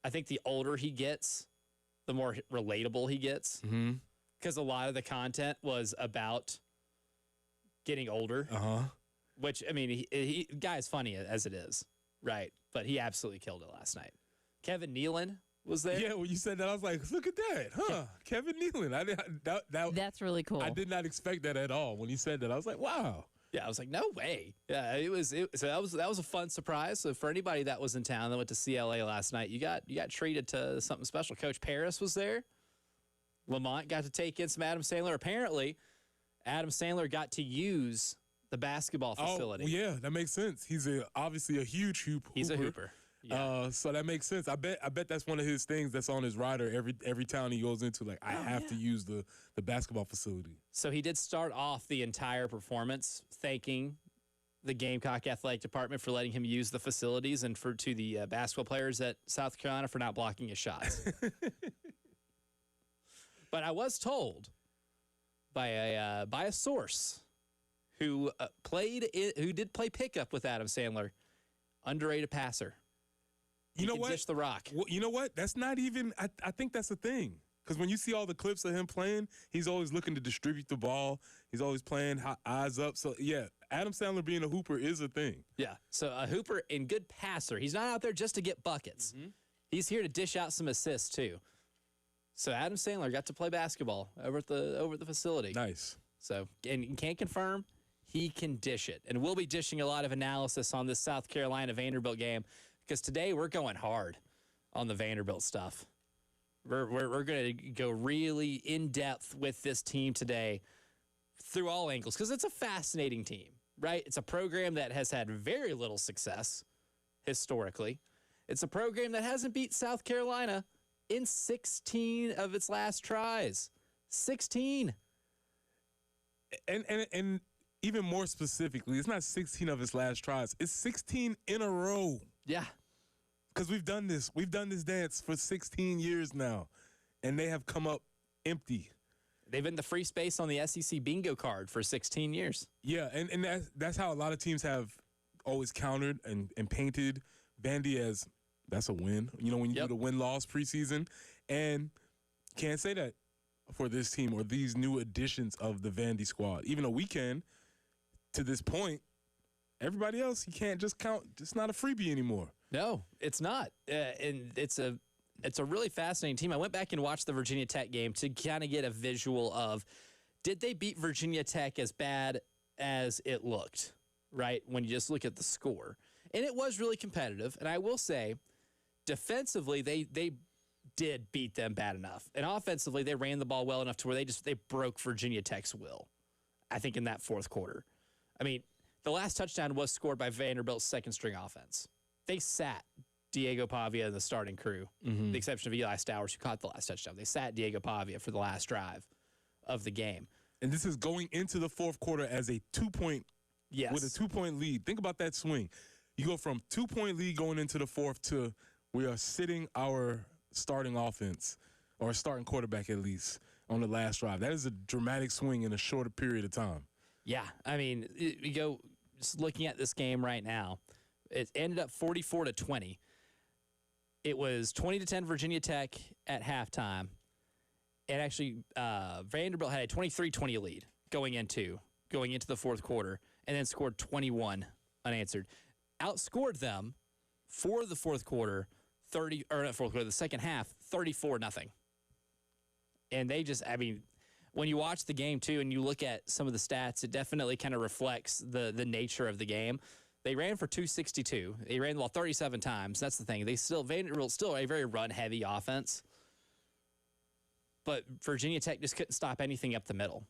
I think the older he gets, the more relatable he gets. Because a lot of the content was about getting older. Which, I mean, he guy is funny as it is, right? But he absolutely killed it last night. Kevin Nealon was there. Yeah, when you said that, I was like, look at that, huh? Kevin Nealon. That's really cool. I did not expect that at all. When he said that, I was like, wow. Yeah, I was like, no way. Yeah, so that was a fun surprise. So for anybody that was in town that went to CLA last night, you got treated to something special. Coach Paris was there. Lamont got to take in some Adam Sandler. Apparently, Adam Sandler got to use the basketball facility. Oh, yeah, that makes sense. He's obviously a huge hooper. He's a hooper. Yeah. So that makes sense. I bet that's one of his things that's on his rider every town he goes into. Like, I have to use the basketball facility. So he did start off the entire performance thanking the Gamecock Athletic Department for letting him use the facilities and to the basketball players at South Carolina for not blocking his shots. But I was told by a source who did play pickup with Adam Sandler, underrated passer. You know what? Dish the rock. Well, you know what? That's not even. I think that's the thing. Because when you see all the clips of him playing, he's always looking to distribute the ball. He's always playing eyes up. So yeah, Adam Sandler being a hooper is a thing. Yeah. So a hooper and good passer. He's not out there just to get buckets. He's here to dish out some assists too. So Adam Sandler got to play basketball over at the facility. Nice. So and can't confirm. He can dish it. And we'll be dishing a lot of analysis on this South Carolina Vanderbilt game because today we're going hard on the Vanderbilt stuff. We're going to go really in-depth with this team today through all angles because it's a fascinating team, right? It's a program that has had very little success historically. It's a program that hasn't beat South Carolina in 16 of its last tries. 16. And even more specifically, it's not 16 of his last tries. It's 16 in a row. Yeah. Because we've done this. We've done this dance for 16 years now, and they have come up empty. They've been the free space on the SEC bingo card for 16 years. Yeah, and that's how a lot of teams have always countered and painted Vandy as that's a win. You know, when you do the win-loss preseason. And can't say that for this team or these new additions of the Vandy squad. Even though we can, to this point, everybody else, you can't just count. It's not a freebie anymore. No, it's not. And it's a really fascinating team. I went back and watched the Virginia Tech game to kind of get a visual of, did they beat Virginia Tech as bad as it looked, right, when you just look at the score? And it was really competitive. And I will say, defensively, they did beat them bad enough. And offensively, they ran the ball well enough to where they broke Virginia Tech's will, I think, in that fourth quarter. I mean, the last touchdown was scored by Vanderbilt's second-string offense. They sat Diego Pavia and the starting crew, the exception of Eli Stowers, who caught the last touchdown. They sat Diego Pavia for the last drive of the game. And this is going into the fourth quarter as a 2-point, with a 2-point lead. Think about that swing. You go from 2-point lead going into the fourth to we are sitting our starting offense, or starting quarterback at least, on the last drive. That is a dramatic swing in a shorter period of time. Yeah, I mean, we go just looking at this game right now. It ended up 44-20. It was 20-10 Virginia Tech at halftime. And actually, Vanderbilt had a 23-20 lead going into the fourth quarter, and then scored 21 unanswered. Outscored them for the fourth quarter, the second half, 34-0. And they just, I mean, when you watch the game too, and you look at some of the stats, it definitely kind of reflects the nature of the game. They ran for 262. They ran the ball 37 times. That's the thing. Vanderbilt still a very run-heavy offense. But Virginia Tech just couldn't stop anything up the middle.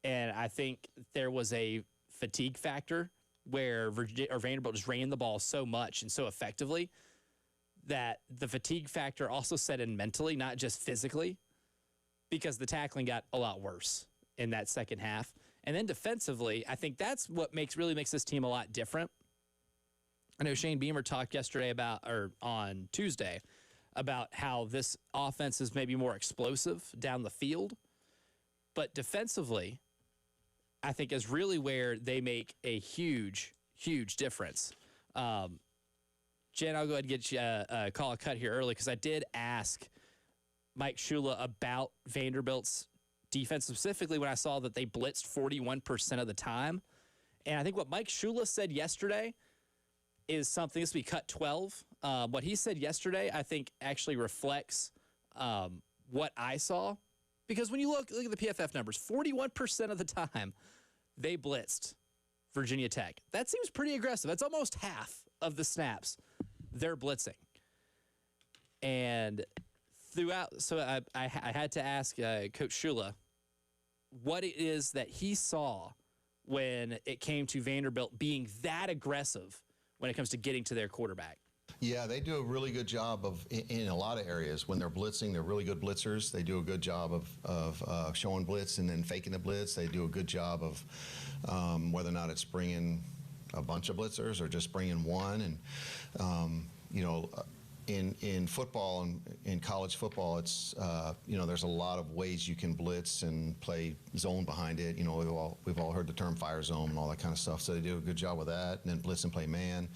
And I think there was a fatigue factor where Vanderbilt just ran the ball so much and so effectively that the fatigue factor also set in mentally, not just physically, because the tackling got a lot worse in that second half. And then defensively, I think that's what really makes this team a lot different. I know Shane Beamer talked on Tuesday about how this offense is maybe more explosive down the field. But defensively, I think is really where they make a huge, huge difference. Jen, I'll go ahead and get you call a cut here early because I did ask Mike Shula about Vanderbilt's defense, specifically when I saw that they blitzed 41% of the time. And I think what Mike Shula said yesterday is something, this will be cut 12. What he said yesterday, I think, actually reflects what I saw. Because when you look at the PFF numbers, 41% of the time they blitzed Virginia Tech. That seems pretty aggressive. That's almost half of the snaps they're blitzing. And throughout, so I had to ask Coach Shula what it is that he saw when it came to Vanderbilt being that aggressive when it comes to getting to their quarterback. Yeah, they do a really good job of in a lot of areas. When they're blitzing, they're really good blitzers. They do a good job of showing blitz and then faking the blitz. They do a good job of whether or not it's bringing a bunch of blitzers or just bringing one. And you know, in football and in college football, it's you know, there's a lot of ways you can blitz and play zone behind it. You know, we've all heard the term fire zone and all that kind of stuff. So they do a good job with that, and then blitz and play man.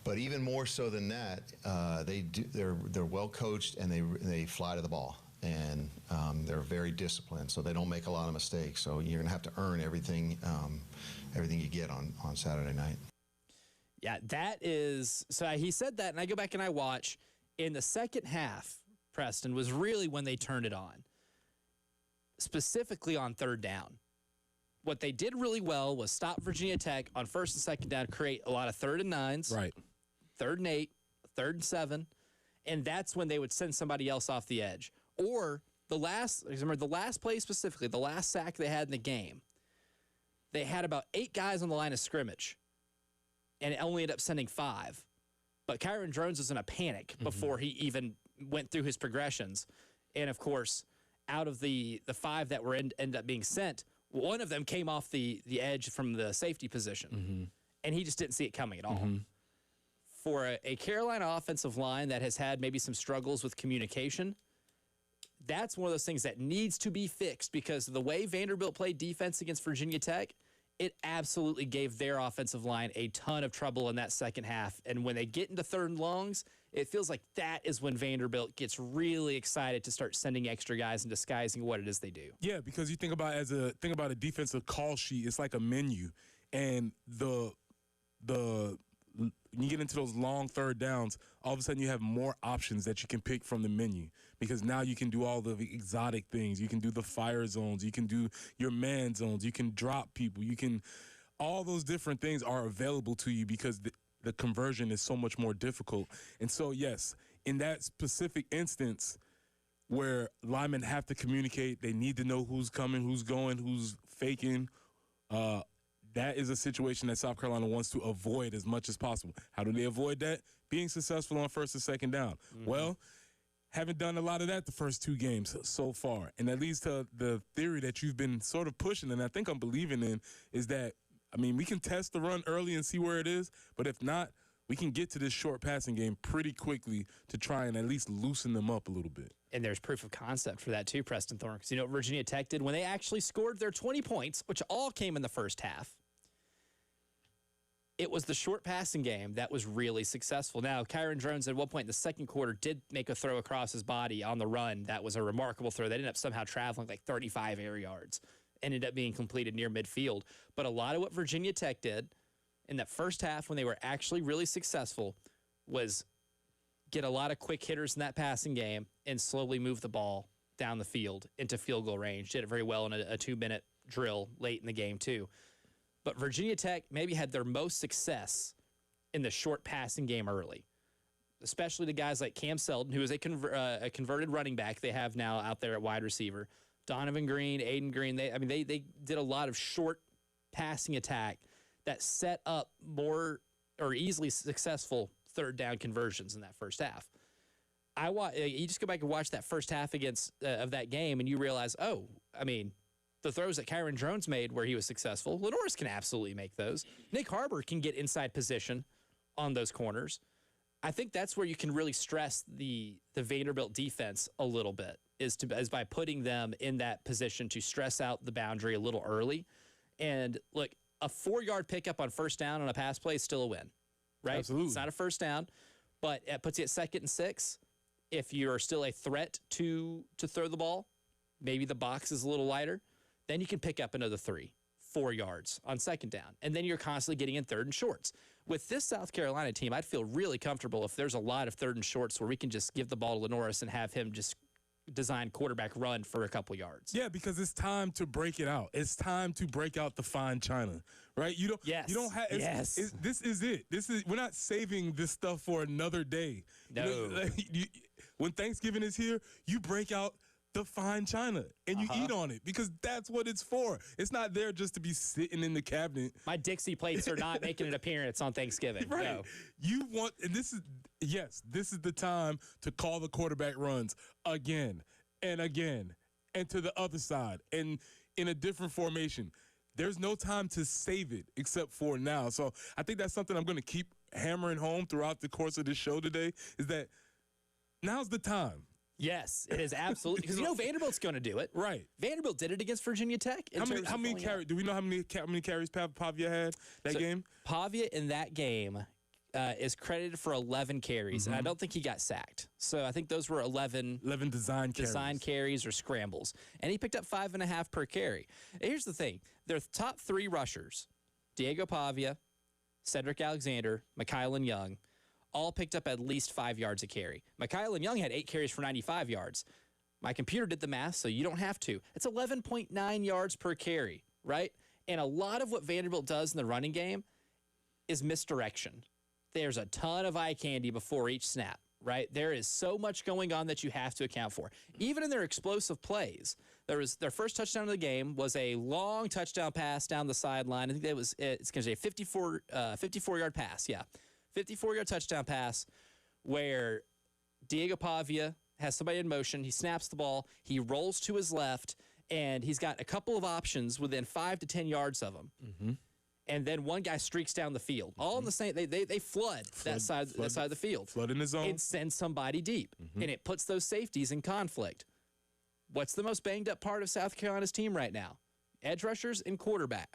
But even more so than that, they're well coached and they fly to the ball, and they're very disciplined, so they don't make a lot of mistakes. So you're gonna have to earn everything you get on Saturday night. Yeah, that is, so he said that, and I go back and I watch. In the second half, Preston, was really when they turned it on, specifically on third down. What they did really well was stop Virginia Tech on first and second down, create a lot of 3rd and 9s, Right. 3rd and 8, 3rd and 7, and that's when they would send somebody else off the edge. Or the last play specifically, the last sack they had in the game, they had about 8 guys on the line of scrimmage, and it only ended up sending 5. But Kyron Drones was in a panic before he even went through his progressions. And, of course, out of the 5 that were ended up being sent, one of them came off the edge from the safety position, and he just didn't see it coming at all. For a Carolina offensive line that has had maybe some struggles with communication, that's one of those things that needs to be fixed, because the way Vanderbilt played defense against Virginia Tech, it absolutely gave their offensive line a ton of trouble in that second half. And when they get into 3rd and longs, it feels like that is when Vanderbilt gets really excited to start sending extra guys and disguising what it is they do. Yeah, because you think about a defensive call sheet, it's like a menu, and when you get into those long 3rd downs, all of a sudden you have more options that you can pick from the menu, because now you can do all the exotic things. You can do the fire zones. You can do your man zones. You can drop people. All those different things are available to you because the conversion is so much more difficult. And so, yes, in that specific instance where linemen have to communicate, they need to know who's coming, who's going, who's faking, that is a situation that South Carolina wants to avoid as much as possible. How do they avoid that? Being successful on 1st and 2nd down. Well, haven't done a lot of that the first 2 games so far. And that leads to the theory that you've been sort of pushing, and I think I'm believing in, is that, I mean, we can test the run early and see where it is, but if not, we can get to this short passing game pretty quickly to try and at least loosen them up a little bit. And there's proof of concept for that too, Preston Thorne, because you know what Virginia Tech did when they actually scored their 20 points, which all came in the first half. It was the short passing game that was really successful. Now, Kyron Drones at one point in the second quarter did make a throw across his body on the run. That was a remarkable throw. They ended up somehow traveling like 35 air yards. Ended up being completed near midfield. But a lot of what Virginia Tech did in that first half when they were actually really successful was get a lot of quick hitters in that passing game and slowly move the ball down the field into field goal range. Did it very well in a 2-minute drill late in the game too. But Virginia Tech maybe had their most success in the short passing game early, especially to guys like Cam Selden, who is a converted running back they have now out there at wide receiver. Donovan Green, Aiden Green, they did a lot of short passing attack that set up more or easily successful 3rd down conversions in that first half. You just go back and watch that first half of that game, and you realize, the throws that Kyron Drones made where he was successful, Lenoris can absolutely make those. Nick Harbor can get inside position on those corners. I think that's where you can really stress the Vanderbilt defense a little bit, is by putting them in that position to stress out the boundary a little early. And look, a 4-yard pickup on first down on a pass play is still a win, right? Absolutely. It's not a first down, but it puts you at 2nd and 6. If you're still a threat to throw the ball, maybe the box is a little lighter, then you can pick up another 3-4 yards on 2nd down, and then you're constantly getting in 3rd and shorts. With this South Carolina team, I'd feel really comfortable if there's a lot of 3rd and shorts where we can just give the ball to Lenoris and have him just design quarterback run for a couple yards. Yeah, because it's time to break it out. It's time to break out the fine china, right? You don't have. This is it. We're not saving this stuff for another day. No. When Thanksgiving is here, you break out the fine china and you eat on it, because that's what it's for. It's not there just to be sitting in the cabinet. My Dixie plates are not making an appearance on Thanksgiving. Right. No. You want, and this is the time to call the quarterback runs again and again and to the other side and in a different formation. There's no time to save it except for now. So I think that's something I'm going to keep hammering home throughout the course of this show today, is that now's the time. Yes, it is absolutely, because Vanderbilt's going to do it. Right. Vanderbilt did it against Virginia Tech. How many carries? Do we know how many carries Pavia had that game? Pavia in that game is credited for 11 carries, and I don't think he got sacked. So I think those were 11 design carries or scrambles, and he picked up 5.5 per carry. Here's the thing: their top 3 rushers, Diego Pavia, Cedric Alexander, Mikaelan Young, all picked up at least 5 yards a carry. Mikaelan Young had 8 carries for 95 yards. My computer did the math, so you don't have to. It's 11.9 yards per carry, right? And a lot of what Vanderbilt does in the running game is misdirection. There's a ton of eye candy before each snap, right? There is so much going on that you have to account for. Even in their explosive plays, their first touchdown of the game was a long touchdown pass down the sideline. I think it's going to say a 54-yard pass, yeah. 54-yard touchdown pass where Diego Pavia has somebody in motion. He snaps the ball. He rolls to his left, and he's got a couple of options within 5 to 10 yards of him. Mm-hmm. And then one guy streaks down the field. All in the same, they flood that side of the field. Flood in the zone. And send somebody deep. Mm-hmm. And it puts those safeties in conflict. What's the most banged up part of South Carolina's team right now? Edge rushers and cornerback,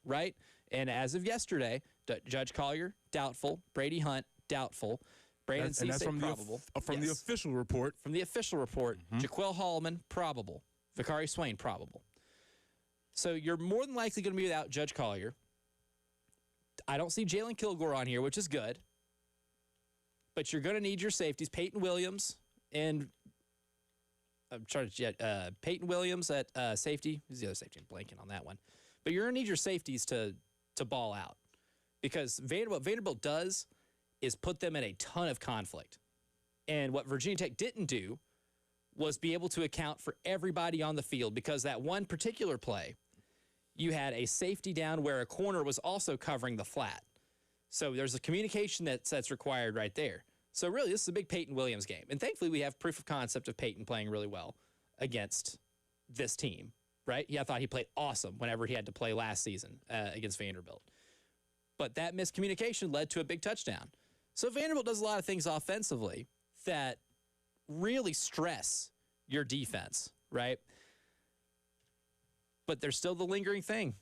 right? And as of yesterday, Judge Collier, doubtful. Brady Hunt, doubtful. Brandon Cisse, probable. From the official report. From the official report, Jaquel Hallman, probable. Vicari Swain, probable. So you're more than likely going to be without Judge Collier. I don't see Jalen Kilgore on here, which is good. But you're going to need your safeties. Peyton Williams and Peyton Williams at safety. Who's the other safety? I'm blanking on that one. But you're going to need your safeties to ball out, because Vanderbilt does is put them in a ton of conflict. And what Virginia Tech didn't do was be able to account for everybody on the field, because that one particular play, you had a safety down where a corner was also covering the flat. So there's a communication that's required right there. So really, this is a big Peyton Williams game. And thankfully, we have proof of concept of Peyton playing really well against this team, right? Yeah, I thought he played awesome whenever he had to play last season against Vanderbilt. But that miscommunication led to a big touchdown. So Vanderbilt does a lot of things offensively that really stress your defense, right? But there's still the lingering thing.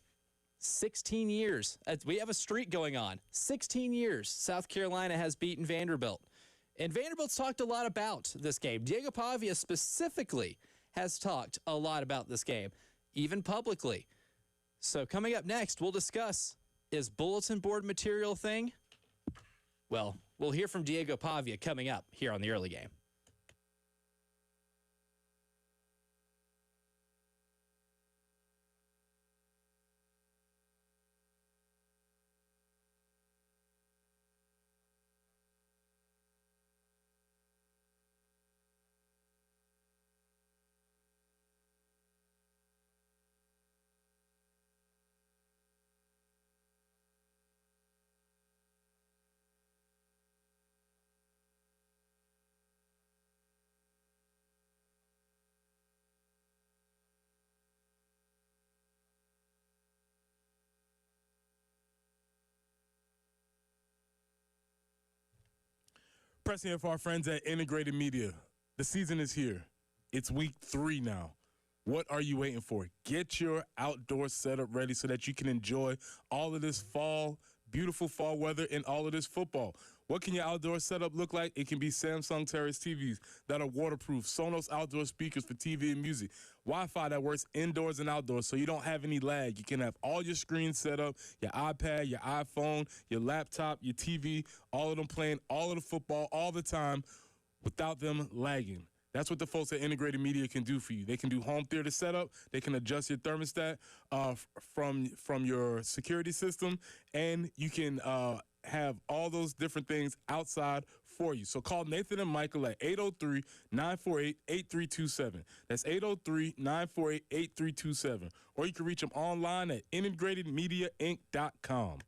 16 years. We have a streak going on. 16 years South Carolina has beaten Vanderbilt. And Vanderbilt's talked a lot about this game. Diego Pavia specifically has talked a lot about this game, even publicly. So coming up next, we'll discuss, is bulletin board material a thing? Well, we'll hear from Diego Pavia coming up here on the early game. Pressing here for our friends at Integrated Media. The season is here. It's week 3 now. What are you waiting for? Get your outdoor setup ready so that you can enjoy all of this fall beautiful fall weather and all of this football. What can your outdoor setup look like? It can be Samsung Terrace TVs that are waterproof, Sonos outdoor speakers for TV and music, Wi-Fi that works indoors and outdoors so you don't have any lag. You can have all your screens set up, your iPad, your iPhone, your laptop, your TV, all of them playing all of the football all the time without them lagging. That's what the folks at Integrated Media can do for you. They can do home theater setup. They can adjust your thermostat from your security system, and you can have all those different things outside for you. So call Nathan and Michael at 803-948-8327. That's 803-948-8327. Or you can reach them online at integratedmediainc.com.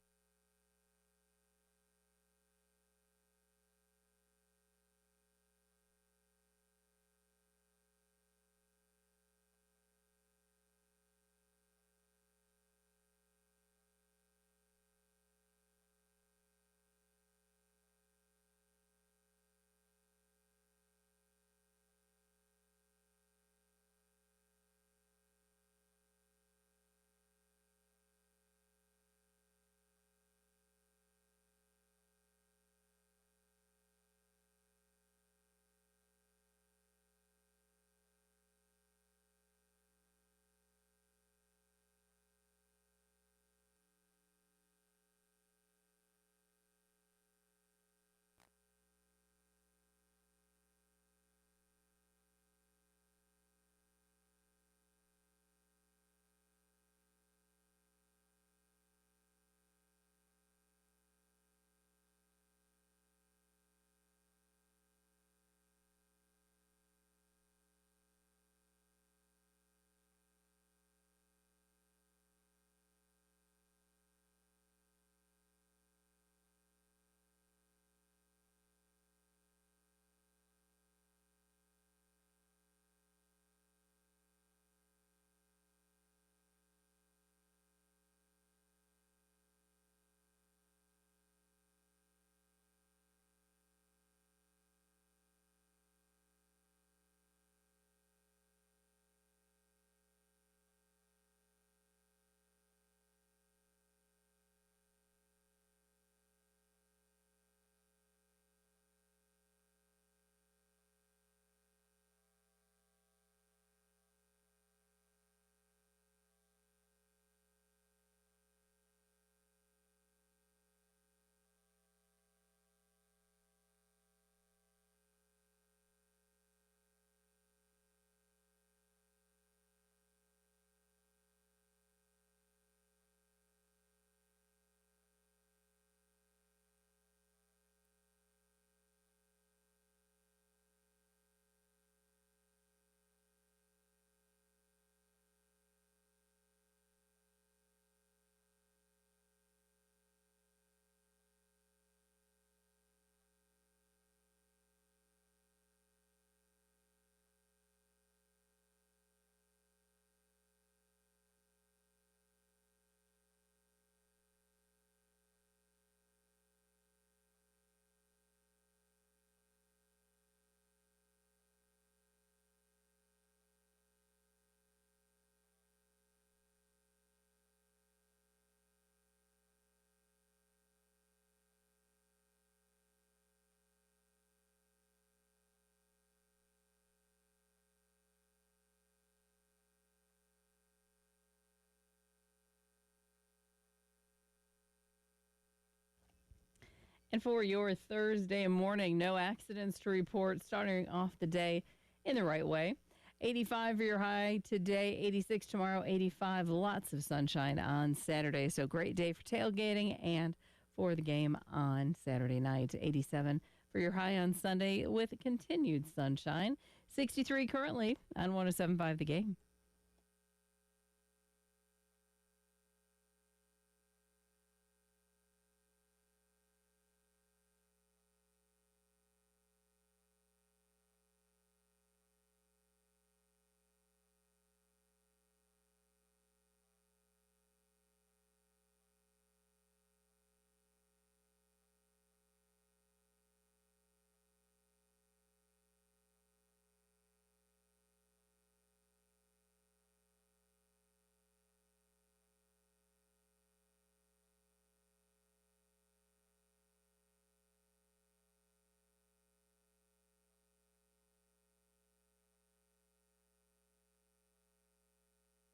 And for your Thursday morning, no accidents to report, starting off the day in the right way. 85 for your high today, 86 tomorrow, 85. Lots of sunshine on Saturday. So great day for tailgating and for the game on Saturday night. 87 for your high on Sunday with continued sunshine. 63 currently on 107.5 The Game.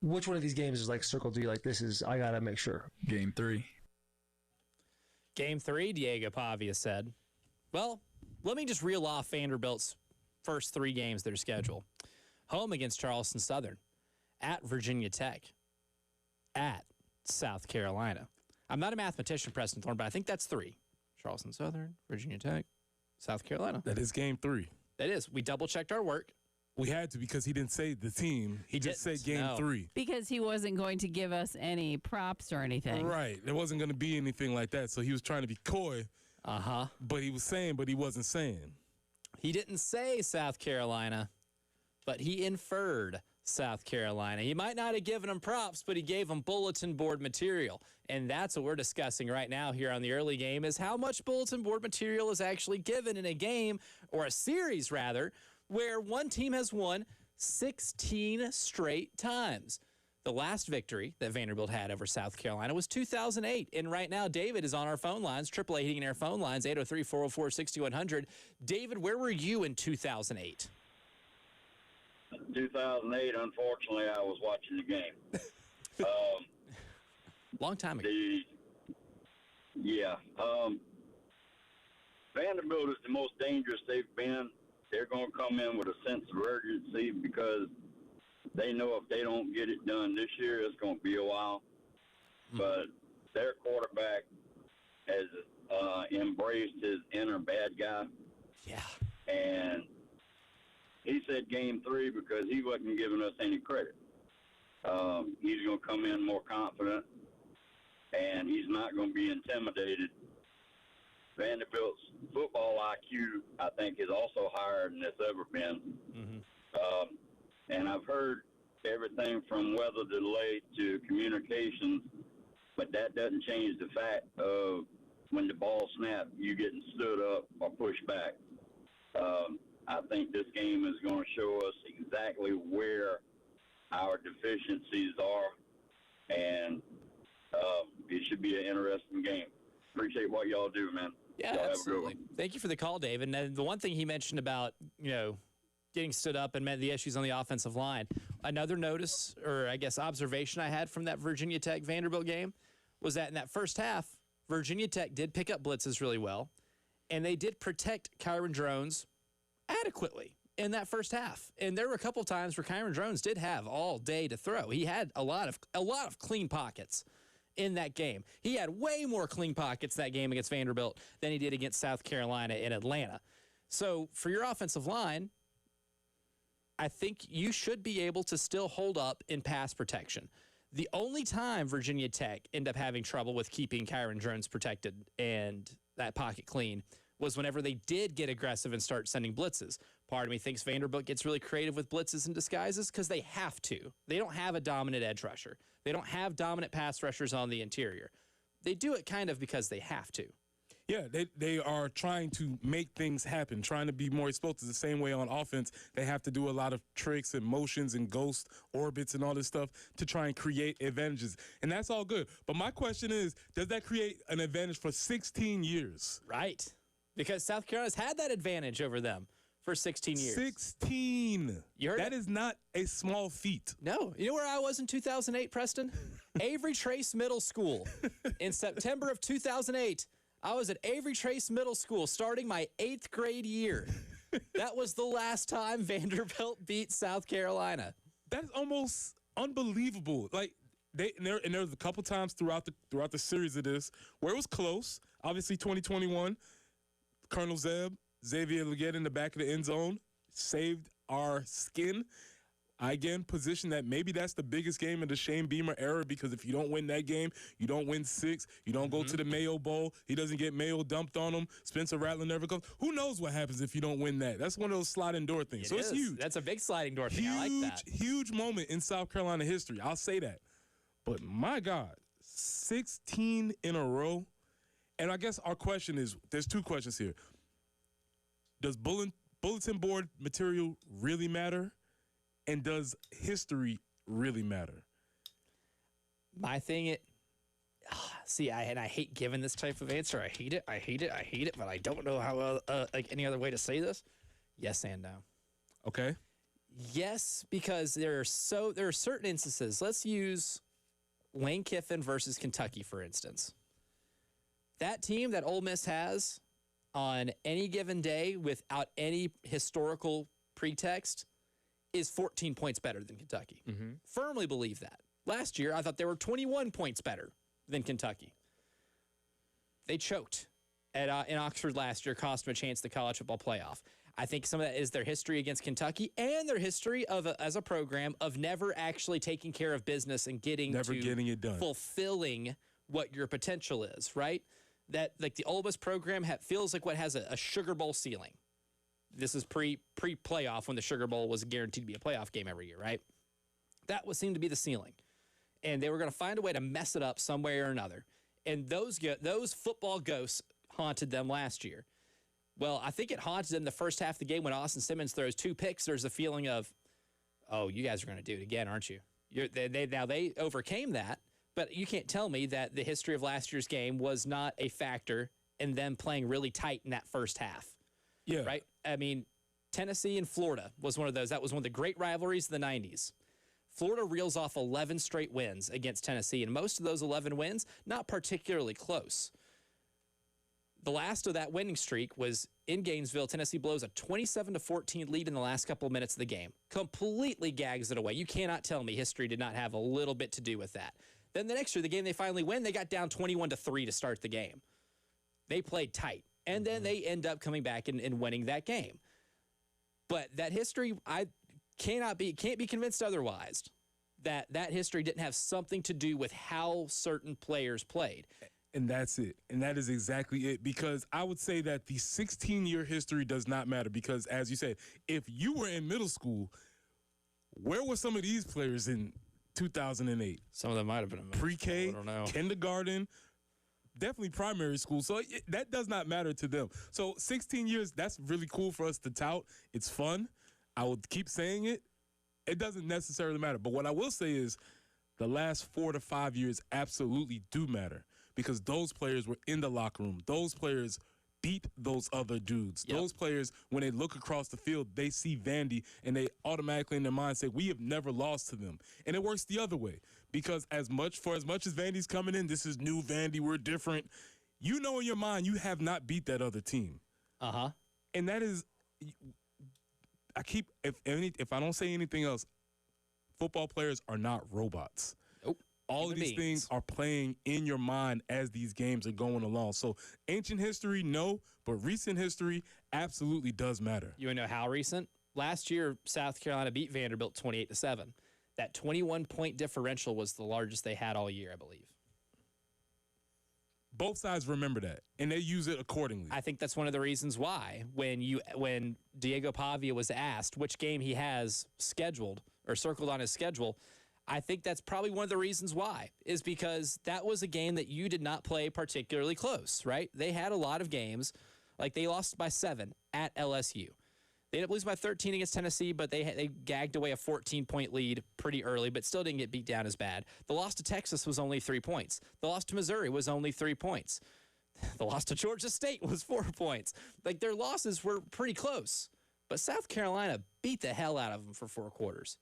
Which one of these games is like circled to you? Like I gotta make sure. Game 3. Game 3, Diego Pavia said. Well, let me just reel off Vanderbilt's first 3 games they're scheduled. Home against Charleston Southern, at Virginia Tech, at South Carolina. I'm not a mathematician, Preston Thorne, but I think that's 3. Charleston Southern, Virginia Tech, South Carolina. That is game 3. That is. We double-checked our work. We had to because he didn't say the team. He just said game 3. Because he wasn't going to give us any props or anything. Right. There wasn't going to be anything like that. So he was trying to be coy. Uh-huh. But he was saying, but he wasn't saying. He didn't say South Carolina, but he inferred South Carolina. He might not have given them props, but he gave them bulletin board material. And that's what we're discussing right now here on the early game is how much bulletin board material is actually given in a game, or a series rather, where one team has won 16 straight times. The last victory that Vanderbilt had over South Carolina was 2008. And right now, David is on our phone lines, AAA Heating and Air phone lines, 803-404-6100. David, where were you in 2008? 2008, unfortunately, I was watching the game. Long time ago. Vanderbilt is the most dangerous they've been. They're going to come in with a sense of urgency because they know if they don't get it done this year, it's going to be a while. But their quarterback has embraced his inner bad guy. Yeah. And he said game 3 because he wasn't giving us any credit. He's going to come in more confident, and he's not going to be intimidated. Vanderbilt's football IQ, I think, is also higher than it's ever been. And I've heard everything from weather delay to communications, but that doesn't change the fact of when the ball snapped, you getting stood up or pushed back. I think this game is going to show us exactly where our deficiencies are, and it should be an interesting game. Appreciate what y'all do, man. Yeah, y'all absolutely. Thank you for the call, David. And the one thing he mentioned about, getting stood up and met the issues on the offensive line, another notice, or I guess observation I had from that Virginia Tech Vanderbilt game was that in that first half, Virginia Tech did pick up blitzes really well, and they did protect Kyron Drones adequately in that first half. And there were a couple of times where Kyron Drones did have all day to throw. He had a lot of clean pockets in that game. He had way more clean pockets that game against Vanderbilt than he did against South Carolina in Atlanta. So for your offensive line, I think you should be able to still hold up in pass protection. The only time Virginia Tech ended up having trouble with keeping Kyron Drones protected and that pocket clean was whenever they did get aggressive and start sending blitzes. Part of me thinks Vanderbilt gets really creative with blitzes and disguises because they have to. They don't have a dominant edge rusher. They don't have dominant pass rushers on the interior. They do it kind of because they have to. Yeah, they are trying to make things happen, trying to be more explosive. The same way on offense, they have to do a lot of tricks and motions and ghost orbits and all this stuff to try and create advantages. And that's all good. But my question is, does that create an advantage for 16 years? Right. Because South Carolina's had that advantage over them for 16 years. 16. You heard that it? is not a small feat. No. You know where I was in 2008, Preston? Avery Trace Middle School. In September of 2008, I was at Avery Trace Middle School starting my 8th grade year. That was the last time Vanderbilt beat South Carolina. That's almost unbelievable. Like, there was a couple times throughout the series of this where it was close. Obviously, 2021, Colonel Xavier Leggett in the back of the end zone saved our skin. I again position that maybe that's the biggest game of the Shane Beamer era, because if you don't win that game, you don't win 6. You don't go to the Mayo Bowl. He doesn't get Mayo dumped on him. Spencer Rattler never comes. Who knows what happens if you don't win that? That's one of those sliding door things. So it's huge. That's a big sliding door thing. I like that. Huge moment in South Carolina history. I'll say that. But my God, 16 in a row. And I guess our question is, there's 2 questions here. Does bulletin board material really matter? And does history really matter? My thing, I hate giving this type of answer. I hate it, but I don't know how like any other way to say this. Yes and no. Okay. Yes, because there are certain instances. Let's use Lane Kiffin versus Kentucky, for instance. That team that Ole Miss has on any given day without any historical pretext is 14 points better than Kentucky. Firmly believe that. Last year, I thought they were 21 points better than Kentucky. They choked in Oxford last year, cost them a chance at the college football playoff. I think some of that is their history against Kentucky and their history as a program of never actually taking care of business and getting it done, fulfilling what your potential is, right? That like the Ole Miss program feels like what has a Sugar Bowl ceiling. This is pre-playoff when the Sugar Bowl was guaranteed to be a playoff game every year, right? That would seem to be the ceiling. And they were going to find a way to mess it up some way or another. And those football ghosts haunted them last year. Well, I think it haunted them the first half of the game when Austin Simmons throws 2 picks. There's a feeling of, oh, you guys are going to do it again, aren't you? They overcame that, but you can't tell me that the history of last year's game was not a factor in them playing really tight in that first half. Yeah. Right? I mean, Tennessee and Florida was one of those. That was one of the great rivalries of the 90s. Florida reels off 11 straight wins against Tennessee, and most of those 11 wins, not particularly close. The last of that winning streak was in Gainesville. Tennessee blows a 27-14 lead in the last couple of minutes of the game. Completely gags it away. You cannot tell me history did not have a little bit to do with that. Then the next year, the game they finally win, they got down 21-3 to start the game. They played tight, and then they end up coming back and winning that game. But that history, I can't be convinced otherwise that history didn't have something to do with how certain players played. And that's it. And that is exactly it. Because I would say that the 16-year history does not matter. Because, as you said, if you were in middle school, where were some of these players in 2008? Some of them might have been in pre-K, I don't know. kindergarten, definitely primary school. So that does not matter to them. So 16 years, that's really cool for us to tout. It's fun. I will keep saying it. It doesn't necessarily matter. But what I will say is the last 4 to 5 years absolutely do matter. Because those players were in the locker room. Those players beat those other dudes. Yep. Those players, when they look across the field, they see Vandy, and they automatically in their mind say, we have never lost to them. And it works the other way. Because as much as Vandy's coming in, this is new Vandy, we're different. You know in your mind you have not beat that other team. Uh-huh. And that is, if I don't say anything else, football players are not robots. All of these things are playing in your mind as these games are going along. So ancient history, no, but recent history absolutely does matter. You want to know how recent? Last year, South Carolina beat Vanderbilt 28-7. That 21-point differential was the largest they had all year, I believe. Both sides remember that, and they use it accordingly. I think that's one of the reasons why when Diego Pavia was asked which game he has scheduled or circled on his schedule, I think that's probably one of the reasons why, is because that was a game that you did not play particularly close, right? They had a lot of games, like they lost by 7 at LSU. They ended up losing by 13 against Tennessee, but they gagged away a 14-point lead pretty early, but still didn't get beat down as bad. The loss to Texas was only 3 points. The loss to Missouri was only 3 points. The loss to Georgia State was 4 points. Like, their losses were pretty close, but South Carolina beat the hell out of them for 4 quarters.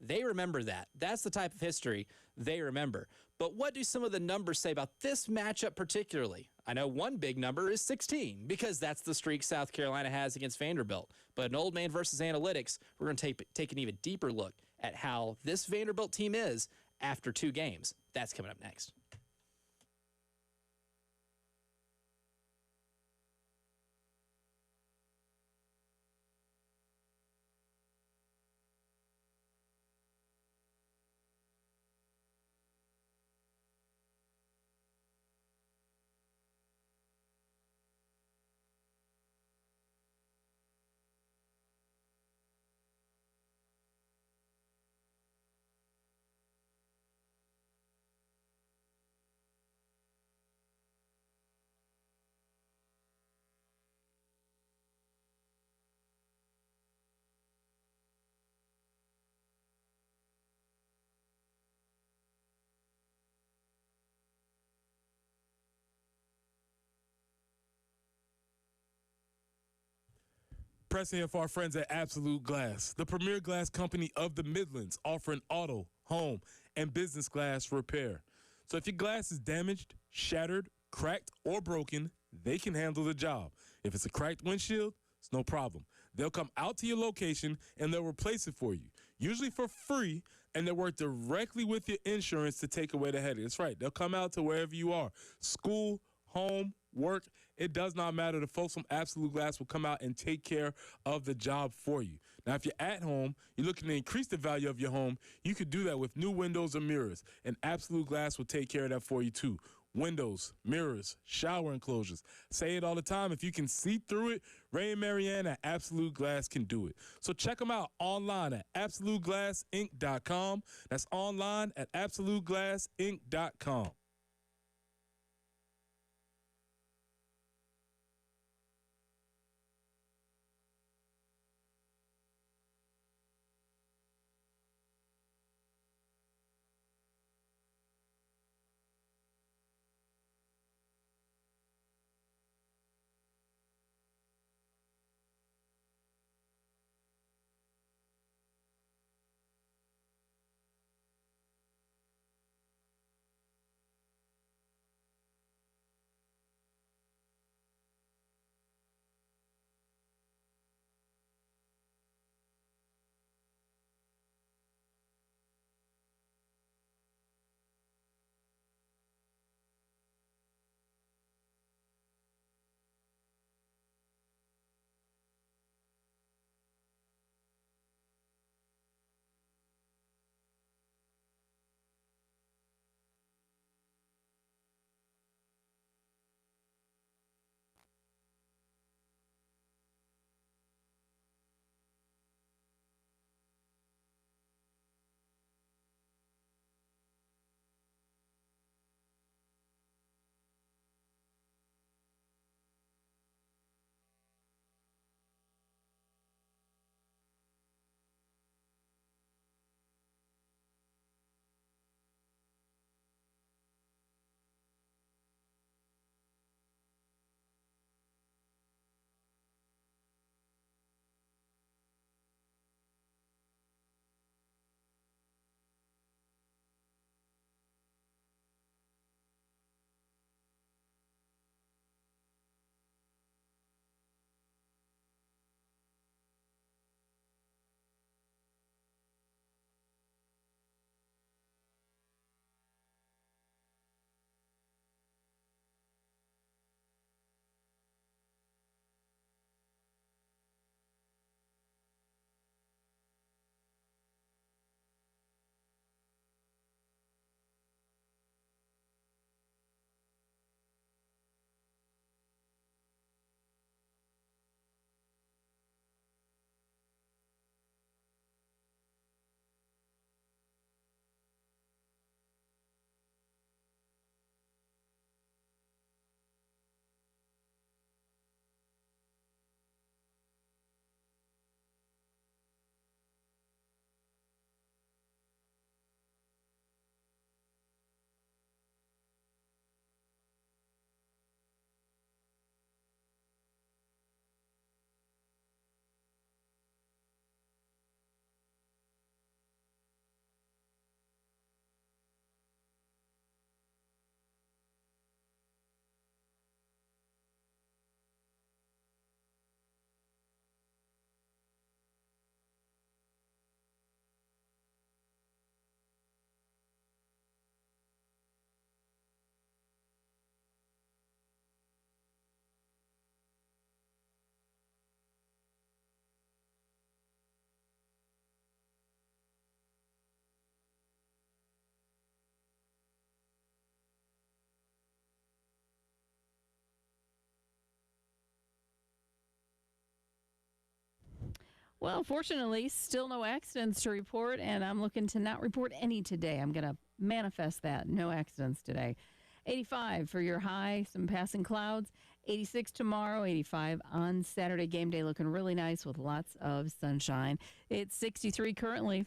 They remember that. That's the type of history they remember. But what do some of the numbers say about this matchup particularly? I know one big number is 16 because that's the streak South Carolina has against Vanderbilt. But in Old Man versus Analytics, we're going to take an even deeper look at how this Vanderbilt team is after 2 games. That's coming up next. Pressing here for our friends at Absolute Glass, the premier glass company of the Midlands, offering auto, home, and business glass repair. So if your glass is damaged, shattered, cracked, or broken, they can handle the job. If it's a cracked windshield, it's no problem. They'll come out to your location and they'll replace it for you, usually for free, and they work directly with your insurance to take away the headache. That's right. They'll come out to wherever you are, school, home, work. It does not matter. The folks from Absolute Glass will come out and take care of the job for you. Now, if you're at home, you're looking to increase the value of your home, you could do that with new windows or mirrors, and Absolute Glass will take care of that for you too. Windows, mirrors, shower enclosures. Say it all the time. If you can see through it, Ray and Marianne at Absolute Glass can do it. So check them out online at AbsoluteGlassInc.com. That's online at AbsoluteGlassInc.com. Well, fortunately, still no accidents to report, and I'm looking to not report any today. I'm going to manifest that. No accidents today. 85 for your high, some passing clouds. 86 tomorrow, 85 on Saturday. Game day looking really nice with lots of sunshine. It's 63 currently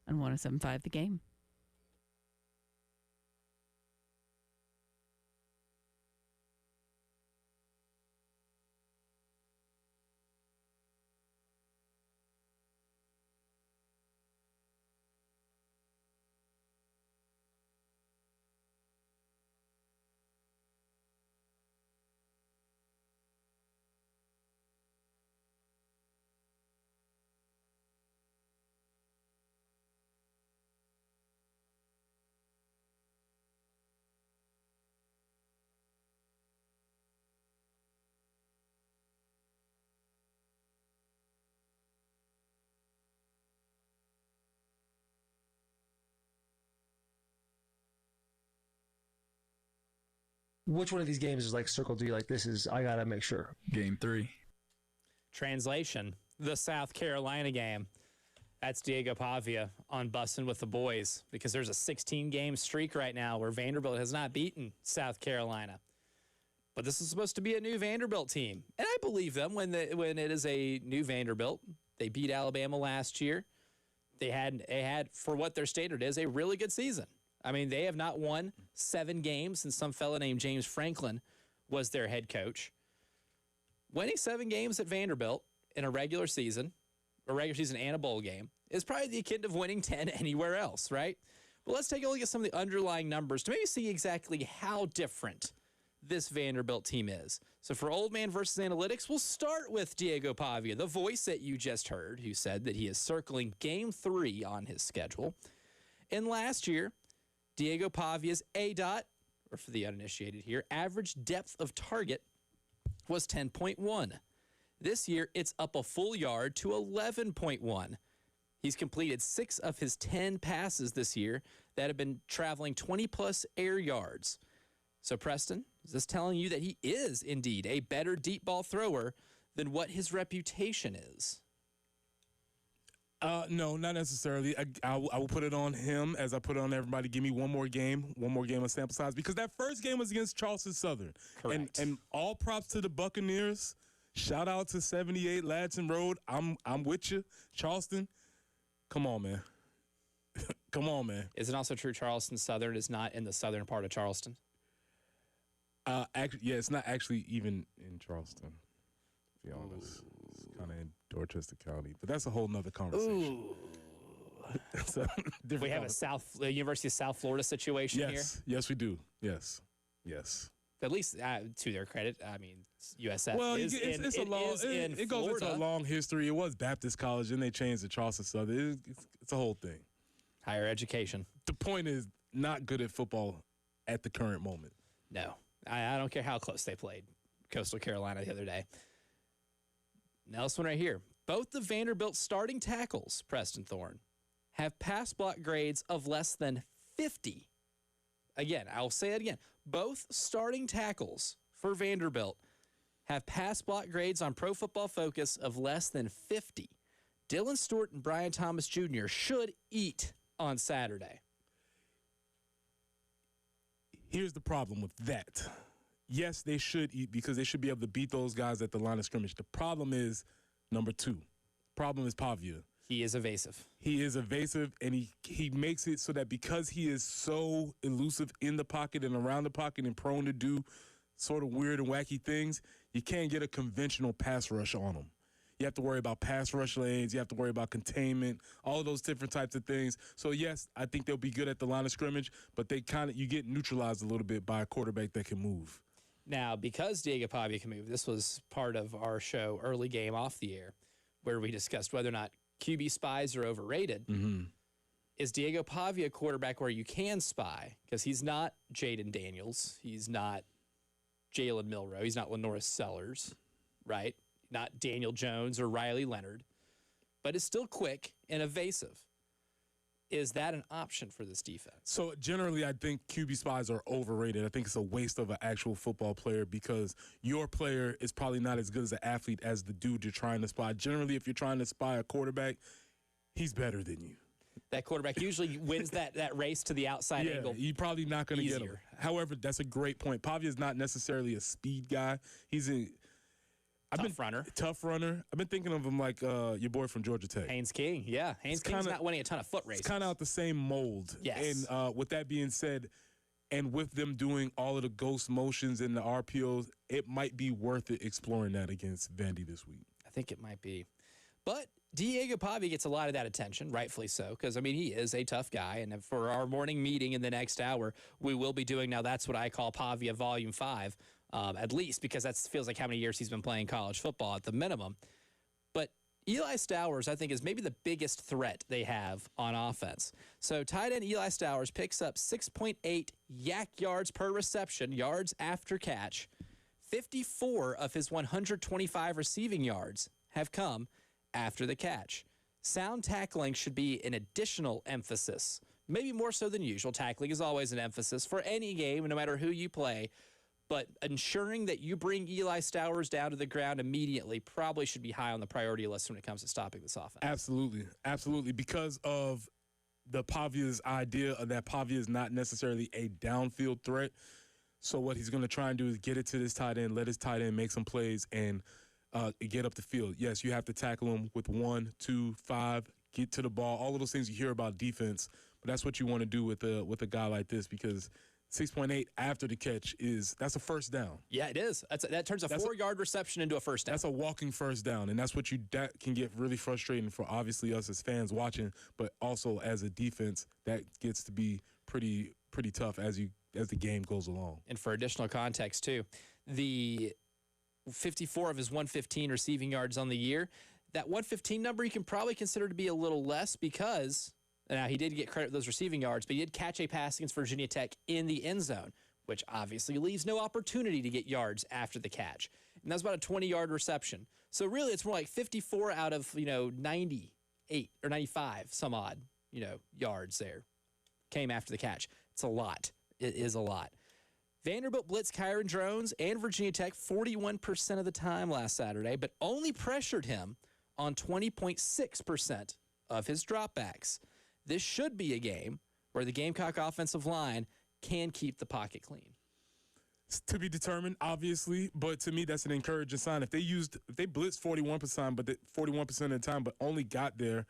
on 107.5 The Game. Which one of these games is like Circle D? Like, this is, I got to make sure. Game 3. Translation, the South Carolina game. That's Diego Pavia on Bussin' with the Boys, because there's a 16-game streak right now where Vanderbilt has not beaten South Carolina. But this is supposed to be a new Vanderbilt team, and I believe them when it is a new Vanderbilt. They beat Alabama last year. They had, for what their standard is, a really good season. I mean, they have not won 7 games since some fella named James Franklin was their head coach. Winning 7 games at Vanderbilt in a regular season and a bowl game, is probably the akin of winning 10 anywhere else, right? But let's take a look at some of the underlying numbers to maybe see exactly how different this Vanderbilt team is. So for Old Man versus Analytics, we'll start with Diego Pavia, the voice that you just heard, who said that he is circling Game 3 on his schedule. And last year, Diego Pavia's ADOT, or for the uninitiated here, average depth of target was 10.1. This year, it's up a full yard to 11.1. He's completed 6 of his 10 passes this year that have been traveling 20-plus air yards. So, Preston, is this telling you that he is indeed a better deep ball thrower than what his reputation is? No, not necessarily. I will put it on him as I put it on everybody. Give me one more game of sample size, because that first game was against Charleston Southern. Correct. And all props to the Buccaneers. Shout out to 78 Ladson Road. I'm with you, Charleston. Come on, man. Come on, man. Is it also true Charleston Southern is not in the southern part of Charleston? Actually, yeah, it's not actually even in Charleston, to be honest. It's kind of in Dorchester County, but that's a whole nother conversation. We have a University of South Florida situation here. Yes, we do. Yes. At least to their credit, I mean, USF Well, is it's a long. It goes into a long history. It was Baptist College, and they changed to Charleston Southern. It's a whole thing. Higher education. The point is, not good at football at the current moment. No, I don't care how close they played Coastal Carolina the other day. Now this one right here. Both the Vanderbilt starting tackles, Preston Thorne, have pass block grades of less than 50. Again, I'll say it again. Both starting tackles for Vanderbilt have pass block grades on Pro Football Focus of less than 50. Dylan Stewart and Brian Thomas Jr. should eat on Saturday. Here's the problem with that. Yes, they should eat, because they should be able to beat those guys at the line of scrimmage. The problem is number 2. Problem is Pavia. He is evasive. He is evasive, and he makes it so that because he is so elusive in the pocket and around the pocket and prone to do sort of weird and wacky things, you can't get a conventional pass rush on him. You have to worry about pass rush lanes. You have to worry about containment, all of those different types of things. So, yes, I think they'll be good at the line of scrimmage, but you get neutralized a little bit by a quarterback that can move. Now, because Diego Pavia can move, this was part of our show, Early Game Off the Air, where we discussed whether or not QB spies are overrated. Mm-hmm. Is Diego Pavia a quarterback where you can spy? Because he's not Jaden Daniels. He's not Jalen Milroe. He's not Lenoris Sellers, right? Not Daniel Jones or Riley Leonard. But is still quick and evasive. Is that an option for this defense? So generally, I think QB spies are overrated. I think it's a waste of an actual football player, because your player is probably not as good as an athlete as the dude you're trying to spy. Generally, if you're trying to spy a quarterback, he's better than you. That quarterback usually wins that race to the outside angle. You're probably not going to get him. However, that's a great point. Pavia is not necessarily a speed guy. He's a tough runner. I've been thinking of him like your boy from Georgia Tech. Haynes King, yeah. Haynes King's not winning a ton of foot races. It's kind of out the same mold. Yes. And with that being said, and with them doing all of the ghost motions and the RPOs, it might be worth it exploring that against Vandy this week. I think it might be. But Diego Pavia gets a lot of that attention, rightfully so, because, I mean, he is a tough guy. And for our morning meeting in the next hour, we will be doing, now that's what I call Pavia Volume 5. At least, because that feels like how many years he's been playing college football at the minimum. But Eli Stowers, I think, is maybe the biggest threat they have on offense. So tight end Eli Stowers picks up 6.8 yak yards per reception, yards after catch. 54 of his 125 receiving yards have come after the catch. Sound tackling should be an additional emphasis, maybe more so than usual. Tackling is always an emphasis for any game, no matter who you play. But ensuring that you bring Eli Stowers down to the ground immediately probably should be high on the priority list when it comes to stopping this offense. Absolutely. Absolutely. Because of the Pavia's idea of that Pavia is not necessarily a downfield threat. So what he's going to try and do is get it to this tight end, let his tight end make some plays, and get up the field. Yes, you have to tackle him with 1, 2, 5, get to the ball. All of those things you hear about defense, but that's what you want to do with a guy like this, because 6.8 after the catch that's a first down. Yeah, it is. That turns a 4-yard reception into a first down. That's a walking first down, and that's what that can get really frustrating for obviously us as fans watching, but also as a defense that gets to be pretty tough as the game goes along. And for additional context too, the 54 of his 115 receiving yards on the year, that 115 number you can probably consider to be a little less because now he did get credit for those receiving yards, but he did catch a pass against Virginia Tech in the end zone, which obviously leaves no opportunity to get yards after the catch. And that's about a 20-yard reception. So really it's more like 54 out of, 98 or 95 some odd, yards there came after the catch. It's a lot. It is a lot. Vanderbilt blitzed Kyron Drones and Virginia Tech 41% of the time last Saturday, but only pressured him on 20.6% of his dropbacks. This should be a game where the Gamecock offensive line can keep the pocket clean. It's to be determined, obviously, but to me that's an encouraging sign. If they blitzed 41% of the time, but only got there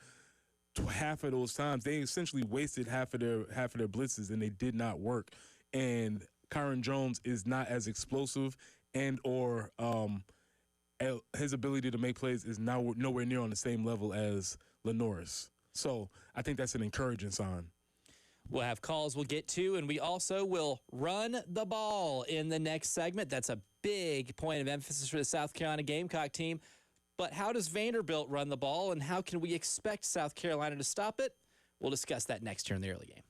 half of those times, they essentially wasted half of their blitzes, and they did not work. And Kyron Jones is not as explosive, and or his ability to make plays is now nowhere near on the same level as Lenoris. So I think that's an encouraging sign. We'll have calls we'll get to, and we also will run the ball in the next segment. That's a big point of emphasis for the South Carolina Gamecock team. But how does Vanderbilt run the ball, and how can we expect South Carolina to stop it? We'll discuss that next here in the early game.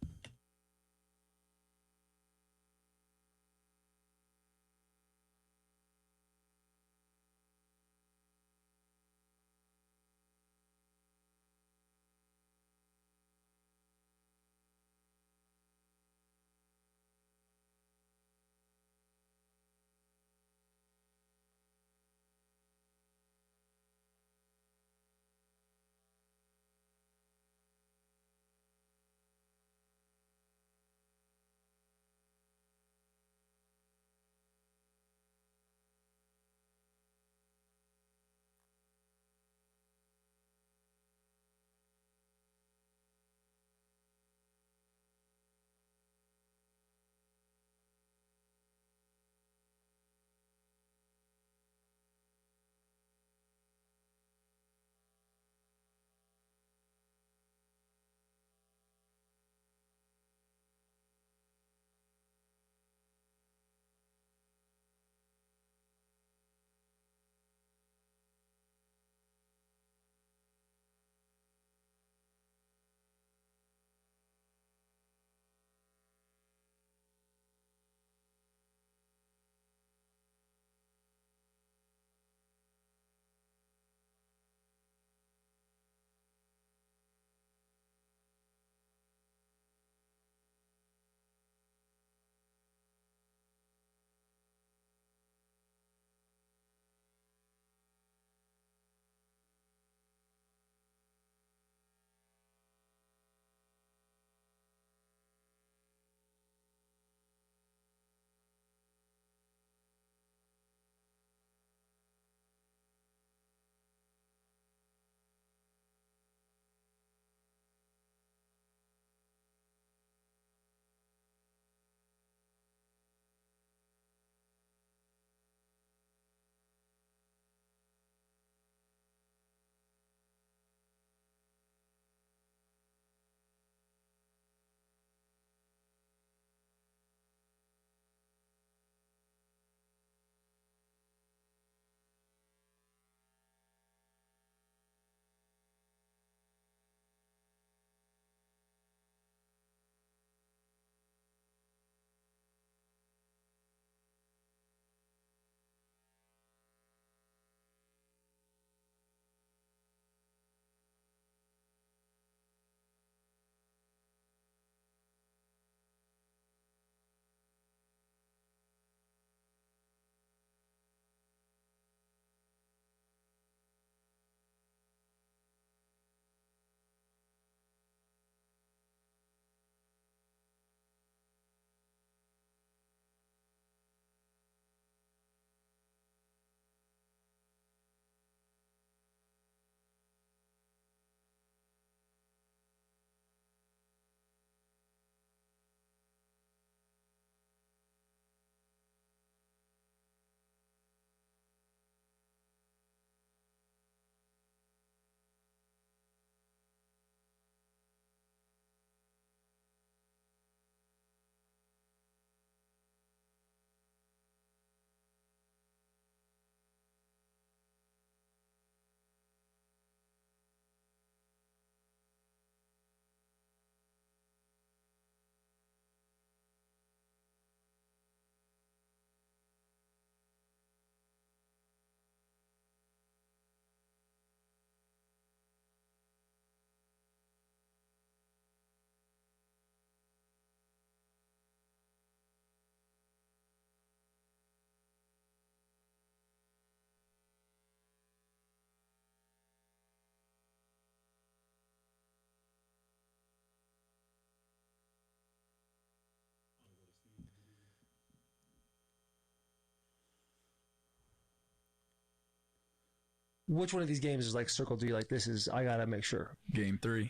Which one of these games is like Circle D? Like, this is, I got to make sure. Game 3.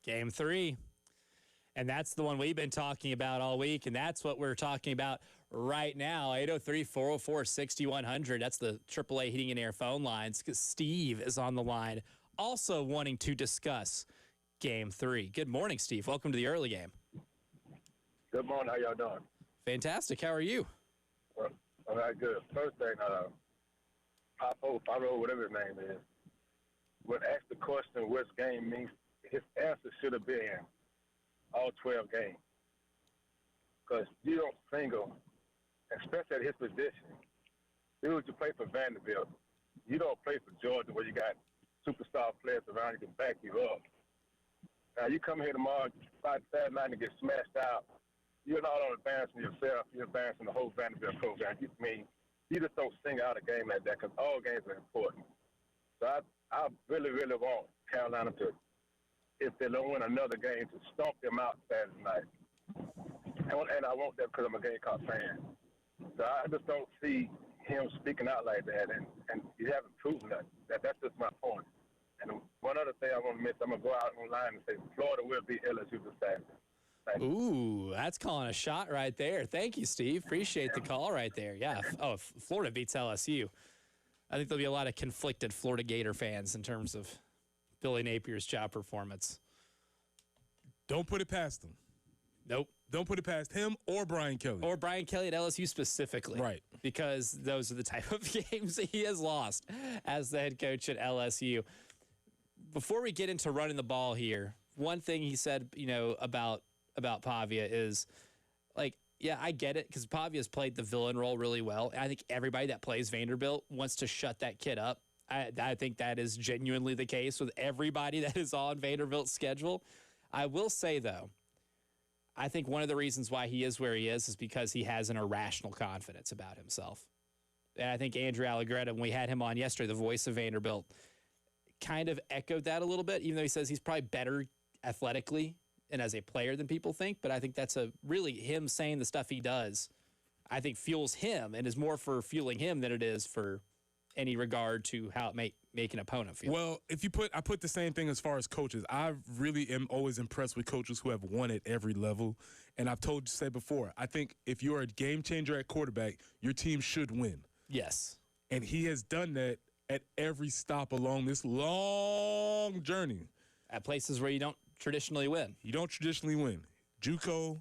Game 3. And that's the one we've been talking about all week, and that's what we're talking about right now. 803-404-6100. That's the AAA Heating and Air phone lines, because Steve is on the line, also wanting to discuss Game 3. Good morning, Steve. Welcome to the early game. Good morning. How y'all doing? Fantastic. How are you? Well, all right, good. First thing, Papa, whatever his name is, would ask the question which game means. His answer should have been all 12 games. Because you don't single, especially at his position. Dude, you play for Vanderbilt. You don't play for Georgia where you got superstar players around you can back you up. Now, you come here tomorrow, Saturday night, and get smashed out. You're not only advancing yourself, you're advancing the whole Vanderbilt program. You just don't sing out a game like that because all games are important. So I really, really want Carolina to, if they don't win another game, to stomp them out Saturday night. And I want that because I'm a Gamecock fan. So I just don't see him speaking out like that, and he haven't proven that. That's just my point. And one other thing I want to mention, I'm going to go out online and say Florida will beat LSU this Saturday. Ooh, that's calling a shot right there. Thank you, Steve. Appreciate the call right there. Yeah. If Florida beats LSU, I think there'll be a lot of conflicted Florida Gator fans in terms of Billy Napier's job performance. Don't put it past him. Nope. Don't put it past him or Brian Kelly. Or Brian Kelly at LSU specifically. Right. Because those are the type of games that he has lost as the head coach at LSU. Before we get into running the ball here, one thing he said, about Pavia is, like, yeah, I get it, because Pavia's played the villain role really well. I think everybody that plays Vanderbilt wants to shut that kid up. I think that is genuinely the case with everybody that is on Vanderbilt's schedule. I will say, though, I think one of the reasons why he is where he is because he has an irrational confidence about himself. And I think Andrew Allegretti, when we had him on yesterday, the voice of Vanderbilt, kind of echoed that a little bit, even though he says he's probably better athletically and as a player than people think. But I think that's really him saying the stuff he does, I think fuels him and is more for fueling him than it is for any regard to how it make an opponent feel. Well, I put the same thing as far as coaches. I really am always impressed with coaches who have won at every level. And I've said before, I think if you're a game changer at quarterback, your team should win. Yes. And he has done that at every stop along this long journey. At places where you don't traditionally win. You don't traditionally win. JUCO,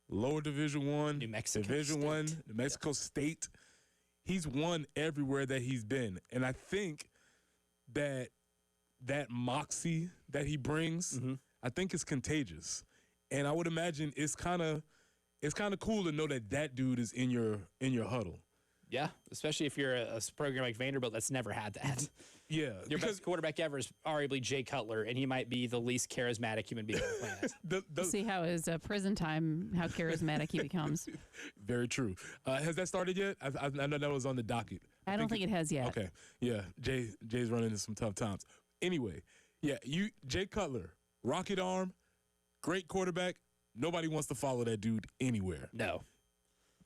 lower Division I, New Mexico Division I, State. New Mexico State. He's won everywhere that he's been. And I think that moxie that he brings, I think is contagious. And I would imagine it's kind of cool to know that dude is in your huddle. Yeah, especially if you're a program like Vanderbilt that's never had that. Yeah. Your best quarterback ever is arguably Jay Cutler, and he might be the least charismatic human being on the planet. We'll see how his prison time, how charismatic he becomes. Very true. Has that started yet? I know that was on the docket. I don't think it has yet. Okay. Yeah, Jay's running into some tough times. Anyway, yeah, Jay Cutler, rocket arm, great quarterback. Nobody wants to follow that dude anywhere. No.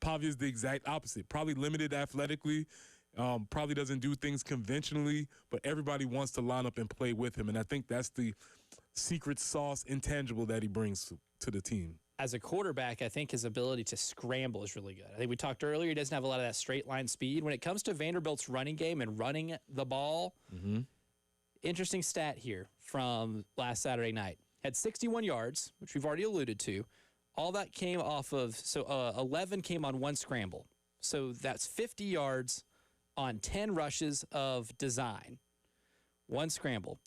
Pavia's the exact opposite. Probably limited athletically, probably doesn't do things conventionally, but everybody wants to line up and play with him. And I think that's the secret sauce intangible that he brings to the team. As a quarterback, I think his ability to scramble is really good. I think we talked earlier, he doesn't have a lot of that straight line speed. When it comes to Vanderbilt's running game and running the ball, interesting stat here from last Saturday night. Had 61 yards, which we've already alluded to. All that came off of, 11 came on one scramble. So that's 50 yards on 10 rushes of design. One scramble.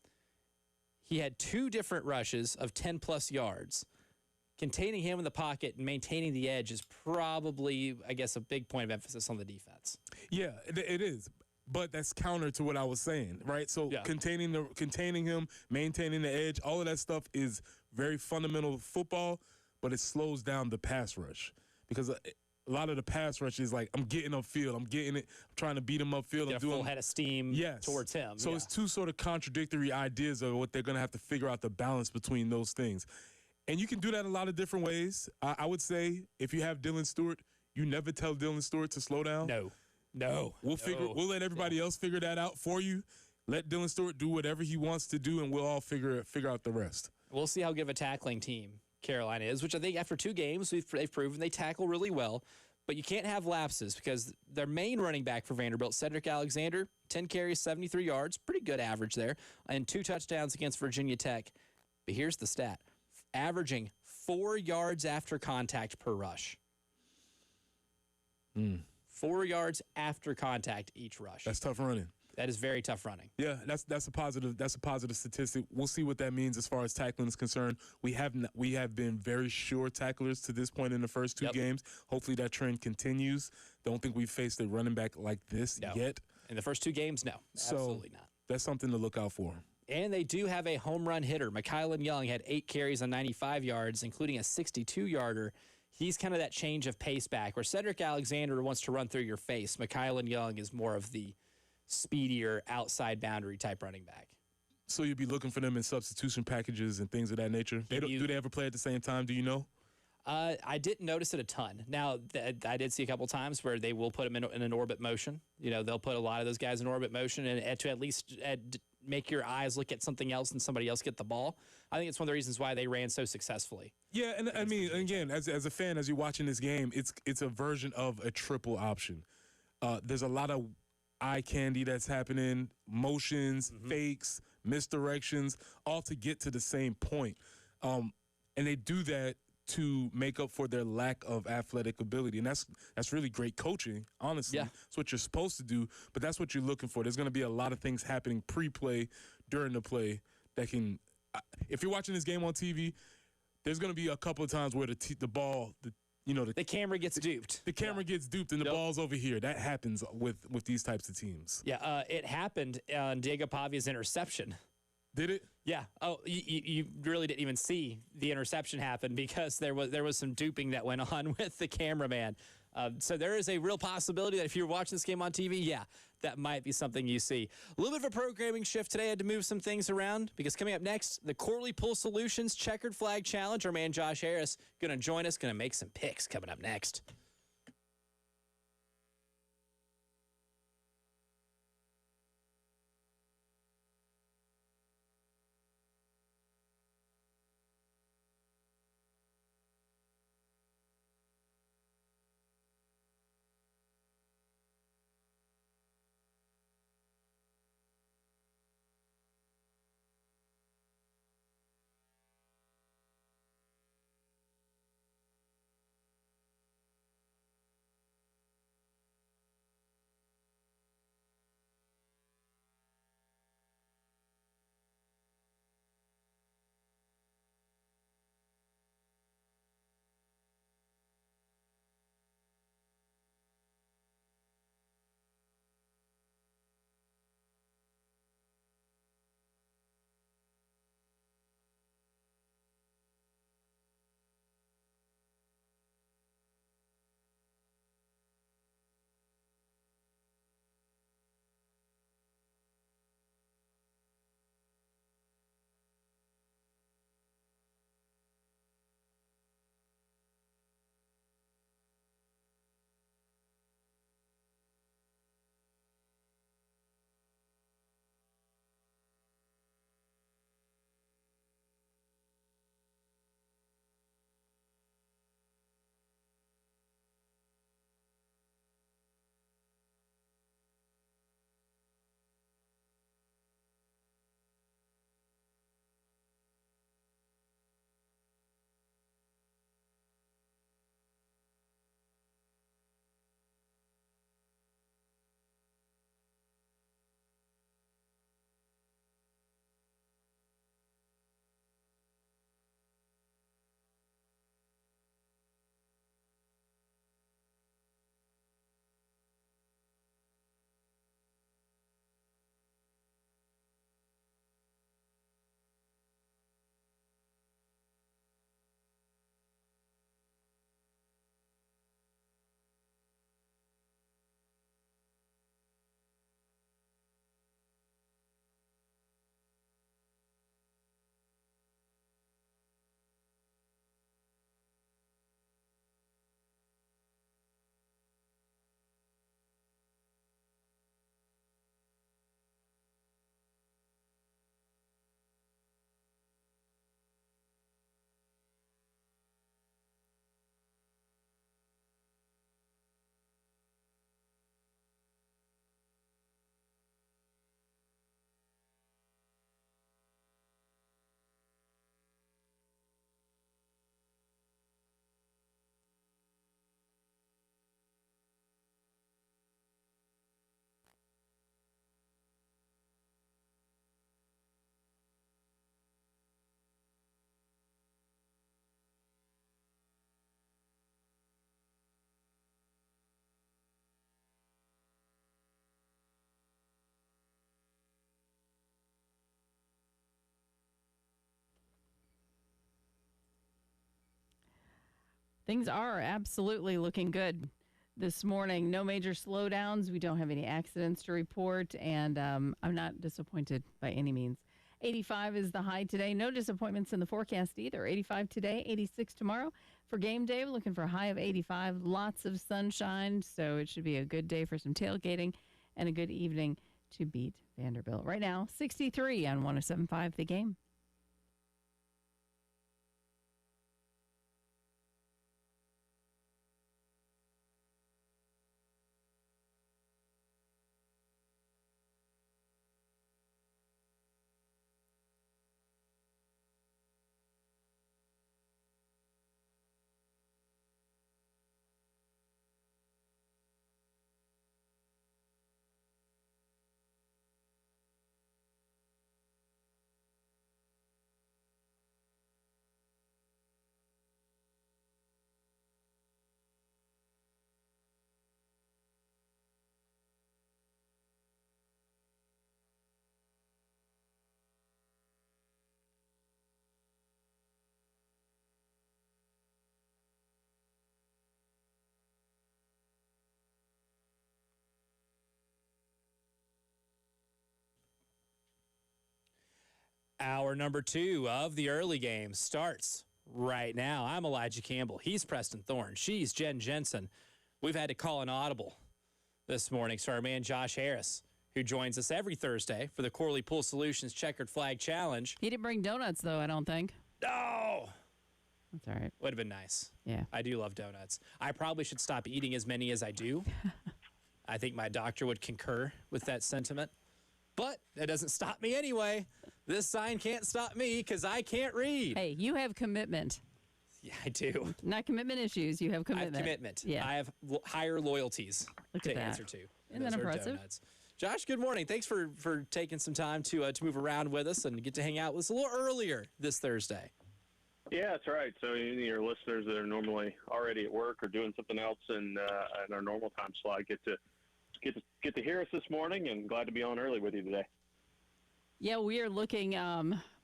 He had 2 different rushes of 10-plus yards. Containing him in the pocket and maintaining the edge is probably, I guess, a big point of emphasis on the defense. Yeah, it is. But that's counter to what I was saying, right? So containing him, maintaining the edge, all of that stuff is very fundamental football, but it slows down the pass rush because a lot of the pass rush is like, I'm getting upfield, I'm getting it, I'm trying to beat him upfield. Get a full head of steam towards him. So it's two sort of contradictory ideas of what they're going to have to figure out the balance between those things. And you can do that a lot of different ways. I would say if you have Dylan Stewart, you never tell Dylan Stewart to slow down. No. No. We'll let everybody else figure that out for you. Let Dylan Stewart do whatever he wants to do, and we'll all figure out the rest. We'll see how good of a tackling team Carolina is, which I think after 2 games they've proven they tackle really well. But you can't have lapses because their main running back for Vanderbilt, Cedric Alexander, 10 carries, 73 yards, pretty good average there, and 2 touchdowns against Virginia Tech. But here's the stat, averaging 4 yards after contact per rush. 4 yards after contact each rush. That's tough running. That is very tough running. Yeah, that's a positive statistic. We'll see what that means as far as tackling is concerned. We have been very sure tacklers to this point in the first 2 games. Hopefully that trend continues. Don't think we've faced a running back like this yet. In the first 2 games, no, absolutely not. That's something to look out for. And they do have a home run hitter. Mykylin Young had 8 carries on 95 yards, including a 62-yarder. He's kind of that change of pace back where Cedric Alexander wants to run through your face. Mykylin Young is more of the speedier outside boundary type running back. So you'd be looking for them in substitution packages and things of that nature? Do they ever play at the same time? Do you know? I didn't notice it a ton. Now, I did see a couple times where they will put them in an orbit motion. You know, they'll put a lot of those guys in orbit motion and to at least make your eyes look at something else and somebody else get the ball. I think it's one of the reasons why they ran so successfully. Yeah, and I mean, again, as a fan, as you're watching this game, it's a version of a triple option. There's a lot of eye candy that's happening, motions, fakes, misdirections, all to get to the same point. And they do that to make up for their lack of athletic ability. And that's really great coaching, honestly. Yeah. It's what you're supposed to do, but that's what you're looking for. There's going to be a lot of things happening pre-play, during the play that can – if you're watching this game on TV, there's going to be a couple of times where the camera gets duped. The camera gets duped and the ball's over here. That happens with these types of teams. Yeah, it happened on Diego Pavia's interception. Did it? Yeah. Oh, you really didn't even see the interception happen because there was some duping that went on with the cameraman. So there is a real possibility that if you're watching this game on TV, that might be something you see. A little bit of a programming shift today. I had to move some things around because coming up next, the Corley Pool Solutions Checkered Flag Challenge. Our man Josh Harris going to join us, going to make some picks coming up next. Things are absolutely looking good this morning. No major slowdowns. We don't have any accidents to report, and I'm not disappointed by any means. 85 is the high today. No disappointments in the forecast either. 85 today, 86 tomorrow. For game day, we're looking for a high of 85. Lots of sunshine, so it should be a good day for some tailgating and a good evening to beat Vanderbilt. Right now, 63 on 107.5 The Game. Hour number 2 of the early game starts right now. I'm Elijah Campbell. He's Preston Thorne. She's Jen Jensen. We've had to call an audible this morning. So our man Josh Harris, who joins us every Thursday for the Corley Pool Solutions Checkered Flag Challenge. He didn't bring donuts, though, I don't think. No! That's all right. Would have been nice. Yeah. I do love donuts. I probably should stop eating as many as I do. I think my doctor would concur with that sentiment. But that doesn't stop me anyway. This sign can't stop me because I can't read. Hey, you have commitment. Yeah, I do. Not commitment issues. You have I have commitment. commitment. Yeah. I have higher loyalties Look at to that. answer to. Isn't that Those are impressive? donuts. Josh, good morning. Thanks for taking some time to move around with us and get to hang out with us a little earlier this Thursday. Yeah, that's right. So your listeners that are normally already at work or doing something else in our normal time slot get to hear us this morning, and glad to be on early with you today. Yeah, we are looking,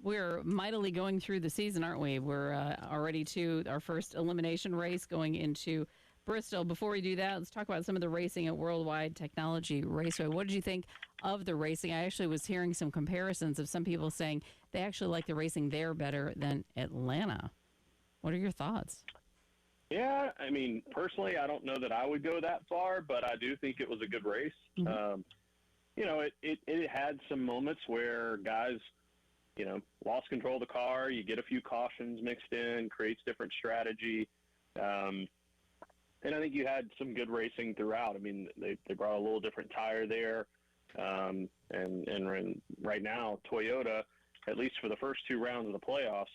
we're mightily going through the season, aren't we? We're already to our first elimination race going into Bristol. Before we do that, let's talk about some of the racing at Worldwide Technology Raceway. What did you think of the racing? I actually was hearing some comparisons of some people saying they actually like the racing there better than Atlanta. What are your thoughts? Yeah, I mean, personally, I don't know that I would go that far, but I do think it was a good race. Mm-hmm. It had some moments where guys, lost control of the car. You get a few cautions mixed in, creates different strategy. And I think you had some good racing throughout. I mean, they brought a little different tire there. And right now, Toyota, at least for the first 2 rounds of the playoffs,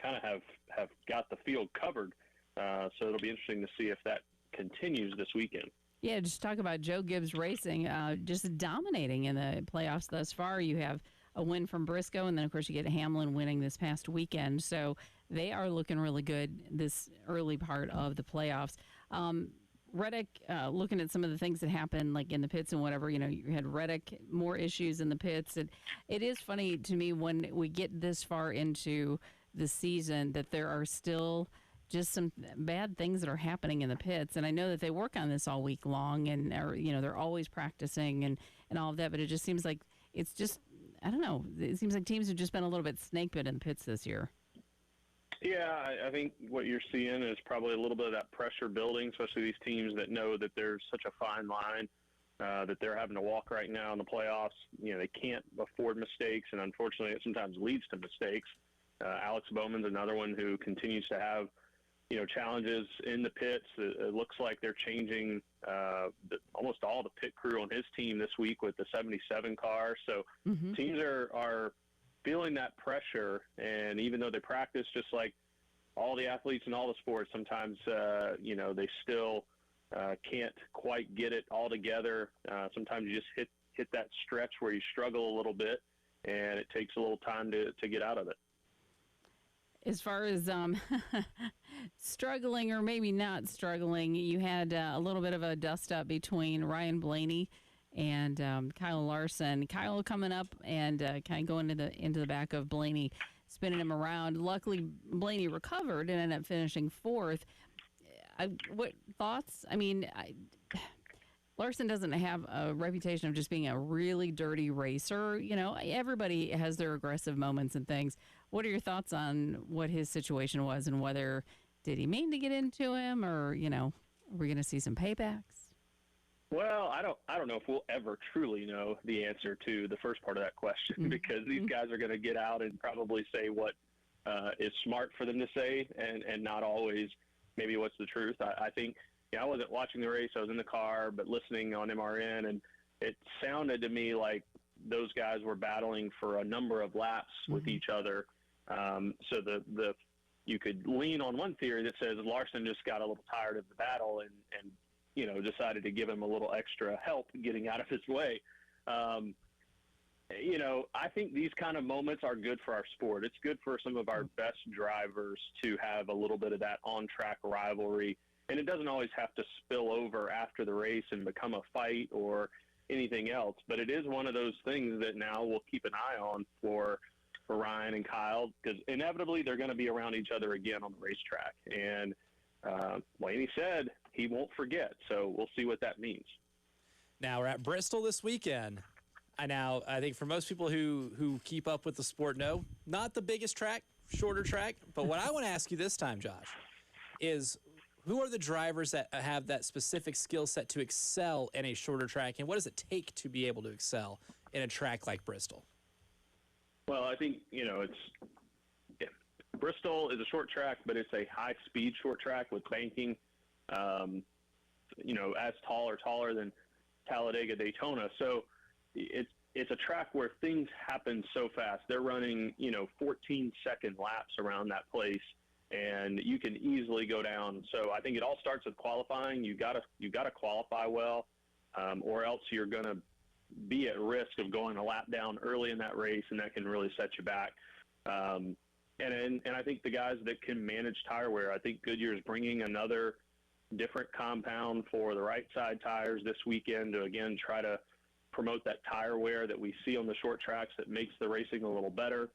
kind of have got the field covered. So it'll be interesting to see if that continues this weekend. Yeah, just talk about Joe Gibbs Racing, just dominating in the playoffs thus far. You have a win from Briscoe, and then, of course, you get Hamlin winning this past weekend. So they are looking really good this early part of the playoffs. Reddick, looking at some of the things that happened, like in the pits and whatever, you had Reddick, more issues in the pits. And it is funny to me when we get this far into the season that there are still just some bad things that are happening in the pits. And I know that they work on this all week long and, they're always practicing and all of that. But it just seems like it's just, I don't know. It seems like teams have just been a little bit snake bit in the pits this year. Yeah, I think what you're seeing is probably a little bit of that pressure building, especially these teams that know that there's such a fine line that they're having to walk right now in the playoffs. They can't afford mistakes, and unfortunately it sometimes leads to mistakes. Alex Bowman's another one who continues to have challenges in the pits. It looks like they're changing almost all the pit crew on his team this week with the 77 car. So teams are feeling that pressure, and even though they practice just like all the athletes in all the sports, sometimes they still can't quite get it all together. Sometimes you just hit that stretch where you struggle a little bit, and it takes a little time to get out of it. As far as struggling or maybe not struggling, you had a little bit of a dust-up between Ryan Blaney and Kyle Larson. Kyle coming up and kind of going into the back of Blaney, spinning him around. Luckily, Blaney recovered and ended up finishing fourth. What thoughts? I mean, Larson doesn't have a reputation of just being a really dirty racer. You know, everybody has their aggressive moments and things. What are your thoughts on what his situation was and whether did he mean to get into him, or, you know, are we going to see some paybacks? Well, I don't know if we'll ever truly know the answer to the first part of that question because these guys are going to get out and probably say what is smart for them to say and not always maybe what's the truth. I think, I wasn't watching the race. I was in the car, but listening on MRN, and it sounded to me like those guys were battling for a number of laps with each other. So you could lean on one theory that says Larson just got a little tired of the battle and decided to give him a little extra help getting out of his way. I think these kind of moments are good for our sport. It's good for some of our best drivers to have a little bit of that on-track rivalry. And it doesn't always have to spill over after the race and become a fight or anything else. But it is one of those things that now we'll keep an eye on for Ryan and Kyle, because inevitably they're going to be around each other again on the racetrack. And Blaney said he won't forget. So we'll see what that means. Now we're at Bristol this weekend. I think for most people who keep up with the sport know, not the biggest track, shorter track. But what I want to ask you this time, Josh, is who are the drivers that have that specific skill set to excel in a shorter track, and what does it take to be able to excel in a track like Bristol? Well, I think, Bristol is a short track, but it's a high-speed short track with banking, as tall or taller than Talladega, Daytona. So it's a track where things happen so fast. They're running, 14-second laps around that place, and you can easily go down. So I think it all starts with qualifying. You gotta qualify well, or else you're going to be at risk of going a lap down early in that race, and that can really set you back. And I think the guys that can manage tire wear, I think Goodyear is bringing another different compound for the right side tires this weekend to, again, try to promote that tire wear that we see on the short tracks that makes the racing a little better.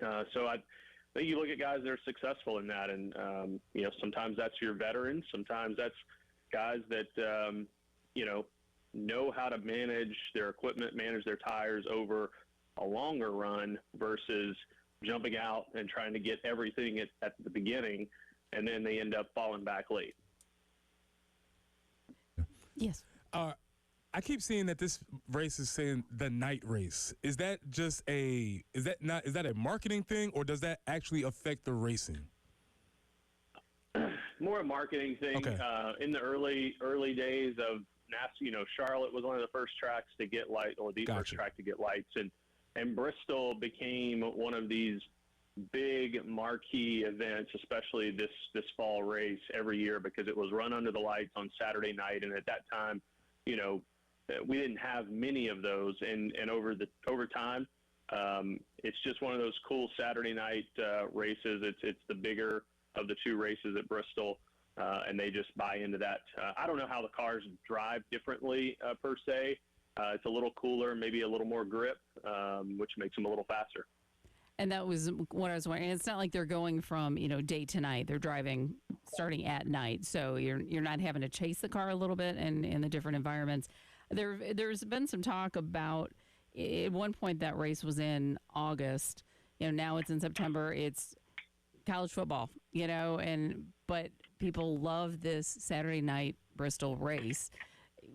So I think you look at guys that are successful in that, and, sometimes that's your veterans. Sometimes that's guys that, know how to manage their equipment, manage their tires over a longer run versus jumping out and trying to get everything at the beginning, and then they end up falling back late. Yes. I keep seeing that this race is saying the night race. Is that a marketing thing, or does that actually affect the racing? More a marketing thing. Okay. In the early days of NASCAR, Charlotte was one of the first tracks to get light, or the first track to get lights, and Bristol became one of these big marquee events, especially this fall race every year, because it was run under the lights on Saturday night, and at that time, we didn't have many of those, and over time, it's just one of those cool Saturday night races. It's the bigger of the two races at Bristol, and they just buy into that. I don't know how the cars drive differently per se. It's a little cooler, maybe a little more grip, which makes them a little faster. And that was what I was wondering. It's not like they're going from, day to night. They're driving starting at night. So you're not having to chase the car a little bit in the different environments. There's been some talk about, at one point that race was in August. Now it's in September. It's college football, but people love this Saturday night Bristol race.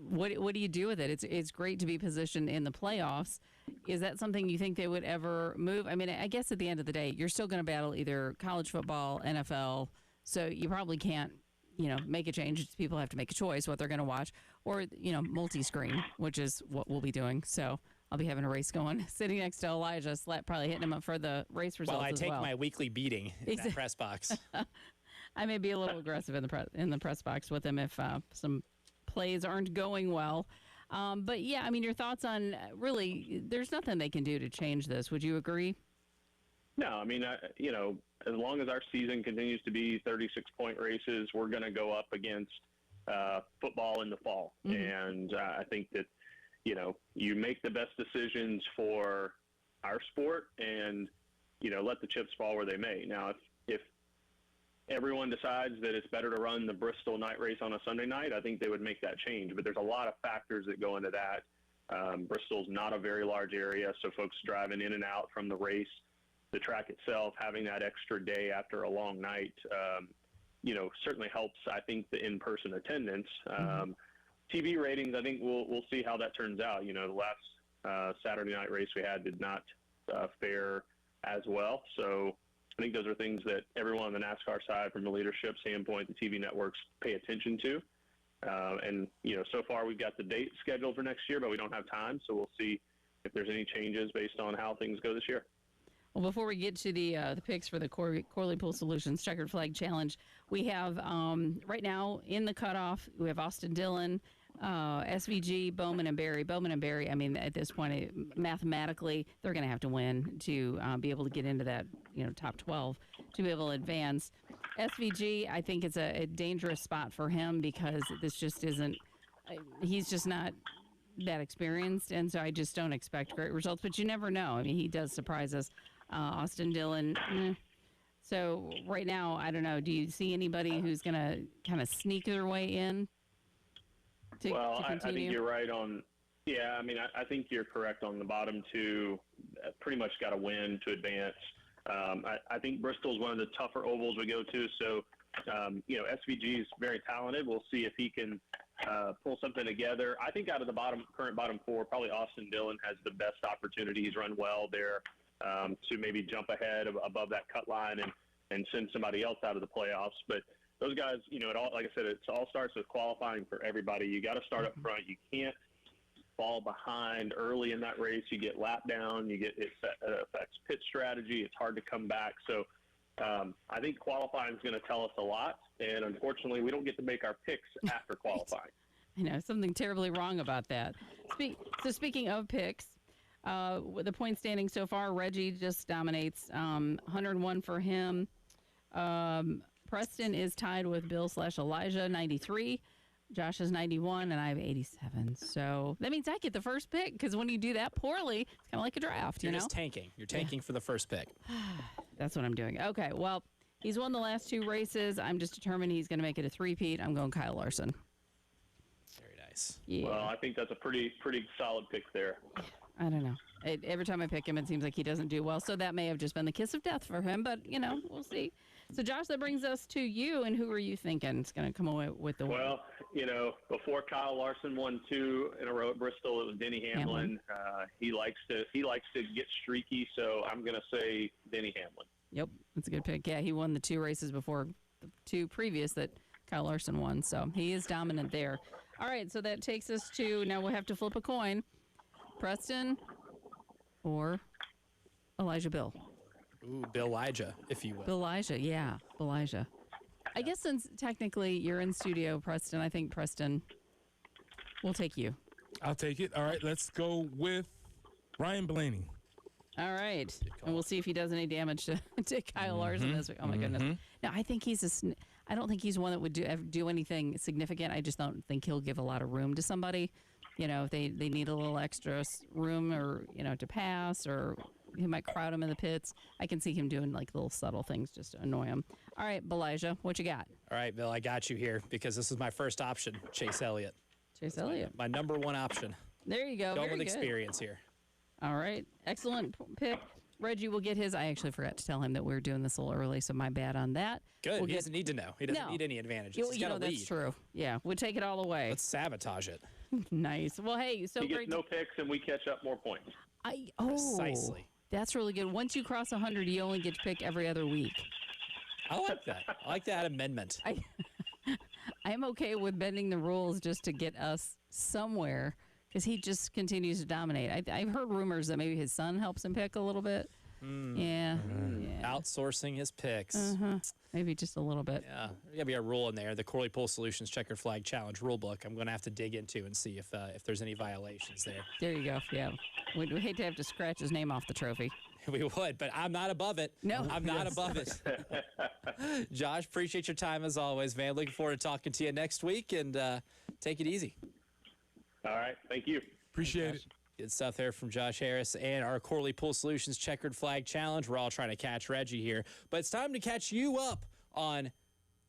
What do you do with it? It's great to be positioned in the playoffs. Is that something you think they would ever move? I mean, I guess at the end of the day, you're still going to battle either college football, NFL, so you probably can't, make a change. People have to make a choice what they're going to watch, or, multi-screen, which is what we'll be doing. So I'll be having a race going, sitting next to Elijah, probably hitting him up for the race results. Well, I take my weekly beating in that press box. I may be a little aggressive in the press box with him if some plays aren't going well. But yeah, I mean, your thoughts on really, there's nothing they can do to change this. Would you agree? No, I mean, as long as our season continues to be 36-point races, we're going to go up against football in the fall. Mm-hmm. And I think that, you make the best decisions for our sport and, let the chips fall where they may. Now, if everyone decides that it's better to run the Bristol night race on a Sunday night, I think they would make that change. But there's a lot of factors that go into that. Bristol's not a very large area, so folks driving in and out from the race, the track itself, having that extra day after a long night, certainly helps, I think, the in-person attendance. TV ratings, I think we'll see how that turns out. The last Saturday night race we had did not fare as well. So I think those are things that everyone on the NASCAR side, from the leadership standpoint, the TV networks pay attention to. And so far we've got the date scheduled for next year, but we don't have time. So we'll see if there's any changes based on how things go this year. Well, before we get to the picks for the Corley Pool Solutions Checkered Flag Challenge, we have right now in the cutoff, we have Austin Dillon, SVG, Bowman, and Barry. Bowman and Barry, I mean, at this point, mathematically, they're going to have to win to be able to get into that, top 12 to be able to advance. SVG, I think it's a dangerous spot for him because this just isn't, he's just not that experienced, and so I just don't expect great results, but you never know. I mean, he does surprise us. Austin Dillon, So right now, I don't know, do you see anybody who's going to kind of sneak their way in? I think you're right on. Yeah, I mean, I think you're correct on the bottom two. Pretty much got to win to advance. I think Bristol is one of the tougher ovals we go to. So, SVG is very talented. We'll see if he can pull something together. I think out of the current bottom four, probably Austin Dillon has the best opportunity. He's run well there to maybe jump ahead above that cut line and send somebody else out of the playoffs. But those guys, like I said, it all starts with qualifying for everybody. You got to start up front. You can't fall behind early in that race. You get lap down. It affects pit strategy. It's hard to come back. So I think qualifying is going to tell us a lot. And unfortunately, we don't get to make our picks after qualifying. I know, something terribly wrong about that. So speaking of picks, with the point standing so far, Reggie just dominates. 101 for him. Preston is tied with Bill/Elijah, 93. Josh is 91, and I have 87. So that means I get the first pick, because when you do that poorly, it's kind of like a draft, You're just tanking. You're tanking for the first pick. That's what I'm doing. Okay, well, he's won the last two races. I'm just determined he's going to make it a three-peat. I'm going Kyle Larson. Very nice. Yeah. Well, I think that's a pretty solid pick there. I don't know. Every time I pick him, it seems like he doesn't do well. So that may have just been the kiss of death for him, but, we'll see. So, Josh, that brings us to you, and who are you thinking is going to come away with the win? Well, before Kyle Larson won 2 in a row at Bristol, it was Denny Hamlin. He likes to get streaky, so I'm going to say Denny Hamlin. Yep, that's a good pick. Yeah, he won the 2 races before the 2 previous that Kyle Larson won, so he is dominant there. All right, so that takes us to, now we'll have to flip a coin. Preston or Elijah Bill? Ooh, Bill-Elijah, if you will. Bill-Elijah, yeah, Bill-Elijah. I guess since technically you're in studio, Preston, I think Preston will take you. I'll take it. All right, let's go with Ryan Blaney. All right, and we'll see if he does any damage to Kyle Larson this week. Oh, my goodness. Now, I think I don't think he's one that would do anything significant. I just don't think he'll give a lot of room to somebody. If they need a little extra room or, to pass, or he might crowd him in the pits. I can see him doing like little subtle things just to annoy him. All right, Elijah, what you got? All right, Bill, I got you here because this is my first option, Chase Elliott. Chase Elliott. My number one option. There you go. Going Very with good. experience here. All right, excellent pick. Reggie will get his. I actually forgot to tell him that we were doing this a little early, so my bad on that. Good. He doesn't need to know. He doesn't need any advantages. He's got a lead. That's true. Yeah, we'll take it all away. Let's sabotage it. Nice. Well, hey, so he great. Gets no picks, and we catch up more points. Precisely. That's really good. Once you cross 100, you only get to pick every other week. I like that. I like that amendment. I'm okay with bending the rules just to get us somewhere, because he just continues to dominate. I've heard rumors that maybe his son helps him pick a little bit. Yeah. Outsourcing his picks. Maybe just a little bit. Yeah. There's got to be a rule in there. The Corley Pool Solutions Checkered Flag Challenge rule book. I'm going to have to dig into and see if there's any violations there. There you go. Yeah. We'd hate to have to scratch his name off the trophy. We would, but I'm not above it. No. I'm not above it. Josh, appreciate your time as always, man. Looking forward to talking to you next week, and take it easy. All right. Thank you. Appreciate it. Good stuff there from Josh Harris and our Corley Pool Solutions Checkered Flag Challenge. We're all trying to catch Reggie here, but it's time to catch you up on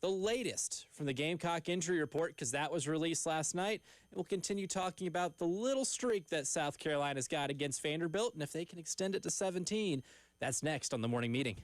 the latest from the Gamecock injury report, because that was released last night. And we'll continue talking about the little streak that South Carolina's got against Vanderbilt, and if they can extend it to 17. That's next on the morning meeting.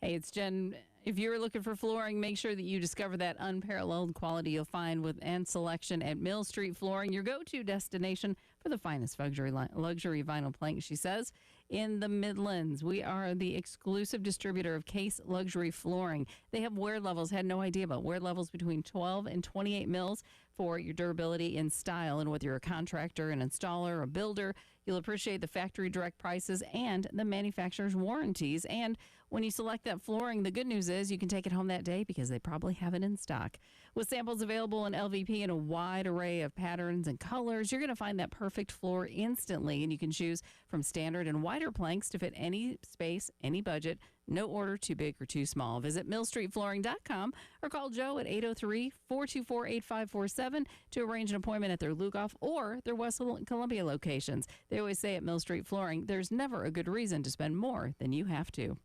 Hey, it's Jen. If you're looking for flooring, make sure that you discover that unparalleled quality you'll find with and selection at Mill Street Flooring, your go-to destination for the finest luxury vinyl planks, she says. In the Midlands, we are the exclusive distributor of Case Luxury Flooring. They have wear levels, had no idea about wear levels between 12 and 28 mils for your durability and style. And whether you're a contractor, an installer, a builder, you'll appreciate the factory direct prices and the manufacturer's warranties. And when you select that flooring, the good news is you can take it home that day because they probably have it in stock. With samples available in LVP in a wide array of patterns and colors, you're going to find that perfect floor instantly. And you can choose from standard and wider planks to fit any space, any budget. No order too big or too small. Visit millstreetflooring.com or call Joe at 803-424-8547 to arrange an appointment at their Lugoff or their West Columbia locations. They always say at Mill Street Flooring, there's never a good reason to spend more than you have to.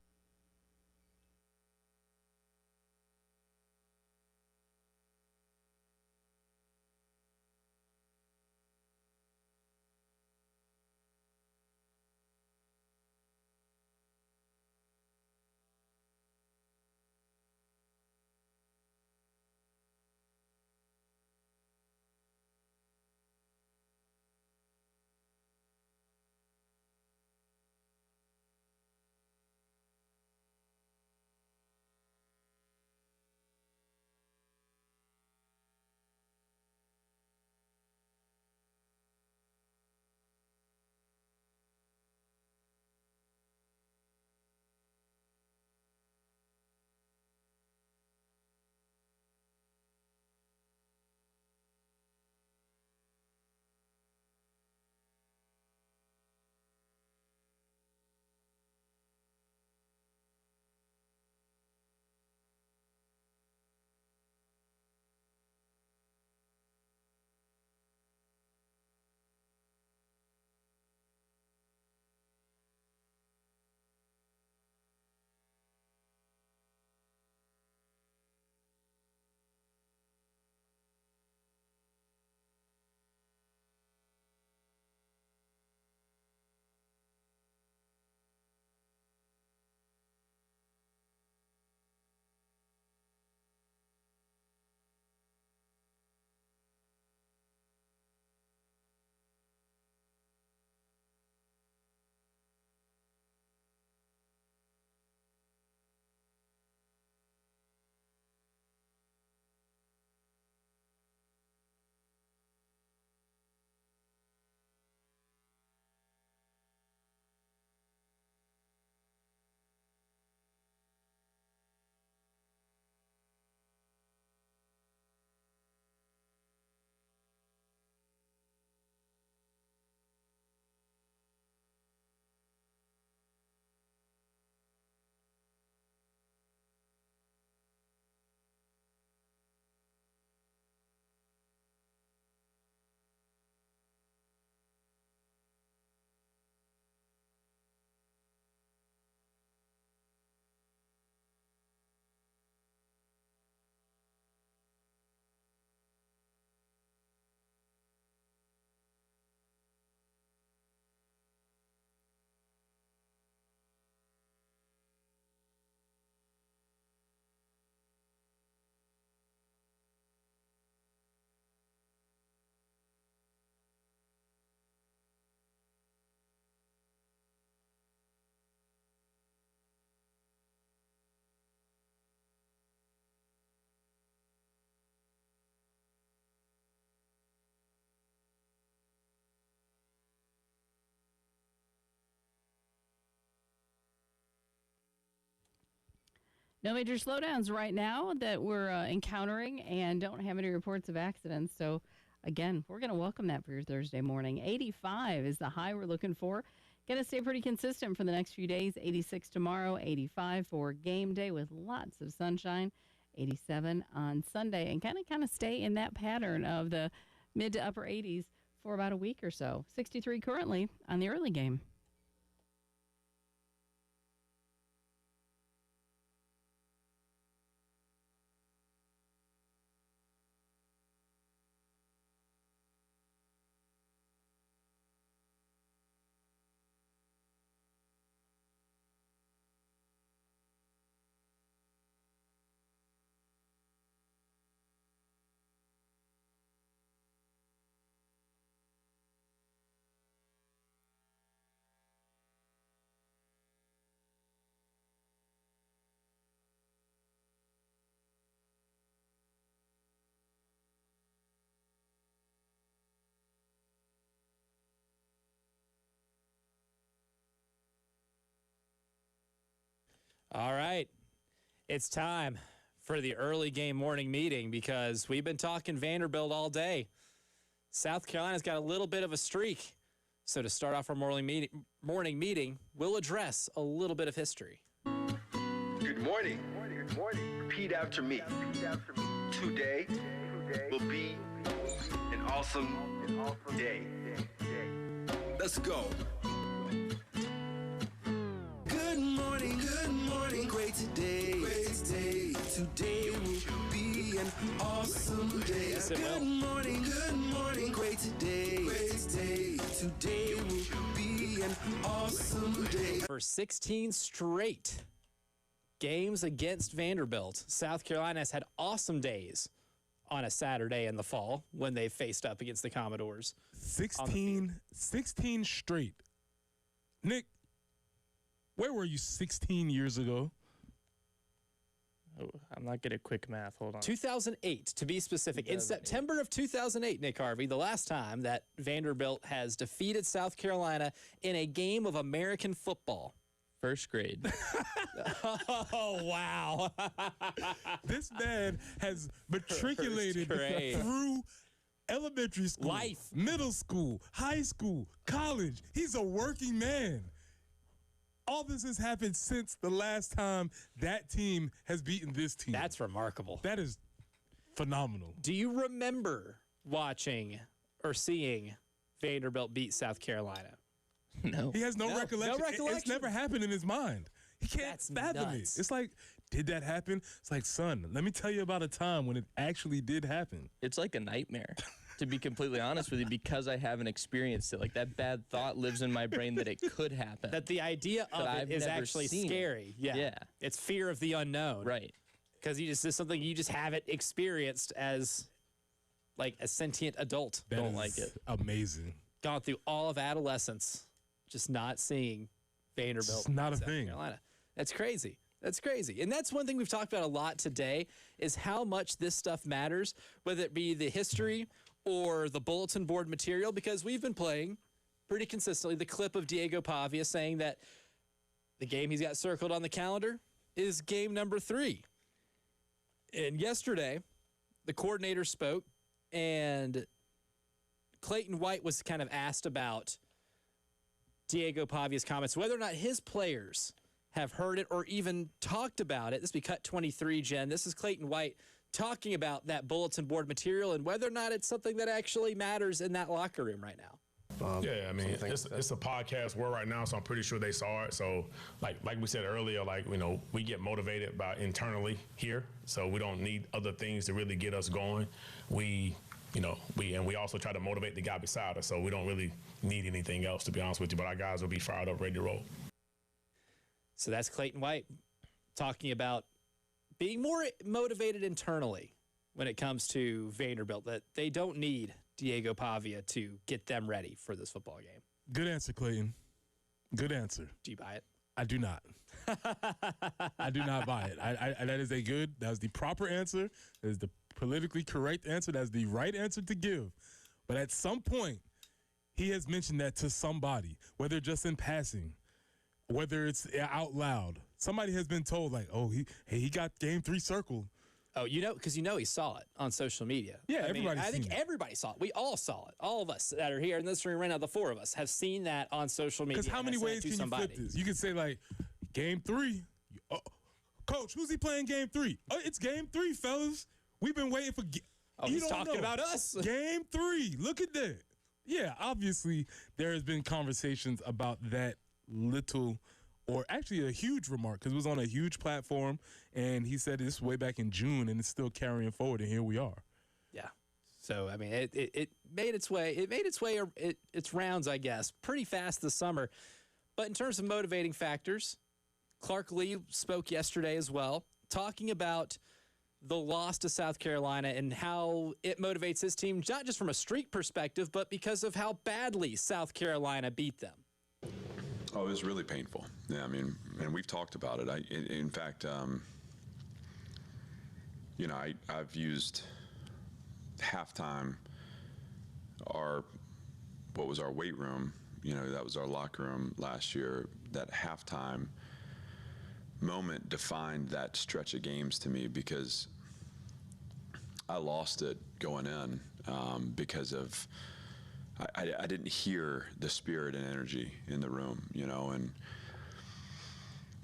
No major slowdowns right now that we're encountering, and don't have any reports of accidents. So, again, we're going to welcome that for your Thursday morning. 85 is the high we're looking for. Going to stay pretty consistent for the next few days. 86 tomorrow, 85 for game day with lots of sunshine. 87 on Sunday, and kind of stay in that pattern of the mid to upper 80s for about a week or so. 63 currently on the early game. All right. It's time for the early game morning meeting because we've been talking Vanderbilt all day. South Carolina's got a little bit of a streak. So to start off our morning meeting, we'll address a little bit of history. Good morning. Good morning. Repeat after me. Today will be an awesome day. Let's go. Good morning, great today. Today will be an awesome day. Yes, it will. Good morning, great today. Today will be an awesome day. For 16 straight games against Vanderbilt, South Carolina has had awesome days on a Saturday in the fall when they faced up against the Commodores. 16 straight. Nick, where were you 16 years ago? Oh, I'm not good at quick math. Hold on. 2008, to be specific. In September of 2008, Nick Harvey, the last time that Vanderbilt has defeated South Carolina in a game of American football. First grade. Oh, wow. This man has matriculated through elementary school, life, middle school, high school, college. He's a working man. All this has happened since the last time that team has beaten this team. That's remarkable. That is phenomenal. Do you remember watching or seeing Vanderbilt beat South Carolina? No. He has no recollection. No recollection. It's never happened in his mind. He can't fathom it. It's like, did that happen? It's like, son, let me tell you about a time when it actually did happen. It's like a nightmare, to be completely honest with you, because I haven't experienced it. Like, that bad thought lives in my brain that it could happen. That the idea of it is actually scary. Yeah. It's fear of the unknown. Right. Because it's something you just haven't experienced as like a sentient adult. Don't like it. Amazing. Gone through all of adolescence, just not seeing Vanderbilt. It's not a South thing. Carolina. That's crazy. That's crazy. And that's one thing we've talked about a lot today is how much this stuff matters, whether it be the history or the bulletin board material, because we've been playing pretty consistently the clip of Diego Pavia saying that the game he's got circled on the calendar is game number 3. And yesterday, the coordinator spoke, and Clayton White was kind of asked about Diego Pavia's comments, whether or not his players have heard it or even talked about it. This will be cut 23, Jen. This is Clayton White talking about that bulletin board material and whether or not it's something that actually matters in that locker room right now. Yeah, I mean, it's a podcast world right now, so I'm pretty sure they saw it. So, like we said earlier, we get motivated by internally here, so we don't need other things to really get us going. We also try to motivate the guy beside us, so we don't really need anything else, to be honest with you. But our guys will be fired up, ready to roll. So that's Clayton White talking about being more motivated internally when it comes to Vanderbilt, that they don't need Diego Pavia to get them ready for this football game. Good answer, Clayton. Good answer. Do you buy it? I do not. I do not buy it. That is the proper answer. That is the politically correct answer. That's the right answer to give. But at some point, he has mentioned that to somebody, whether just in passing, whether it's out loud. somebody has been told like, oh, he got game 3 circled. Oh, because he saw it on social media. Yeah, I think everybody saw it. We all saw it. All of us that are here in this room right now, the 4 of us, have seen that on social media. Because how many ways can you flip this? You can say like, game 3. Coach, who's he playing game 3? Oh, it's game 3, fellas. We've been waiting for. He's talking about us. Game 3. Look at that. Yeah, obviously there has been conversations about that little, or actually a huge remark, because it was on a huge platform, and he said this way back in June, and it's still carrying forward, and here we are. Yeah. So I mean, it made its way. It made its way. Its rounds, I guess, pretty fast this summer. But in terms of motivating factors, Clark Lee spoke yesterday as well, talking about the loss to South Carolina and how it motivates his team, not just from a streak perspective, but because of how badly South Carolina beat them. Oh, it was really painful. Yeah, I mean, and we've talked about it. In fact, I've used halftime, what was our weight room, that was our locker room last year. That halftime moment defined that stretch of games to me, because I lost it going in because of I didn't hear the spirit and energy in the room, and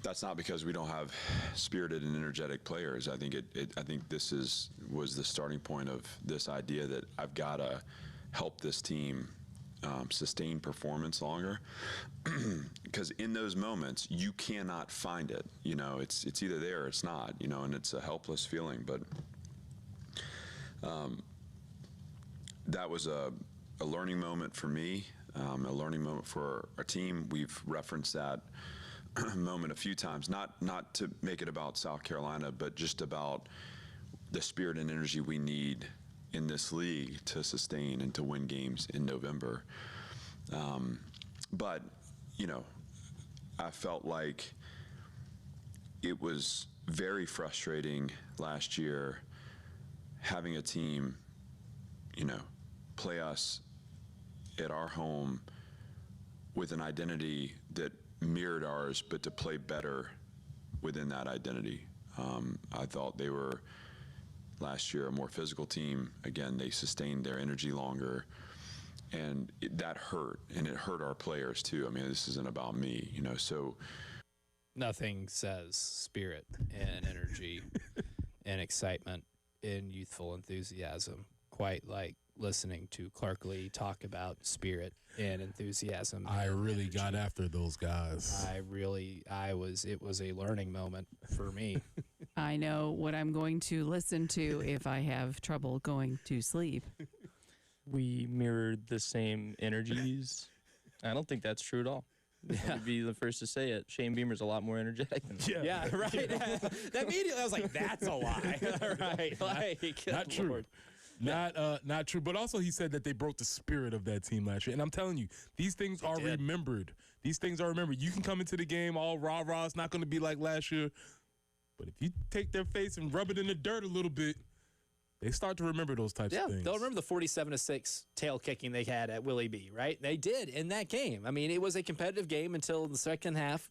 that's not because we don't have spirited and energetic players. I think I think this was the starting point of this idea that I've got to help this team sustain performance longer, because in those moments you cannot find it. It's either there or it's not. And it's a helpless feeling. But that was a learning moment for me, a learning moment for our team. We've referenced that moment a few times, not to make it about South Carolina, but just about the spirit and energy we need in this league to sustain and to win games in November. But, I felt like it was very frustrating last year having a team, play us at our home with an identity that mirrored ours, but to play better within that identity. I thought they were last year a more physical team. Again, they sustained their energy longer, and that hurt, and it hurt our players too. I mean, this isn't about me, so. Nothing says spirit and energy and excitement and youthful enthusiasm quite like listening to Clark Lee talk about spirit and enthusiasm. I really got after those guys. It was a learning moment for me. I know what I'm going to listen to if I have trouble going to sleep. We mirrored the same energies. I don't think that's true at all. Yeah. I'd be the first to say it. Shane Beamer's a lot more energetic than me. Yeah, right. That immediately I was like, that's a lie. Right. Not true. Lord. Not true. But also he said that they broke the spirit of that team last year. And I'm telling you, these things are remembered. These things are remembered. You can come into the game all rah-rah. It's not going to be like last year. But if you take their face and rub it in the dirt a little bit, they start to remember those types of things. They'll remember the 47-6 tail kicking they had at Willie B, right? They did in that game. I mean, it was a competitive game until the second half.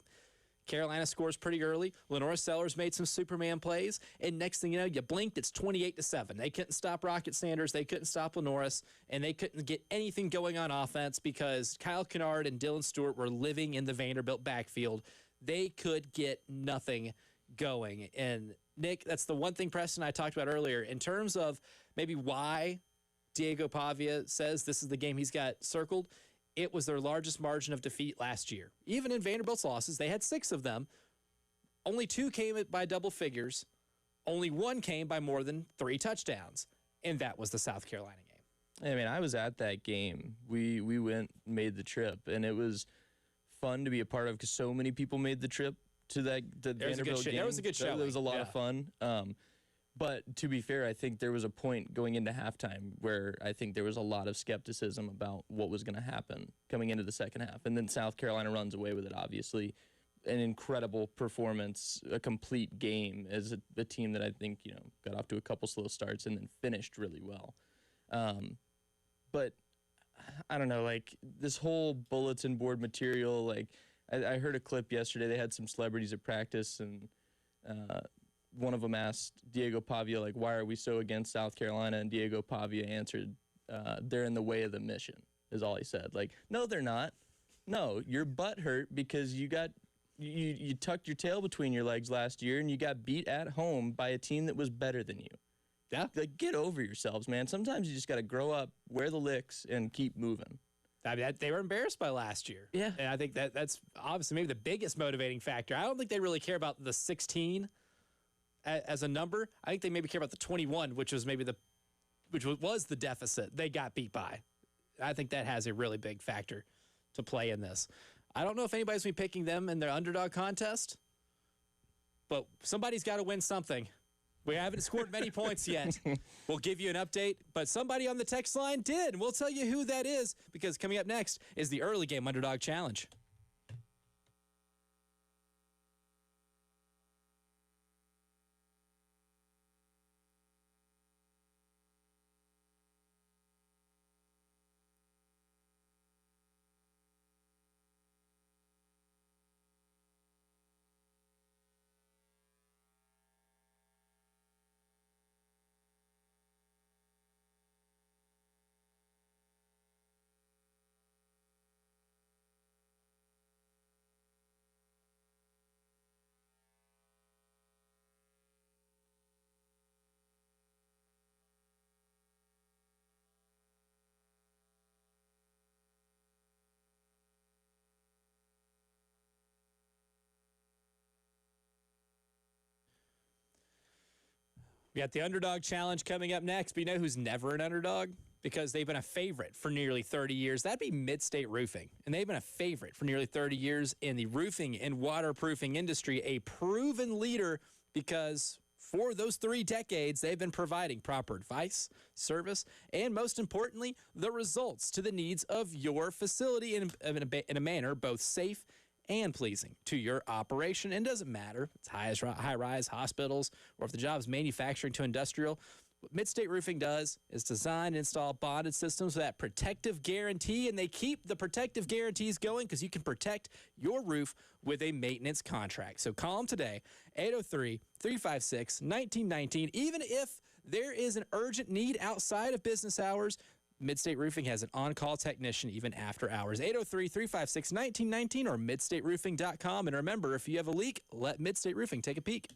Carolina scores pretty early. Lenora Sellers made some Superman plays, and next thing you know, you blinked, it's 28-7. They couldn't stop Rocket Sanders, they couldn't stop Lenoris, and they couldn't get anything going on offense because Kyle Kennard and Dylan Stewart were living in the Vanderbilt backfield. They could get nothing going. And Nick, that's the one thing Preston and I talked about earlier in terms of maybe why Diego Pavia says this is the game he's got circled. It was their largest margin of defeat last year. Even in Vanderbilt's losses, they had 6 of them. Only 2 came by double figures. Only 1 came by more than 3 touchdowns, and that was the South Carolina game. I mean, I was at that game. We went, made the trip, and it was fun to be a part of because so many people made the trip to the Vanderbilt game. There was a good show. There was a lot of fun. But to be fair, I think there was a point going into halftime where I think there was a lot of skepticism about what was going to happen coming into the second half. And then South Carolina runs away with it, obviously. An incredible performance, a complete game as a team that I think, got off to a couple slow starts and then finished really well. But I don't know, like this whole bulletin board material, like I heard a clip yesterday. They had some celebrities at practice, and one of them asked Diego Pavia, like, why are we so against South Carolina? And Diego Pavia answered, they're in the way of the mission, is all he said. Like, no, they're not. No, your butt hurt because you tucked your tail between your legs last year and you got beat at home by a team that was better than you. Yeah. Like, get over yourselves, man. Sometimes you just got to grow up, wear the licks, and keep moving. I mean, they were embarrassed by last year. Yeah. And I think that's obviously maybe the biggest motivating factor. I don't think they really care about the 16 as a number. I think they maybe care about the 21, which was the deficit they got beat by. I think that has a really big factor to play in this. I don't know if anybody's going to be picking them in their underdog contest, but somebody's got to win something. We haven't scored many points yet. We'll give you an update, but somebody on the text line did, and we'll tell you who that is, because coming up next is the early game underdog challenge. We got the underdog challenge coming up next, but you know who's never an underdog? Because they've been a favorite for nearly 30 years. That'd be Mid-State Roofing. And they've been a favorite for nearly 30 years in the roofing and waterproofing industry, a proven leader because for those 3 decades, they've been providing proper advice, service, and most importantly, the results to the needs of your facility in a manner both safe and pleasing to your operation. And doesn't matter if it's high-rise hospitals or if the job is manufacturing to industrial. What Mid-State Roofing does is design and install bonded systems with that protective guarantee, and they keep the protective guarantees going because you can protect your roof with a maintenance contract. So call them today, 803-356-1919. Even if there is an urgent need outside of business hours, Mid-State Roofing has an on-call technician even after hours. 803-356-1919 or midstateroofing.com. And remember, if you have a leak, let Mid-State Roofing take a peek.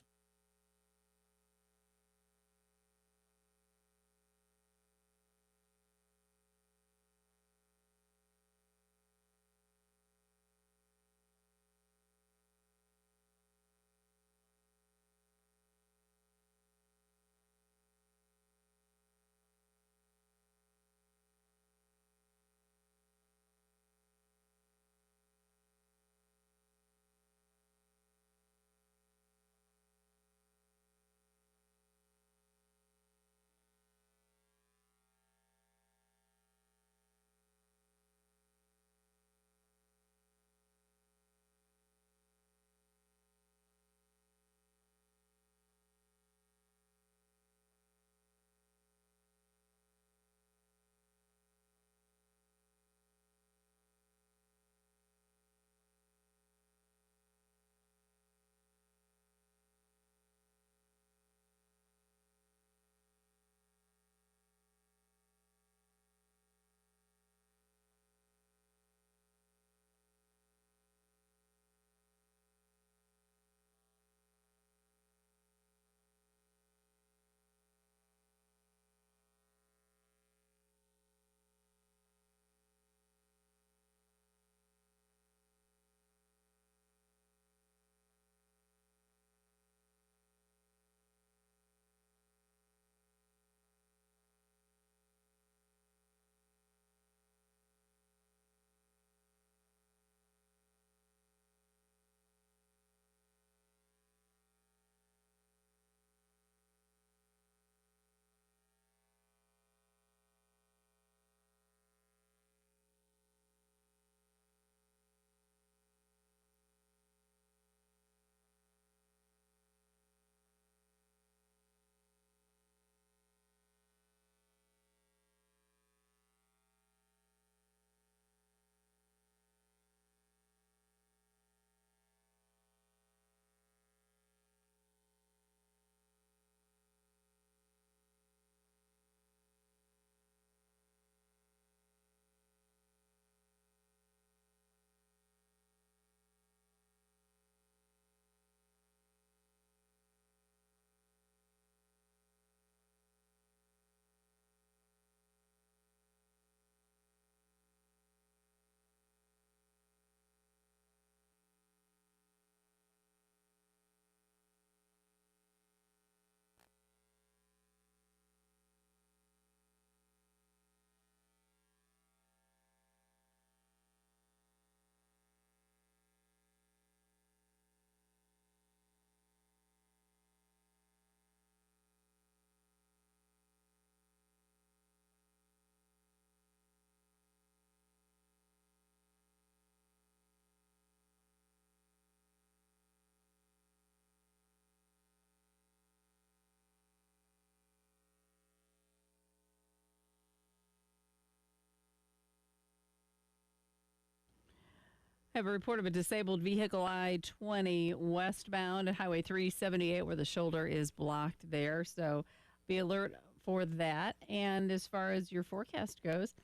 Have a report of a disabled vehicle I-20 westbound at Highway 378 where the shoulder is blocked there. So be alert for that. And as far as your forecast goes,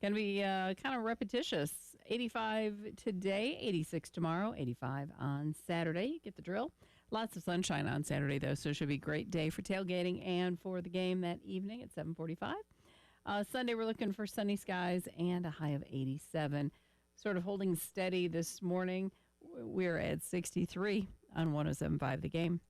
going to be kind of repetitious. 85 today, 86 tomorrow, 85 on Saturday. You get the drill. Lots of sunshine on Saturday, though, so it should be a great day for tailgating and for the game that evening at 7:45. Sunday, we're looking for sunny skies and a high of 87. Sort of holding steady this morning. We're at 63 on 107.5 The Game.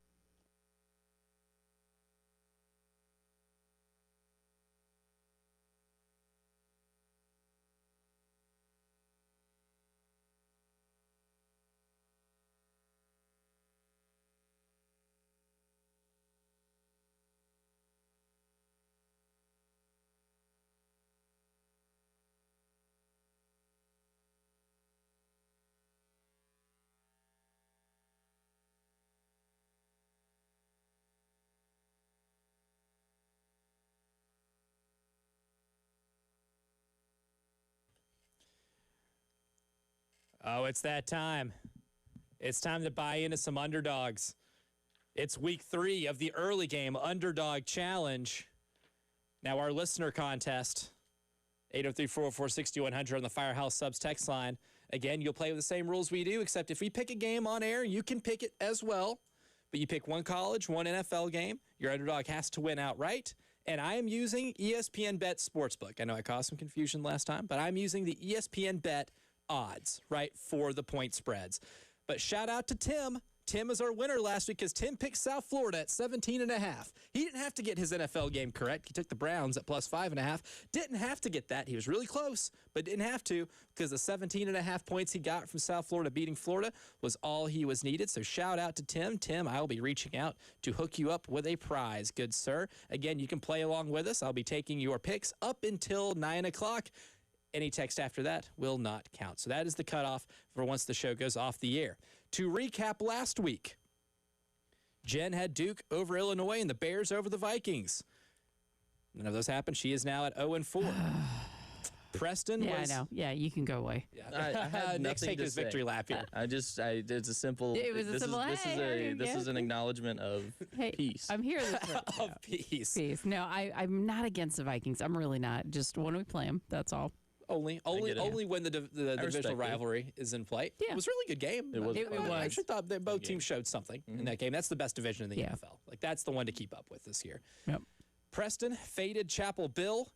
Oh, it's that time. It's time to buy into some underdogs. It's week 3 of the early game underdog challenge. Now, our listener contest, 803-404-6100 on the Firehouse Subs text line. Again, you'll play with the same rules we do, except if we pick a game on air, you can pick it as well. But you pick one college, one NFL game. Your underdog has to win outright. And I am using ESPN Bet Sportsbook. I know I caused some confusion last time, but I'm using the ESPN Bet odds, right, for the point spreads. But shout out to Tim. Tim is our winner last week because Tim picked South Florida at 17.5. He didn't have to get his NFL game correct. He took the Browns at plus 5.5. Didn't have to get that. He was really close, but didn't have to because the 17.5 points he got from South Florida beating Florida was all he was needed. So shout out to Tim. Tim, I will be reaching out to hook you up with a prize, good sir. Again, you can play along with us. I'll be taking your picks up until 9 o'clock. Any text after that will not count. So that is the cutoff for once the show goes off the air. To recap last week, Jen had Duke over Illinois and the Bears over the Vikings. None of those happened. She is now at 0-4. Preston was... I know. Yeah, you can go away. Yeah. I had Nick's nothing take to his say. victory lap here. It's a simple. It was a simple, This is an acknowledgement of peace. I'm here this Of peace. Peace. No, I'm not against the Vikings. I'm really not. Just when we play them, that's all. Only when the divisional rivalry is in play. Yeah. It was a really good game. It was. I actually thought that both teams showed something in that game. That's the best division in the NFL. Like, that's the one to keep up with this year. Yep. Preston faded Chapel Bill,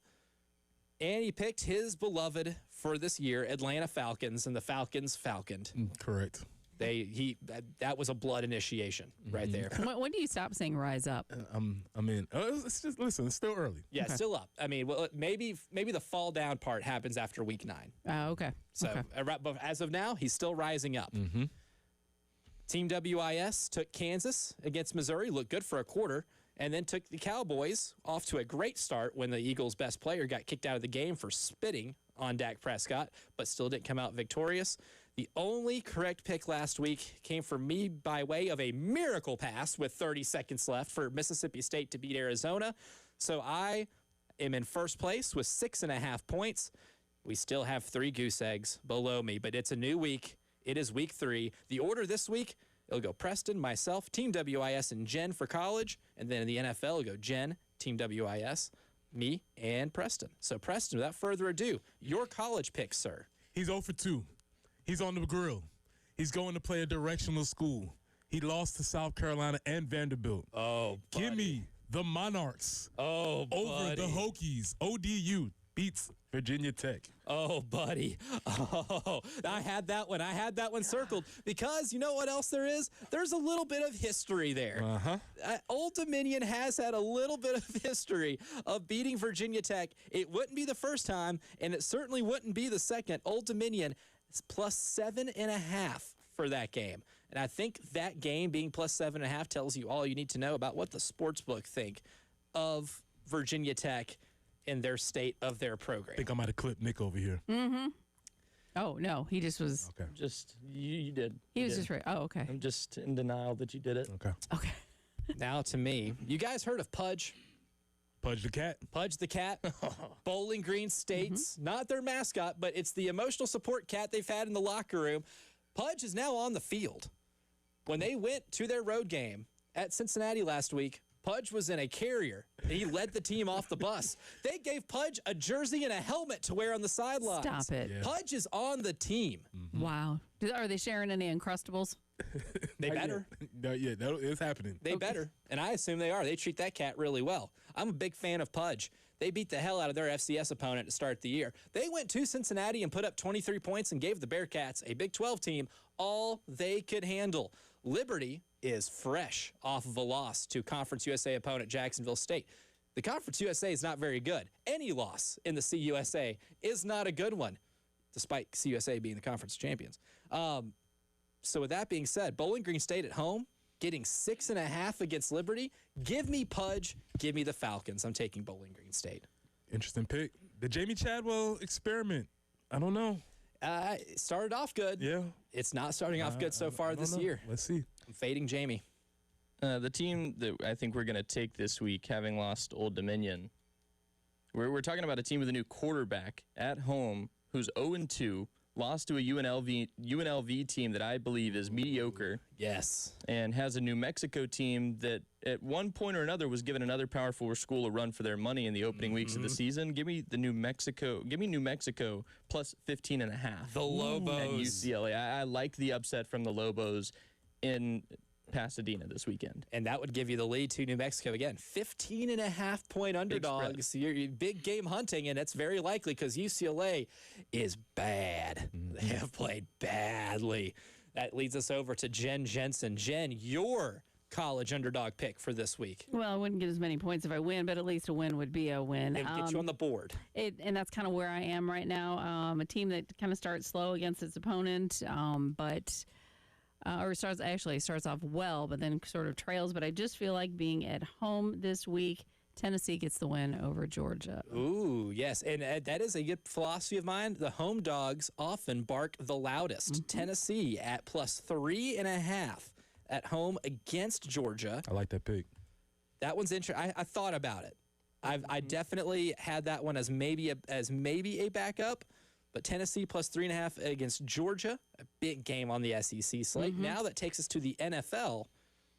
and he picked his beloved for this year, Atlanta Falcons, and the Falcons falconed. Correct. That was a blood initiation right there. When do you stop saying rise up? I'm in. It's just listen. It's still early. Yeah, still up. I mean, well, maybe the fall down part happens after week 9. Oh, okay. So, but as of now, he's still rising up. Mm-hmm. Team WIS took Kansas against Missouri, looked good for a quarter, and then took the Cowboys off to a great start when the Eagles' best player got kicked out of the game for spitting on Dak Prescott, but still didn't come out victorious. The only correct pick last week came from me by way of a miracle pass with 30 seconds left for Mississippi State to beat Arizona. So I am in first place with 6.5 points. We still have 3 goose eggs below me, but it's a new week. It is week 3. The order this week, it'll go Preston, myself, Team WIS, and Jen for college. And then in the NFL, it'll go Jen, Team WIS, me, and Preston. So Preston, without further ado, your college pick, sir. He's 0 for 2. He's on the grill. He's going to play a directional school. He lost to South Carolina and Vanderbilt. Oh, buddy. Give me the Monarchs. Oh, over buddy. the Hokies. ODU beats Virginia Tech. Oh, buddy. Oh, I had that one. I had that one circled because you know what else there is? There's a little bit of history there. Old Dominion has had a little bit of history of beating Virginia Tech. It wouldn't be the first time, and it certainly wouldn't be the second. Old Dominion is plus 7.5 for that game. And I think that game being plus 7.5 tells you all you need to know about what the sportsbook think of Virginia Tech in their state of their program. I think I might have clipped Nick over here. Mm-hmm. Oh, no. He just was. Okay. Just, you did. He was just right. Oh, okay. I'm just in denial that you did it. Okay. Okay. Now to me, you guys heard of Pudge? Pudge the Cat. Pudge the Cat. Bowling Green State's not their mascot, but it's the emotional support cat they've had in the locker room. Pudge is now on the field. When they went to their road game at Cincinnati last week, Pudge was in a carrier. He led the team off the bus. They gave Pudge a jersey and a helmet to wear on the sidelines. Stop it. Yeah. Pudge is on the team. Wow. Are they sharing any Uncrustables? They better. No, yeah, it's happening. They better. And I assume they are. They treat that cat really well. I'm a big fan of Pudge. They beat the hell out of their FCS opponent to start the year. They went to Cincinnati and put up 23 points and gave the Bearcats, a Big 12 team, all they could handle. Liberty is fresh off of a loss to Conference USA opponent Jacksonville State. The Conference USA is not very good. Any loss in the CUSA is not a good one, despite CUSA being the conference champions. So with that being said, Bowling Green State at home, getting 6.5 against Liberty. Give me Pudge. Give me the Falcons. I'm taking Bowling Green State. Interesting pick. The Jamie Chadwell experiment. I don't know. It started off good. Yeah. It's not starting off good so far this year. Let's see. I'm fading Jamie. The team that I think we're going to take this week, having lost Old Dominion, we're talking about a team with a new quarterback at home who's 0-2, lost to a UNLV team that I believe is mediocre. Yes. And has a New Mexico team that at one point or another was given another Power 4 school a run for their money in the opening weeks of the season. Give me New Mexico plus 15.5. The Lobos. At UCLA. I like the upset from the Lobos in Pasadena this weekend. And that would give you the lead to New Mexico again. 15.5-point underdogs. You're big game hunting, and it's very likely because UCLA is bad. They have played badly. That leads us over to Jen Jensen. Jen, your college underdog pick for this week. Well, I wouldn't get as many points if I win, but at least a win would be a win. It would get you on the board. And that's kind of where I am right now. A team that kind of starts slow against its opponent, starts off well, but then sort of trails. But I just feel like being at home this week, Tennessee gets the win over Georgia. Ooh, yes. And that is a good philosophy of mine. The home dogs often bark the loudest. Tennessee at plus 3.5 at home against Georgia. I like that pick. That one's interesting. I thought about it. I definitely had that one as maybe a backup. But Tennessee plus 3.5 against Georgia, a big game on the SEC slate. Now that takes us to the NFL,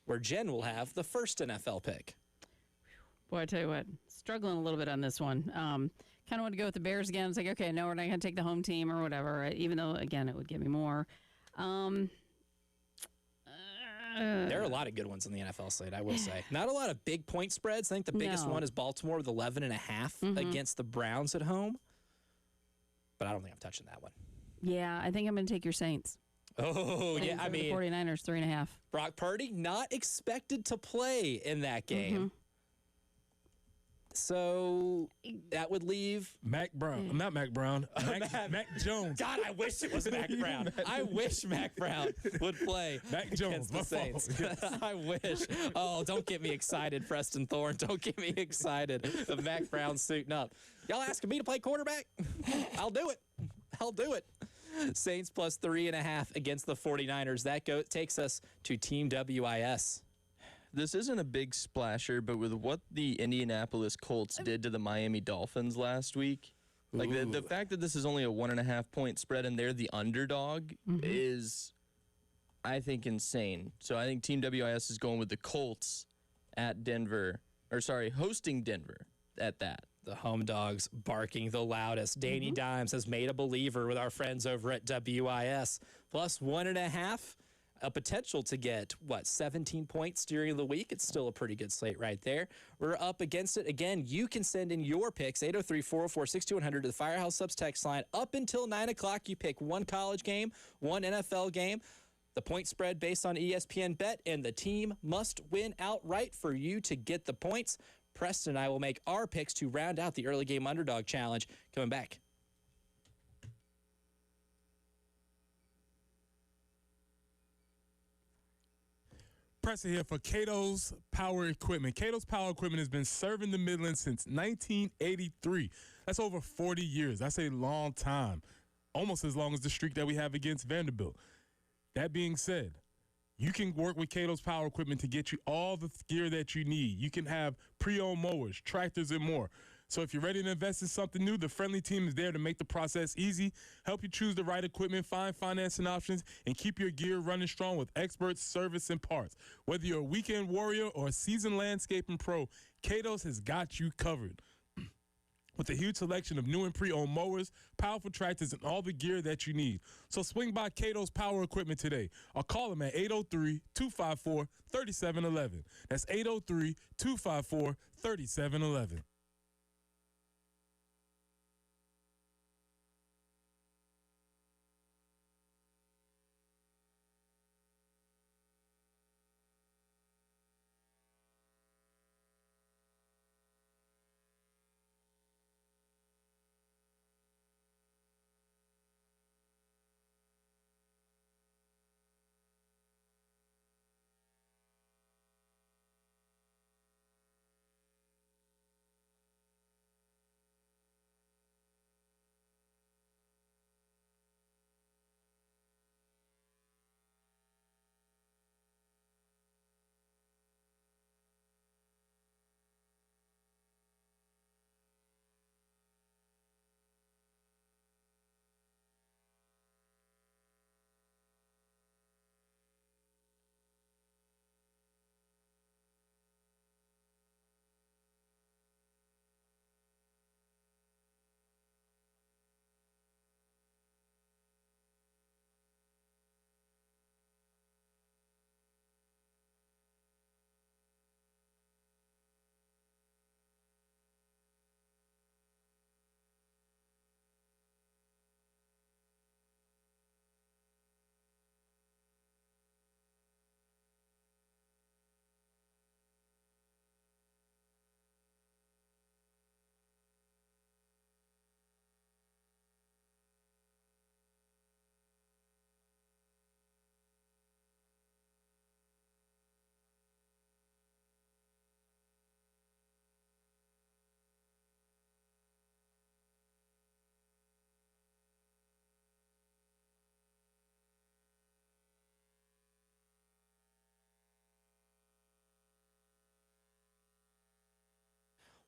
where Jen will have the first NFL pick. Boy, I tell you what, struggling a little bit on this one. Kind of want to go with the Bears again. It's like, okay, no, we're not going to take the home team or whatever, even though, again, it would give me more. There are a lot of good ones in the NFL slate, I will say. Not a lot of big point spreads. I think the biggest one is Baltimore with 11.5 against the Browns at home. But I don't think I'm touching that one. Yeah, I think I'm going to take your Saints. Oh, yeah. I mean, 49ers, 3.5. Brock Purdy not expected to play in that game. So that would leave Mac Brown. Not Mac Brown. Mac Jones. God, I wish it was Mac Brown. I wish Mac Brown would play Mac Jones. against the Saints. I wish. Oh, don't get me excited, Preston Thorne. Don't get me excited. The Mac Brown suiting up. Y'all asking me to play quarterback? I'll do it. I'll do it. Saints plus 3.5 against the 49ers. That takes us to Team WIS. This isn't a big splasher, but with what the Indianapolis Colts did to the Miami Dolphins last week, like the fact that this is only a 1.5-point spread and they're the underdog is, I think, insane. So I think Team WIS is going with the Colts at Denver, hosting Denver at that. The home dogs barking the loudest. Danny Dimes has made a believer with our friends over at WIS. Plus 1.5. A potential to get, 17 points during the week. It's still a pretty good slate right there. We're up against it. Again, you can send in your picks, 803-404-6200 to the Firehouse Subs text line. Up until 9 o'clock, you pick one college game, one NFL game, the point spread based on ESPN Bet, and the team must win outright for you to get the points. Preston and I will make our picks to round out the early game underdog challenge. Coming back. Preston here for Cato's Power Equipment. Cato's Power Equipment has been serving the Midlands since 1983. That's over 40 years. That's a long time. Almost as long as the streak that we have against Vanderbilt. That being said, You can work with Cato's Power Equipment to get you all the gear that you need. You can have pre-owned mowers, tractors, and more. So if you're ready to invest in something new, the friendly team is there to make the process easy, help you choose the right equipment, find financing options, and keep your gear running strong with experts, service, and parts. Whether you're a weekend warrior or a seasoned landscaping pro, Cato's has got you covered. With a huge selection of new and pre-owned mowers, powerful tractors, and all the gear that you need. So swing by Cato's Power Equipment today or call them at 803-254-3711. That's 803-254-3711.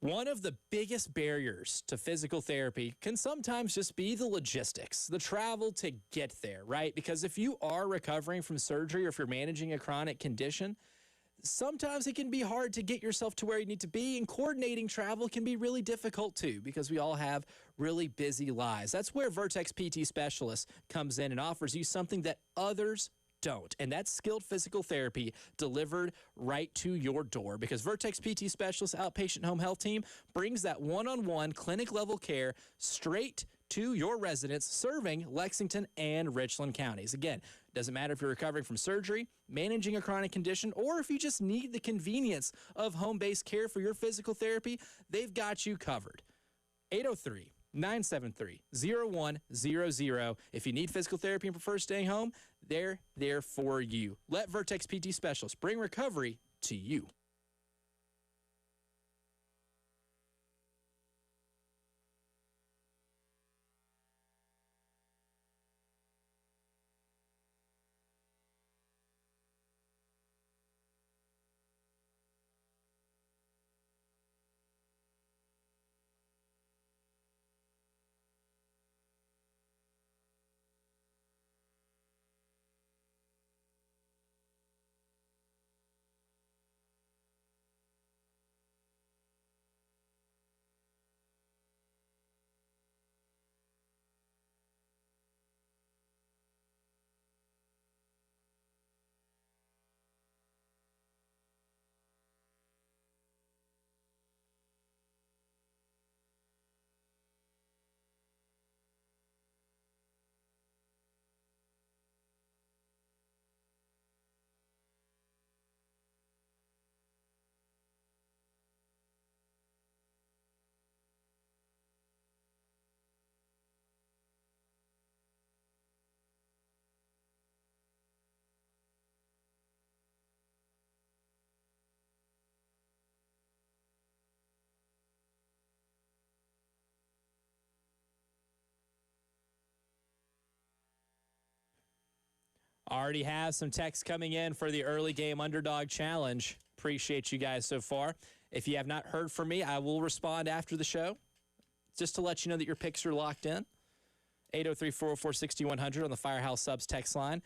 One of the biggest barriers to physical therapy can sometimes just be the logistics, the travel to get there, right? Because if you are recovering from surgery or if you're managing a chronic condition, sometimes it can be hard to get yourself to where you need to be, and coordinating travel can be really difficult too because we all have really busy lives. That's where Vertex PT Specialist comes in and offers you something that others don't, and that's skilled physical therapy delivered right to your door, because Vertex PT Specialist Outpatient Home Health Team brings that one-on-one clinic-level care straight to your residence, serving Lexington and Richland counties. Again, doesn't matter if you're recovering from surgery, managing a chronic condition, or if you just need the convenience of home-based care for your physical therapy, they've got you covered. 803-973-0100. If you need physical therapy and prefer staying home, they're there for you. Let Vertex PT Specialists bring recovery to you. Already have some texts coming in for the early game underdog challenge. Appreciate you guys so far. If you have not heard from me, I will respond after the show just to let you know that your picks are locked in. 803-404-6100 on the Firehouse Subs text line.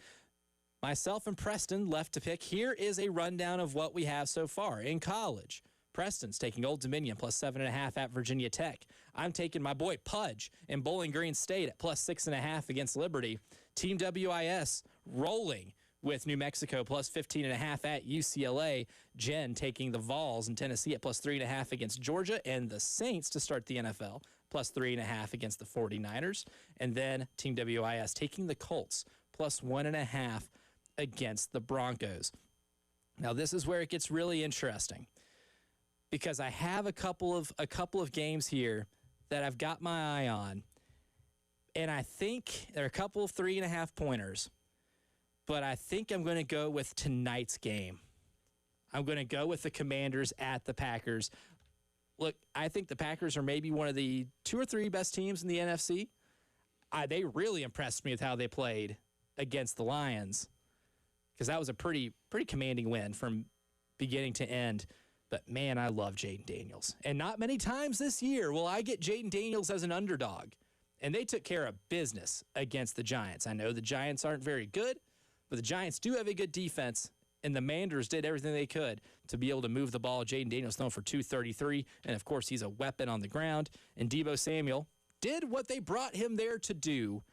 Myself and Preston left to pick. Here is a rundown of what we have so far. In college, Preston's taking Old Dominion plus 7.5 at Virginia Tech. I'm taking my boy Pudge in Bowling Green State at plus 6.5 against Liberty. Team WIS rolling with New Mexico plus 15.5 at UCLA. Jen taking the Vols in Tennessee at plus 3.5 against Georgia. And the Saints to start the NFL plus 3.5 against the 49ers. And then Team WIS taking the Colts plus 1.5 against the Broncos. Now this is where it gets really interesting, because I have a couple of games here that I've got my eye on, and I think there are a couple of 3.5 pointers, but I think I'm going to go with tonight's game. I'm going to go with the Commanders at the Packers. Look, I think the Packers are maybe one of the 2 or 3 best teams in the NFC. They really impressed me with how they played against the Lions, because that was a pretty commanding win from beginning to end. But, man, I love Jaden Daniels. And not many times this year will I get Jaden Daniels as an underdog. And they took care of business against the Giants. I know the Giants aren't very good, but the Giants do have a good defense, and the Manders did everything they could to be able to move the ball. Jaden Daniels thrown for 233, and, of course, he's a weapon on the ground. And Deebo Samuel did what they brought him there to do.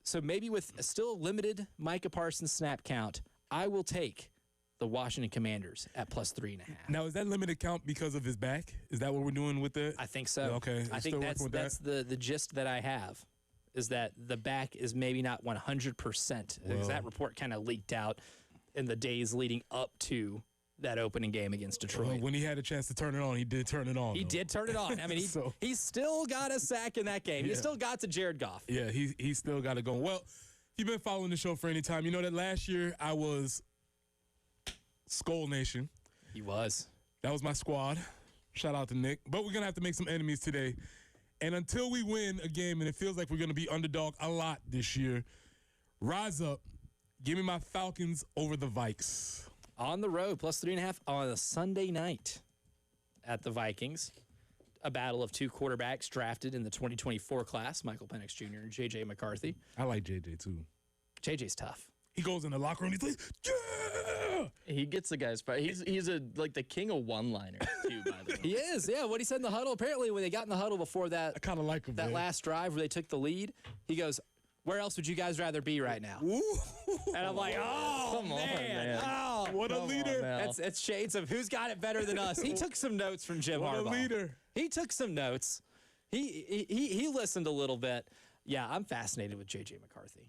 So maybe with a still limited Micah Parsons snap count, I will take the Washington Commanders at plus 3.5. Now, is that limited count because of his back? Is that what we're doing with that? I think so. Yeah, okay. I think that's the gist that I have, is that the back is maybe not 100%. Because that report kind of leaked out in the days leading up to that opening game against Detroit. Well, when he had a chance to turn it on, he did turn it on. He did turn it on. I mean, he still got a sack in that game. Yeah. He still got to Jared Goff. Yeah, he still got it going. Well, if you've been following the show for any time, you know that last year I was Skull Nation. He was. That was my squad. Shout out to Nick. But we're going to have to make some enemies today. And until we win a game, and it feels like we're going to be underdog a lot this year, rise up. Give me my Falcons over the Vikes. On the road, plus 3.5 on a Sunday night at the Vikings. A battle of 2 quarterbacks drafted in the 2024 class, Michael Penix Jr. and J.J. McCarthy. I like J.J. too. J.J.'s tough. He goes in the locker room, he's like, yeah! He gets the guys fired. He's like the king of one-liners, too, by the way. He is, yeah. What he said in the huddle, apparently when they got in the huddle before that, I kind of like him, that man. last drive where they took the lead, he goes, where else would you guys rather be right now? Ooh. And I'm like, oh, Come on, man. Oh, What a leader. it's shades of who's got it better than us. He took some notes from Jim What Harbaugh. a leader. He took some notes. He listened a little bit. Yeah, I'm fascinated with J.J. McCarthy.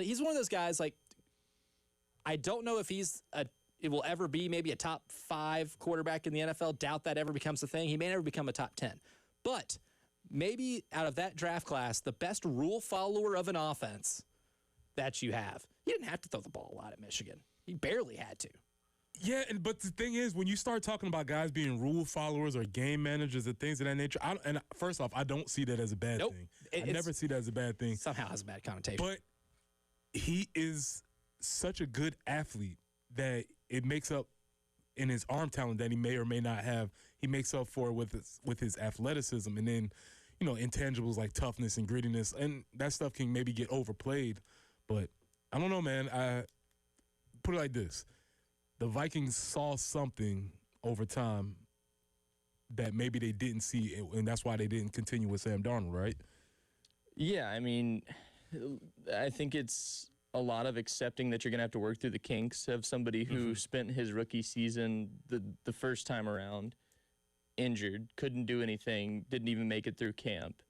He's one of those guys, like, I don't know if it will ever be maybe a top 5 quarterback in the NFL. Doubt that ever becomes a thing. He may never become a top 10. But maybe out of that draft class, the best rule follower of an offense that you have. He didn't have to throw the ball a lot at Michigan. He barely had to. Yeah, but the thing is, when you start talking about guys being rule followers or game managers and things of that nature, and first off, I don't see that as a bad thing. I never see that as a bad thing. Somehow has a bad connotation. But he is such a good athlete that it makes up in his arm talent that he may or may not have. He makes up for it with his athleticism, and then, you know, intangibles like toughness and grittiness, and that stuff can maybe get overplayed. But I don't know, man. I put it like this. The Vikings saw something over time that maybe they didn't see, and that's why they didn't continue with Sam Darnold, right? Yeah, I mean, I think it's a lot of accepting that you're going to have to work through the kinks of somebody who spent his rookie season the first time around injured, couldn't do anything, didn't even make it through camp.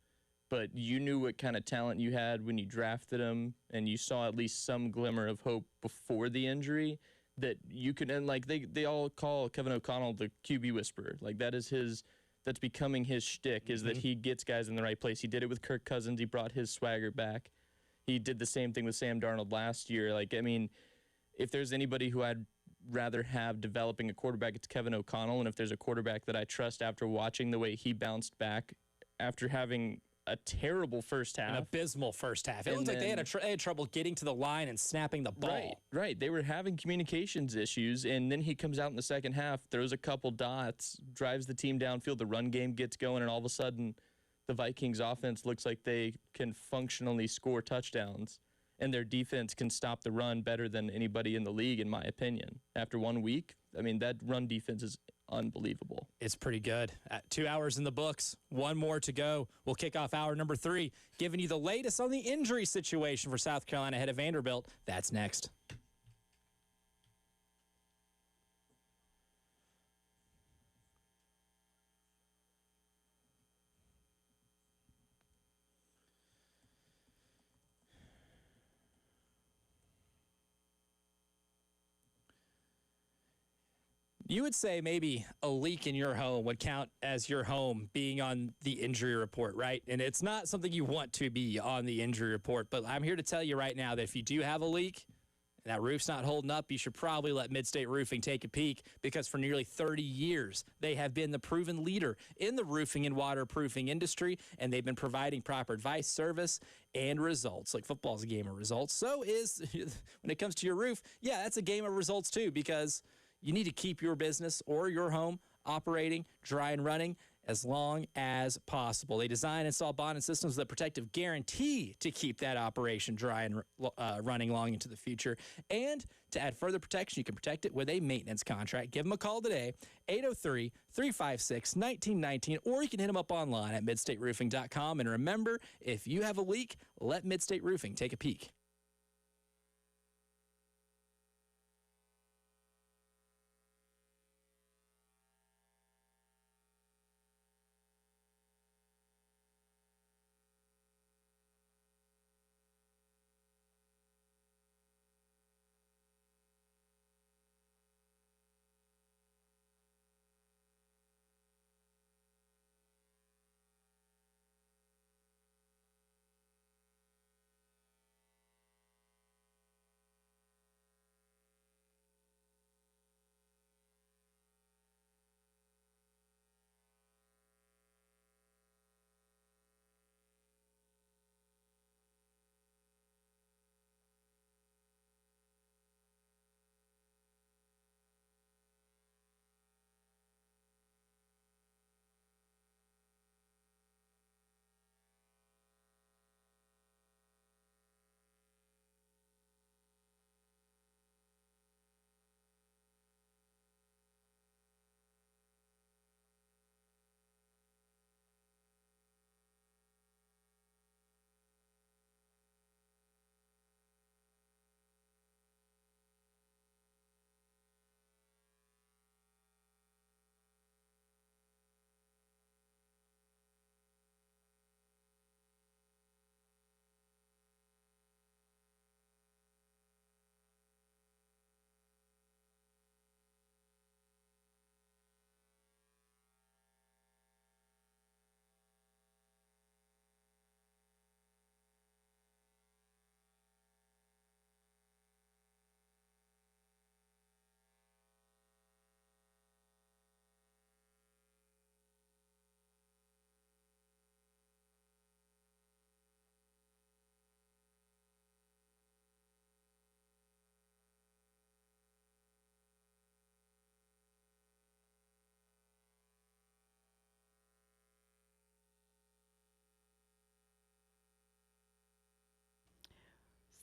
But you knew what kind of talent you had when you drafted him, and you saw at least some glimmer of hope before the injury that you could, and like they all call Kevin O'Connell the QB whisperer. Like that's becoming his shtick, is that he gets guys in the right place. He did it with Kirk Cousins. He brought his swagger back. He did the same thing with Sam Darnold last year. Like, I mean, if there's anybody who I'd rather have developing a quarterback, it's Kevin O'Connell. And if there's a quarterback that I trust after watching the way he bounced back after having a terrible first half. An abysmal first half. It looked like they had trouble getting to the line and snapping the ball. Right. They were having communications issues, and then he comes out in the second half, throws a couple dots, drives the team downfield, the run game gets going, and all of a sudden the Vikings offense looks like they can functionally score touchdowns, and their defense can stop the run better than anybody in the league, in my opinion. After 1 week, I mean, that run defense is unbelievable. It's pretty good. 2 hours in the books, one more to go. We'll kick off hour number 3, giving you the latest on the injury situation for South Carolina ahead of Vanderbilt. That's next. You would say maybe a leak in your home would count as your home being on the injury report, right? And it's not something you want to be on the injury report, but I'm here to tell you right now that if you do have a leak and that roof's not holding up, you should probably let Midstate Roofing take a peek, because for nearly 30 years, they have been the proven leader in the roofing and waterproofing industry, and they've been providing proper advice, service, and results. Like football's a game of results. So is, when it comes to your roof, yeah, that's a game of results too, because you need to keep your business or your home operating, dry and running as long as possible. They design and install bonded systems with a protective guarantee to keep that operation dry and running long into the future. And to add further protection, you can protect it with a maintenance contract. Give them a call today, 803-356-1919, or you can hit them up online at midstateroofing.com. And remember, if you have a leak, let Midstate Roofing take a peek.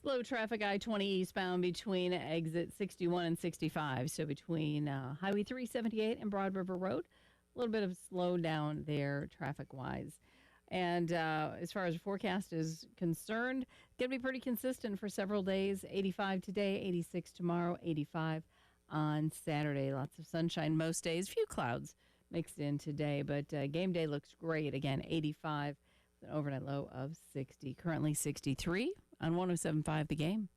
Slow traffic I-20 eastbound between exit 61 and 65. So between Highway 378 and Broad River Road, a little bit of slowdown there traffic-wise. And as far as the forecast is concerned, going to be pretty consistent for several days. 85 today, 86 tomorrow, 85 on Saturday. Lots of sunshine most days. Few clouds mixed in today, but game day looks great. Again, 85 with an overnight low of 60. Currently 63 on 107.5 The Game.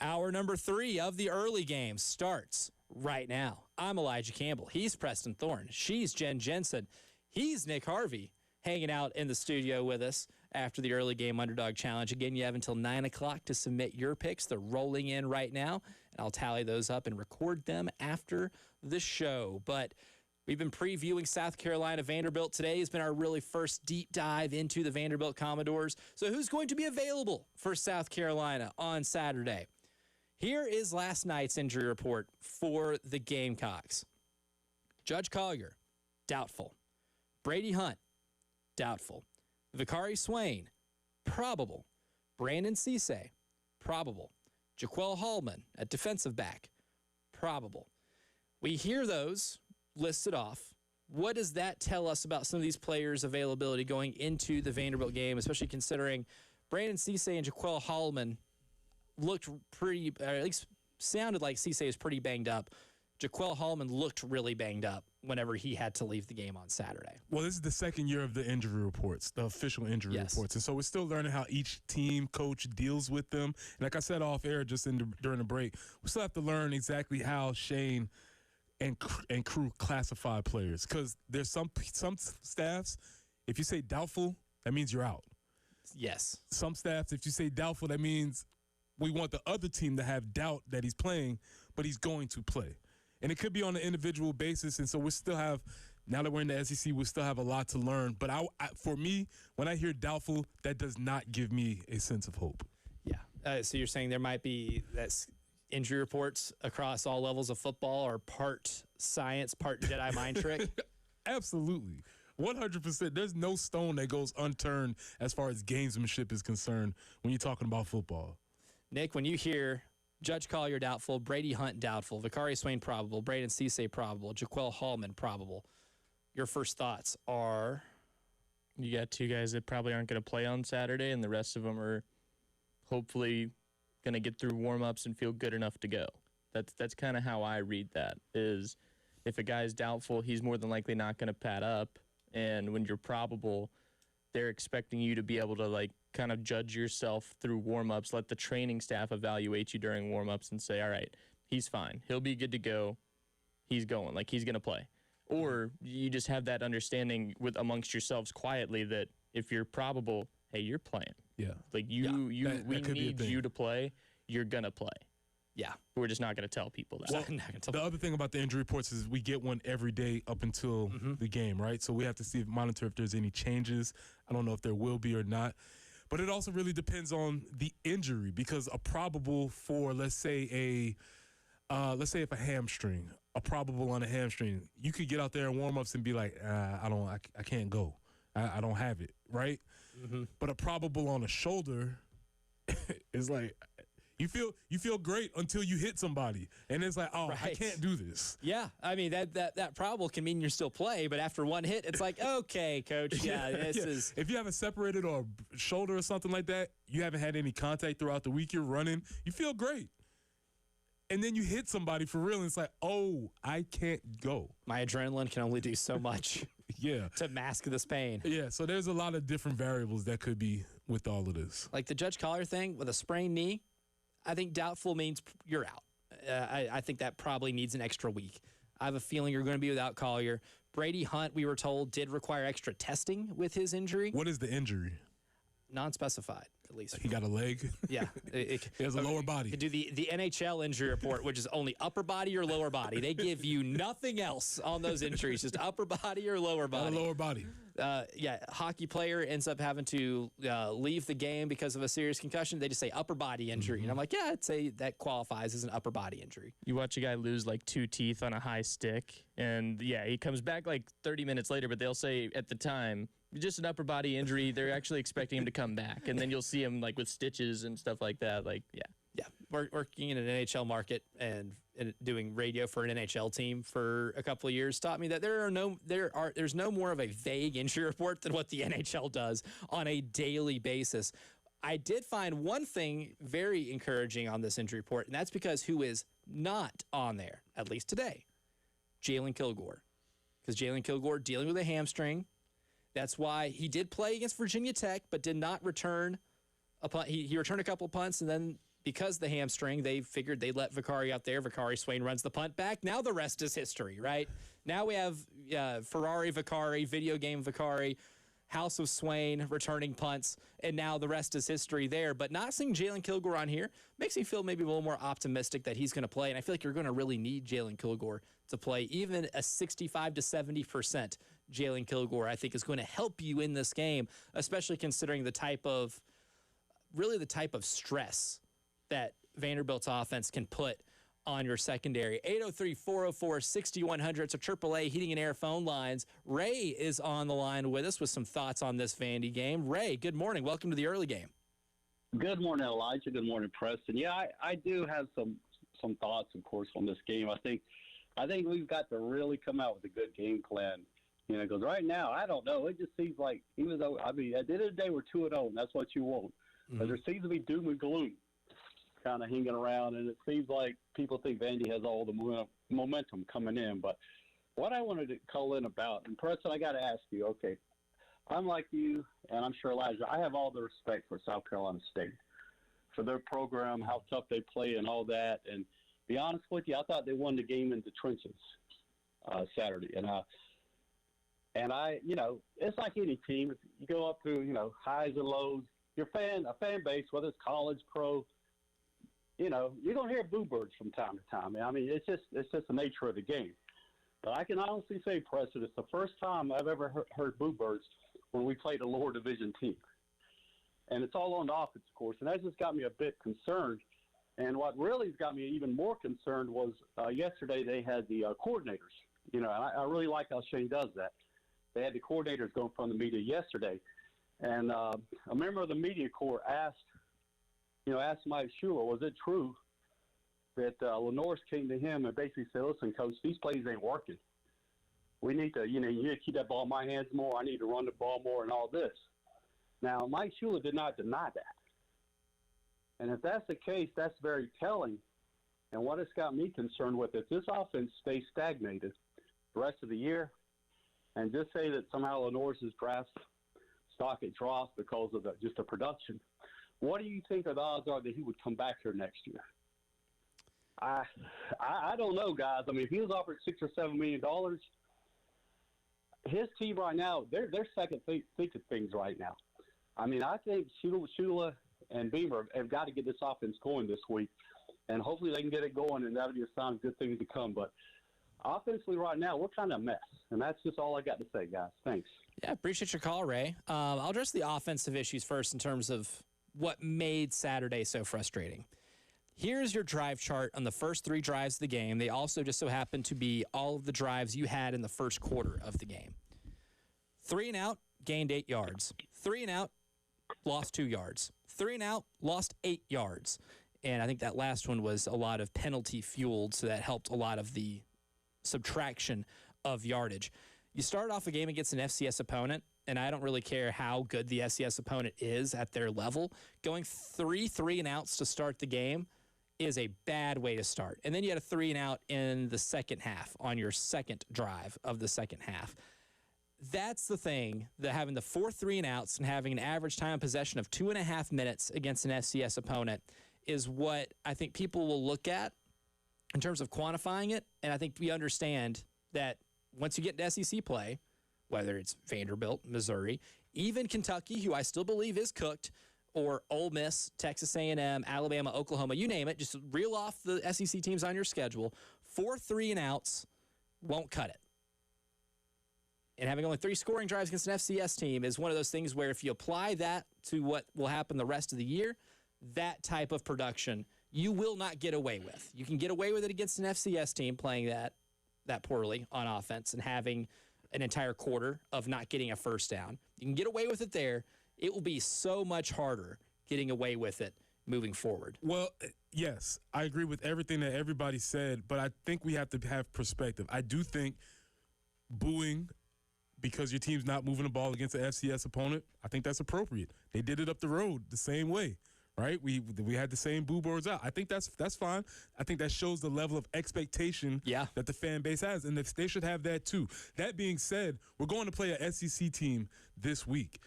Hour number 3 of the early game starts right now. I'm Elijah Campbell. He's Preston Thorne. She's Jen Jensen. He's Nick Harvey, hanging out in the studio with us after the early game underdog challenge. Again, you have until 9 o'clock to submit your picks. They're rolling in right now, and I'll tally those up and record them after the show. But we've been previewing South Carolina Vanderbilt. Today has been our really first deep dive into the Vanderbilt Commodores. So who's going to be available for South Carolina on Saturday? Here is last night's injury report for the Gamecocks. Judge Collier, doubtful. Brady Hunt, doubtful. Vicari Swain, probable. Brandon Cisse, probable. Jaquel Hallman, at defensive back, probable. We hear those listed off. What does that tell us about some of these players' availability going into the Vanderbilt game, especially considering Brandon Cisse and Jaquel Hallman looked pretty, or at least sounded like Cisse is pretty banged up. Jaquel Hallman looked really banged up whenever he had to leave the game on Saturday. Well, this is the second year of the injury reports, the official injury reports. And so we're still learning how each team coach deals with them. And like I said off air just during the break, we still have to learn exactly how Shane and crew classify players. Because there's some staffs, if you say doubtful, that means you're out. Yes. Some staffs, if you say doubtful, that means we want the other team to have doubt that he's playing, but he's going to play. And it could be on an individual basis. And so we still have, now that we're in the SEC, we still have a lot to learn. But for me, when I hear doubtful, that does not give me a sense of hope. Yeah. So you're saying there might be injury reports across all levels of football are part science, part Jedi mind trick? Absolutely. 100%. There's no stone that goes unturned as far as gamesmanship is concerned when you're talking about football. Nick, when you hear Judge Collier doubtful, Brady Hunt doubtful, Vicari Swain probable, Brandon Cisse probable, Jaquel Hallman probable, your first thoughts are? You got two guys that probably aren't going to play on Saturday, and the rest of them are hopefully going to get through warm-ups and feel good enough to go. That's kind of how I read that, is if a guy's doubtful, he's more than likely not going to pad up, and when you're probable, they're expecting you to be able to, kind of judge yourself through warm-ups, let the training staff evaluate you during warm-ups and say, all right, he's fine. He'll be good to go. He's going. He's going to play. Or you just have that understanding amongst yourselves quietly that if you're probable, hey, you're playing. Yeah. We need you to play. You're going to play. Yeah. We're just not going to tell people that. Well, the other thing about the injury reports is we get one every day up until the game, right? So we have to monitor if there's any changes. I don't know if there will be or not. But it also really depends on the injury, because a probable for, let's say if a hamstring, a probable on a hamstring, you could get out there in warm-ups and be like, I can't go. I don't have it, right? Mm-hmm. But a probable on a shoulder is like, you feel great until you hit somebody, and it's like, right. I can't do this. Yeah, I mean that probable can mean you're still play, but after one hit, it's like, okay, coach, this is. If you have a separated or a shoulder or something like that, you haven't had any contact throughout the week. You're running, you feel great, and then you hit somebody for real, and it's like, oh, I can't go. My adrenaline can only do so much. Yeah, to mask this pain. Yeah, so there's a lot of different variables that could be with all of this. Like the Judge Collier thing with a sprained knee. I think doubtful means you're out. I think that probably needs an extra week. I have a feeling you're going to be without Collier. Brady Hunt, we were told, did require extra testing with his injury. What is the injury? Non-specified, at least. He got a leg? Yeah. He has a lower body. Do the NHL injury report, which is only upper body or lower body. They give you nothing else on those injuries, just upper body or lower body. Lower body. Hockey player ends up having to leave the game because of a serious concussion. They just say upper body injury. Mm-hmm. And I'm like, yeah, I'd say that qualifies as an upper body injury. You watch a guy lose 2 teeth on a high stick, and he comes back 30 minutes later, but they'll say at the time, just an upper body injury. They're actually expecting him to come back, and then you'll see him with stitches and stuff like that. Yeah, working in an NHL market and doing radio for an NHL team for a couple of years taught me that there's no more of a vague injury report than what the NHL does on a daily basis. I did find one thing very encouraging on this injury report, and that's because who is not on there, at least today, Jalen Kilgore, because Jalen Kilgore dealing with a hamstring. That's why he did play against Virginia Tech, but did not return a punt. He returned a couple of punts and then because the hamstring, they figured they'd let Vicari out there. Vicari Swain runs the punt back. Now the rest is history, right? Now we have Ferrari Vicari, video game Vicari, House of Swain returning punts, and now the rest is history there. But not seeing Jalen Kilgore on here makes me feel maybe a little more optimistic that he's going to play. And I feel like you're going to really need Jalen Kilgore to play. Even a 65 to 70% Jalen Kilgore, I think, is going to help you in this game, especially considering the type of stress that Vanderbilt's offense can put on your secondary. 803-404-6100. It's a AAA Heating and Air phone lines. Ray is on the line with us with some thoughts on this Vandy game. Ray, good morning. Welcome to the early game. Good morning, Elijah. Good morning, Preston. Yeah, I do have some thoughts, of course, on this game. I think we've got to really come out with a good game plan. Because right now, I don't know. It just seems like, even though, at the end of the day, we're 2-0, and that's what you want. But there seems to be doom and gloom kind of hanging around, and it seems like people think Vandy has all the momentum coming in. But what I wanted to call in about, and Preston, I got to ask you, okay, I'm like you, and I'm sure Elijah, I have all the respect for South Carolina State, for their program, how tough they play and all that. And be honest with you, I thought they won the game in the trenches Saturday. And I, it's like any team. You go up through, highs and lows. A fan base, whether it's college, pro, you're going to hear boo birds from time to time. I mean, it's just the nature of the game. But I can honestly say, Preston, it's the first time I've ever heard boo birds when we played a lower division team. And it's all on the offense, of course. And that just got me a bit concerned. And what really got me even more concerned was yesterday they had the coordinators. And I really like how Shane does that. They had the coordinators go in front of the media yesterday. And a member of the media corps asked Mike Shula, was it true that Lenore's came to him and basically said, listen, Coach, these plays ain't working. We need to, you need to keep that ball in my hands more. I need to run the ball more and all this. Now, Mike Shula did not deny that. And if that's the case, that's very telling. And what it's got me concerned with, if this offense stays stagnated the rest of the year, and just say that somehow Lenore's draft stock it drops because of just the production, what do you think the odds are that he would come back here next year? I don't know, guys. I mean, if he was offered $6 or $7 million, his team right now, they're second thinking things right now. I mean, I think Shula and Beamer have got to get this offense going this week, and hopefully they can get it going, and that'll be a sign of good things to come. But offensively right now, we're kind of a mess, and that's just all I got to say, guys. Thanks. Yeah, appreciate your call, Ray. I'll address the offensive issues first in terms of what made Saturday so frustrating. Here's your drive chart on the first 3 drives of the game. They also just so happen to be all of the drives you had in the first quarter of the game. 3 and out, gained 8 yards. 3 and out, lost 2 yards. 3 and out, lost 8 yards. And I think that last one was a lot of penalty fueled, so that helped a lot of the subtraction of yardage. You start off a game against an FCS opponent, and I don't really care how good the FCS opponent is at their level. Going 3 and outs to start the game is a bad way to start. And then you had a 3 and out in the second half on your second drive of the second half. That's the thing, that having the 4 3 and outs and having an average time of possession of 2.5 minutes against an FCS opponent is what I think people will look at in terms of quantifying it. And I think we understand that once you get into SEC play, whether it's Vanderbilt, Missouri, even Kentucky, who I still believe is cooked, or Ole Miss, Texas A&M, Alabama, Oklahoma, you name it, just reel off the SEC teams on your schedule. 4 3 and outs won't cut it. And having only 3 scoring drives against an FCS team is one of those things where if you apply that to what will happen the rest of the year, that type of production you will not get away with. You can get away with it against an FCS team playing that poorly on offense and having an entire quarter of not getting a first down. You can get away with it there. It will be so much harder getting away with it moving forward. Well, yes, I agree with everything that everybody said, but I think we have to have perspective. I do think booing because your team's not moving the ball against an FCS opponent, I think that's appropriate. They did it up the road the same way, right? We had the same boo boards out. I think that's fine. I think that shows the level of expectation that the fan base has, and they should have that too. That being said, we're going to play an SEC team this week.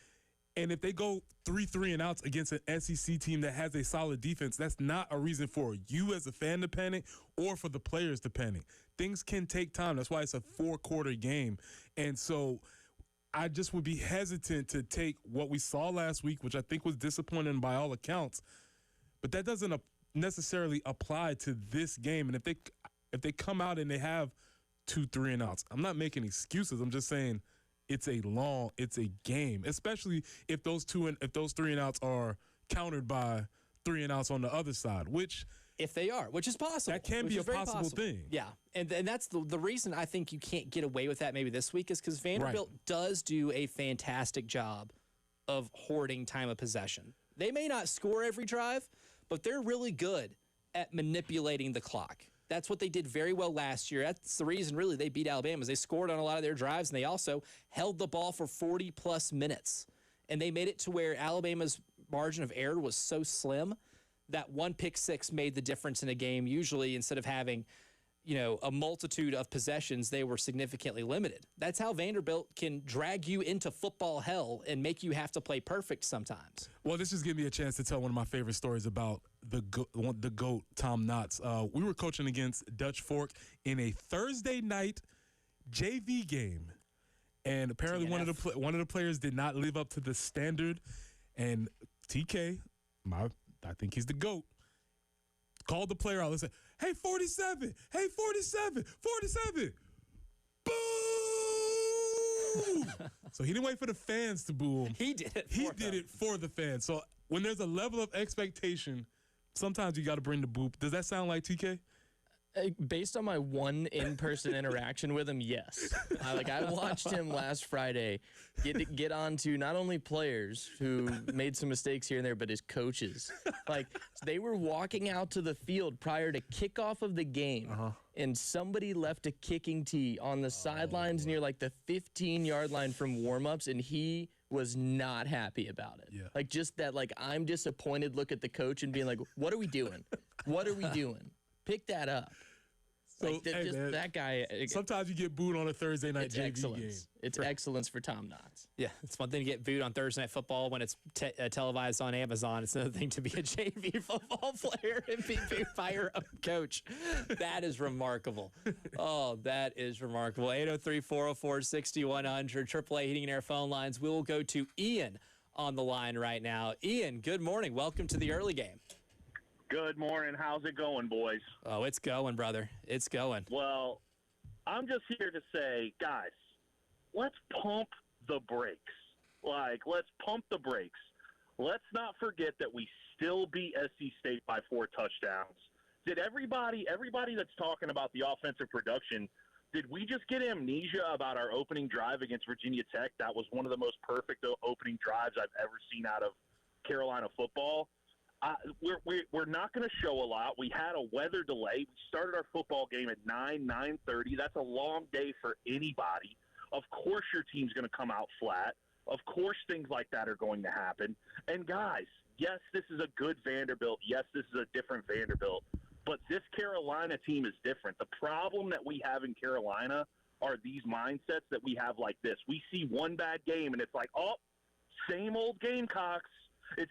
And if they go 3 and outs against an SEC team that has a solid defense, that's not a reason for you as a fan to panic or for the players to panic. Things can take time. That's why it's a 4-quarter game. And so I just would be hesitant to take what we saw last week, which I think was disappointing by all accounts, but that doesn't necessarily apply to this game. And if they come out and they have 2 3 and outs, I'm not making excuses. I'm just saying it's a game, especially if those 3 and outs are countered by 3 and outs on the other side, which if they are, which is possible. That can be a possible thing. Yeah, and that's the reason I think you can't get away with that maybe this week is because Vanderbilt does do a fantastic job of hoarding time of possession. They may not score every drive, but they're really good at manipulating the clock. That's what they did very well last year. That's the reason, really, they beat Alabama is they scored on a lot of their drives, and they also held the ball for 40-plus minutes. And they made it to where Alabama's margin of error was so slim that one pick six made the difference in a game. Usually, instead of having, a multitude of possessions, they were significantly limited. That's how Vanderbilt can drag you into football hell and make you have to play perfect sometimes. Well, this just gave me a chance to tell one of my favorite stories about the GOAT, Tom Knotts. We were coaching against Dutch Fork in a Thursday night JV game, and apparently one of the players did not live up to the standard, and TK, I think he's the GOAT, called the player out and said, "Hey, 47! Hey, 47! 47! Boo!" So he didn't wait for the fans to boo him. He did it. He did it for the fans. So when there's a level of expectation, sometimes you got to bring the boop. Does that sound like TK? Based on my one in-person interaction with him, yes. I watched him last Friday get on to not only players who made some mistakes here and there, but his coaches. They were walking out to the field prior to kickoff of the game, and somebody left a kicking tee on the sidelines near the 15-yard line from warm-ups, and he was not happy about it. Yeah. Just that, I'm disappointed look at the coach and being like, what are we doing? What are we doing? Pick that up. So, man, that guy. Sometimes you get booed on a Thursday night It's JV excellence. game. It's excellence for Tom Knotts. Yeah, it's one thing to get booed on Thursday Night Football when it's televised on Amazon. It's another thing to be a JV football player and be booed by your own coach. That is remarkable. Oh, that is remarkable. 803-404-6100, AAA Heating and Air phone lines. We will go to Ian on the line right now. Ian, good morning. Welcome to the early game. Good morning. How's it going, boys? Oh, it's going, brother. It's going. Well, I'm just here to say, guys, let's pump the brakes. Let's pump the brakes. Let's not forget that we still beat SC State by 4 touchdowns. Did everybody that's talking about the offensive production, did we just get amnesia about our opening drive against Virginia Tech? That was one of the most perfect opening drives I've ever seen out of Carolina football. We're not going to show a lot. We had a weather delay. We started our football game at 9:30. That's a long day for anybody. Of course your team's going to come out flat. Of course things like that are going to happen. And, guys, yes, this is a good Vanderbilt. Yes, this is a different Vanderbilt. But this Carolina team is different. The problem that we have in Carolina are these mindsets that we have like this. We see one bad game, and it's like, oh, same old Gamecocks.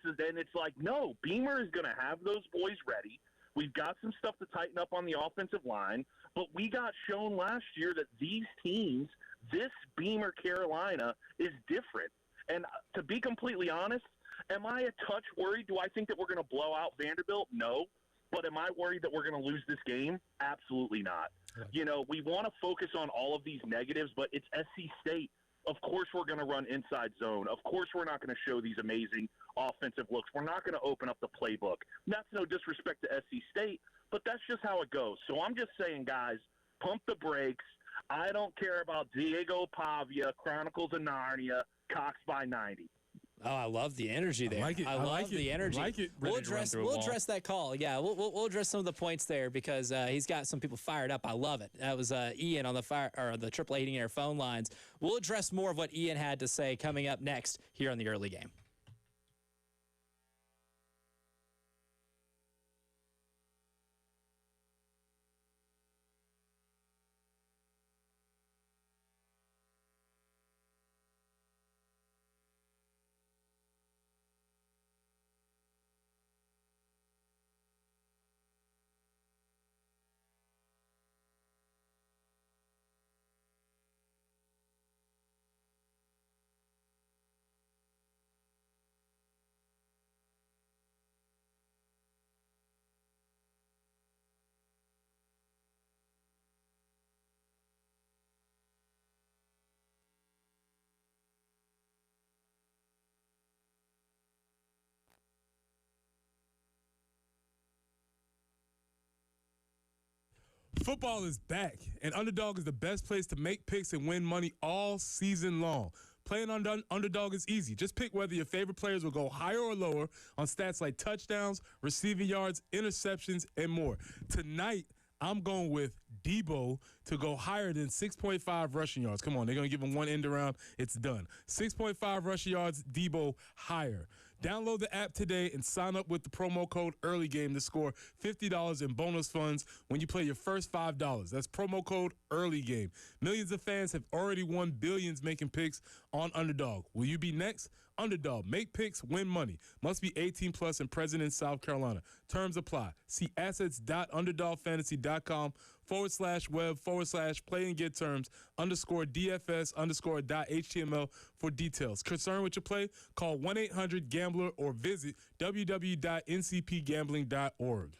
Then it's like, no, Beamer is going to have those boys ready. We've got some stuff to tighten up on the offensive line, but we got shown last year that these teams, this Beamer Carolina, is different. And to be completely honest, am I a touch worried? Do I think that we're going to blow out Vanderbilt? No. But am I worried that we're going to lose this game? Absolutely not. Right. We want to focus on all of these negatives, but it's SC State. Of course we're going to run inside zone. Of course we're not going to show these amazing offensive looks. We're not going to open up the playbook. That's no disrespect to SC State, but that's just how it goes. So I'm just saying, guys, pump the brakes. I don't care about Diego Pavia, Chronicles of Narnia, Cox by 90. Oh, I love the energy there. I like it. I love the energy. I like it. We'll address that call. Yeah, we'll address some of the points there because he's got some people fired up. I love it. That was Ian on the AAA Heating and Air phone lines. We'll address more of what Ian had to say coming up next here on the early game. Football is back, and Underdog is the best place to make picks and win money all season long. Playing on Underdog is easy. Just pick whether your favorite players will go higher or lower on stats like touchdowns, receiving yards, interceptions, and more. Tonight, I'm going with Debo to go higher than 6.5 rushing yards. Come on, they're going to give him one end around. It's done. 6.5 rushing yards, Debo higher. Download the app today and sign up with the promo code EARLYGAME to score $50 in bonus funds when you play your first $5. That's promo code EARLYGAME. Millions of fans have already won billions making picks on Underdog. Will you be next? Underdog. Make picks, win money. Must be 18 plus and present in South Carolina. Terms apply. See assets.underdogfantasy.com/web/play and get terms _DFS_.html for details. Concerned with your play? Call 1-800-GAMBLER or visit www.ncpgambling.org.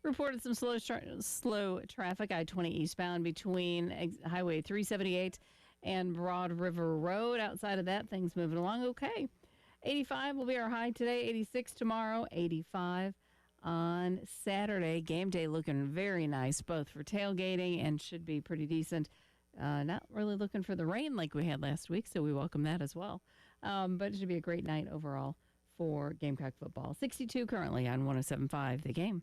Reported some slow traffic, I-20 eastbound between Highway 378 and Broad River Road. Outside of that, things moving along okay. 85 will be our high today, 86 tomorrow, 85 on Saturday. Game day looking very nice, both for tailgating and should be pretty decent. Not really looking for the rain like we had last week, so we welcome that as well. But it should be a great night overall for Gamecock football. 62 currently on 107.5 The Game.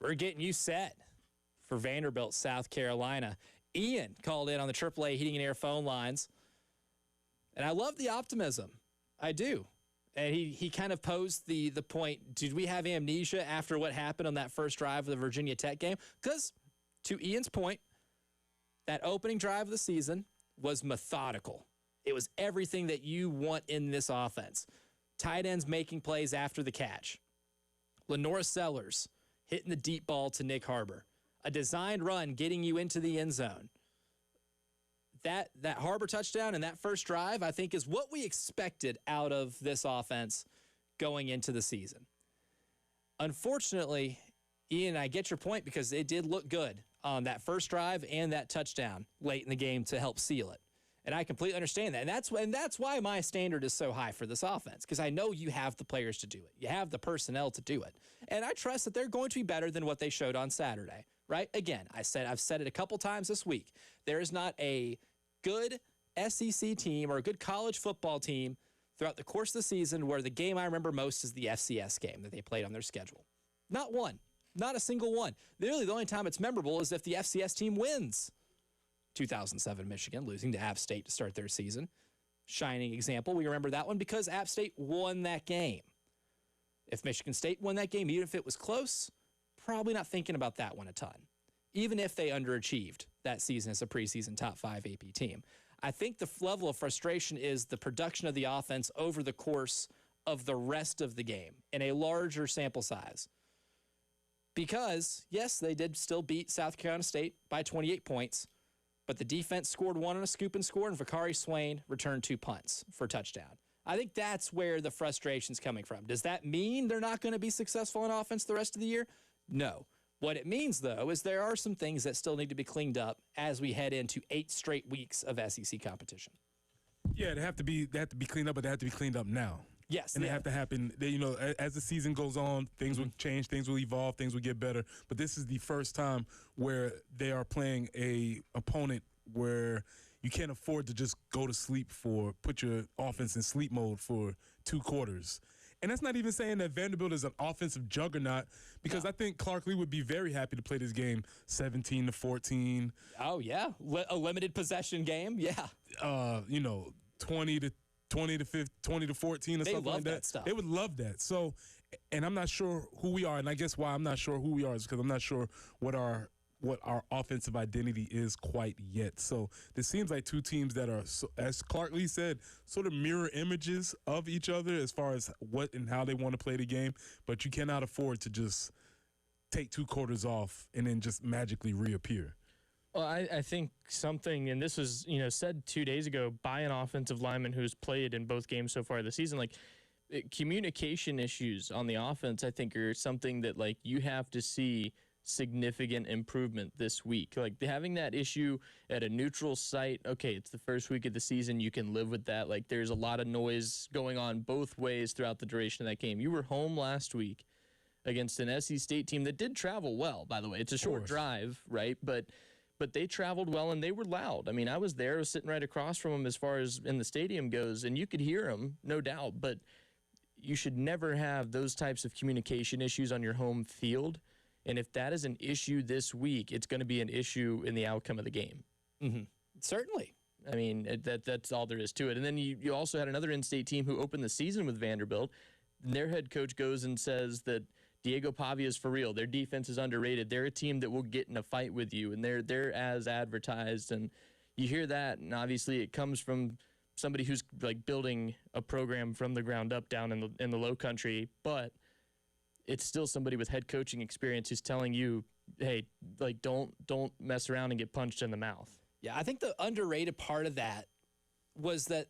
We're getting you set for Vanderbilt, South Carolina. Ian called in on the AAA Heating and Air phone lines. And I love the optimism. I do. And he kind of posed the point, did we have amnesia after what happened on that first drive of the Virginia Tech game? Because, to Ian's point, that opening drive of the season was methodical. It was everything that you want in this offense. Tight ends making plays after the catch. Lenora Sellers hitting the deep ball to Nick Harbor. A designed run getting you into the end zone. That Harbor touchdown and that first drive, I think, is what we expected out of this offense going into the season. Unfortunately, Ian, I get your point because it did look good on that first drive and that touchdown late in the game to help seal it. And I completely understand that. And that's why my standard is so high for this offense, because I know you have the players to do it. You have the personnel to do it. And I trust that they're going to be better than what they showed on Saturday, right? Again, I've said it a couple times this week. There is not a good SEC team or a good college football team throughout the course of the season where the game I remember most is the FCS game that they played on their schedule. Not one. Not a single one. Really, the only time it's memorable is if the FCS team wins. 2007 Michigan losing to App State to start their season. Shining example. We remember that one because App State won that game. If Michigan State won that game, even if it was close, probably not thinking about that one a ton. Even if they underachieved that season as a preseason top 5 AP team. I think the level of frustration is the production of the offense over the course of the rest of the game in a larger sample size. Because, yes, they did still beat South Carolina State by 28 points, but the defense scored one on a scoop and score, and Vakari Swain returned 2 punts for a touchdown. I think that's where the frustration's coming from. Does that mean they're not going to be successful in offense the rest of the year? No. What it means, though, is there are some things that still need to be cleaned up as we head into 8 straight weeks of SEC competition. Yeah, they have to be cleaned up, but they have to be cleaned up now. Yes. And they have to happen. As the season goes on, things will change, things will evolve, things will get better. But this is the first time where they are playing a opponent where you can't afford to just go to sleep put your offense in sleep mode for 2 quarters. And that's not even saying that Vanderbilt is an offensive juggernaut, because I think Clark Lee would be very happy to play this game 17-14. Oh, yeah. A limited possession game. Yeah. 20 to 14 or something like that. Stuff. They would love that. So, and I'm not sure who we are, and I guess why I'm not sure who we are is because I'm not sure what our offensive identity is quite yet. So this seems like 2 teams that are, as Clark Lee said, sort of mirror images of each other as far as what and how they want to play the game. But you cannot afford to just take 2 quarters off and then just magically reappear. Well, I think something, and this was said 2 days ago by an offensive lineman who's played in both games so far this season, like communication issues on the offense, I think are something that like you have to see significant improvement this week. Like having that issue at a neutral site, okay, it's the first week of the season, you can live with that. Like there's a lot of noise going on both ways throughout the duration of that game. You were home last week against an SC State team that did travel well, by the way. It's a short drive, right? But they traveled well and they were loud. I mean, I was there, I was sitting right across from them as far as in the stadium goes, and you could hear them, no doubt, but you should never have those types of communication issues on your home field. And if that is an issue this week, it's going to be an issue in the outcome of the game. Mm-hmm. Certainly. I mean, that's all there is to it. And then you also had another in-state team who opened the season with Vanderbilt. And their head coach goes and says that Diego Pavia is for real. Their defense is underrated. They're a team that will get in a fight with you, and they're as advertised. And you hear that, and obviously it comes from somebody who's like building a program from the ground up down in the Low Country, but it's still somebody with head coaching experience who's telling you, hey, like don't mess around and get punched in the mouth. Yeah, I think the underrated part of that was that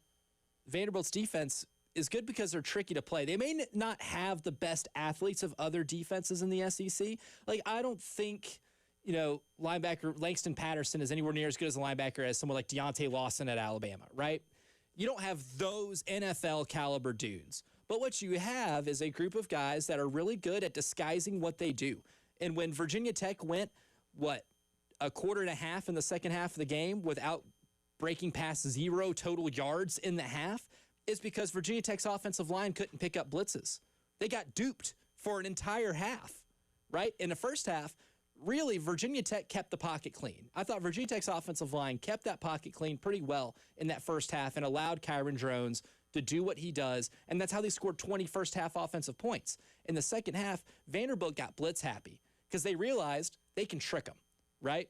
Vanderbilt's defense is good because they're tricky to play. They may not have the best athletes of other defenses in the SEC. Like, I don't think, linebacker Langston Patterson is anywhere near as good as a linebacker as someone like Deontay Lawson at Alabama, right? You don't have those NFL caliber dudes. But what you have is a group of guys that are really good at disguising what they do. And when Virginia Tech went, a quarter and a half in the second half of the game without breaking past 0 total yards in the half, is because Virginia Tech's offensive line couldn't pick up blitzes. They got duped for an entire half. right? In the first half, really, Virginia Tech kept the pocket clean. I thought Virginia Tech's offensive line kept that pocket clean pretty well in that first half and allowed Kyron Drones to do what he does, and that's how they scored 20 first-half offensive points. In the second half, Vanderbilt got blitz happy because they realized they can trick them, right?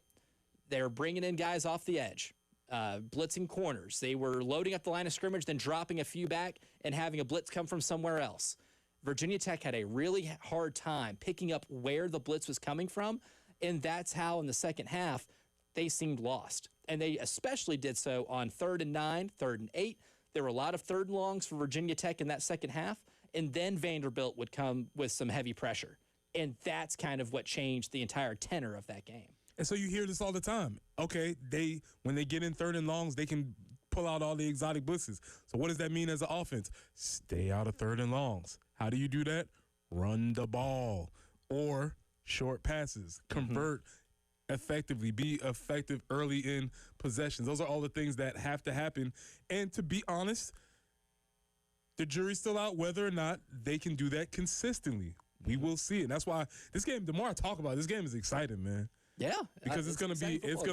They were bringing in guys off the edge, blitzing corners. They were loading up the line of scrimmage, then dropping a few back and having a blitz come from somewhere else. Virginia Tech had a really hard time picking up where the blitz was coming from, and that's how in the second half they seemed lost. And they especially did so on 3rd and 9, 3rd and 8. There were a lot of 3rd and longs for Virginia Tech in that second half, and then Vanderbilt would come with some heavy pressure. And that's kind of what changed the entire tenor of that game. And so you hear this all the time. Okay, when they get in 3rd and longs, they can pull out all the exotic blitzes. So what does that mean as an offense? Stay out of 3rd and longs. How do you do that? Run the ball or short passes. Convert effectively. Be effective early in possessions. Those are all the things that have to happen. And to be honest, the jury's still out whether or not they can do that consistently. We will see it. And that's why this game, the more I talk about it, this game is exciting, man. Yeah. Because it's gonna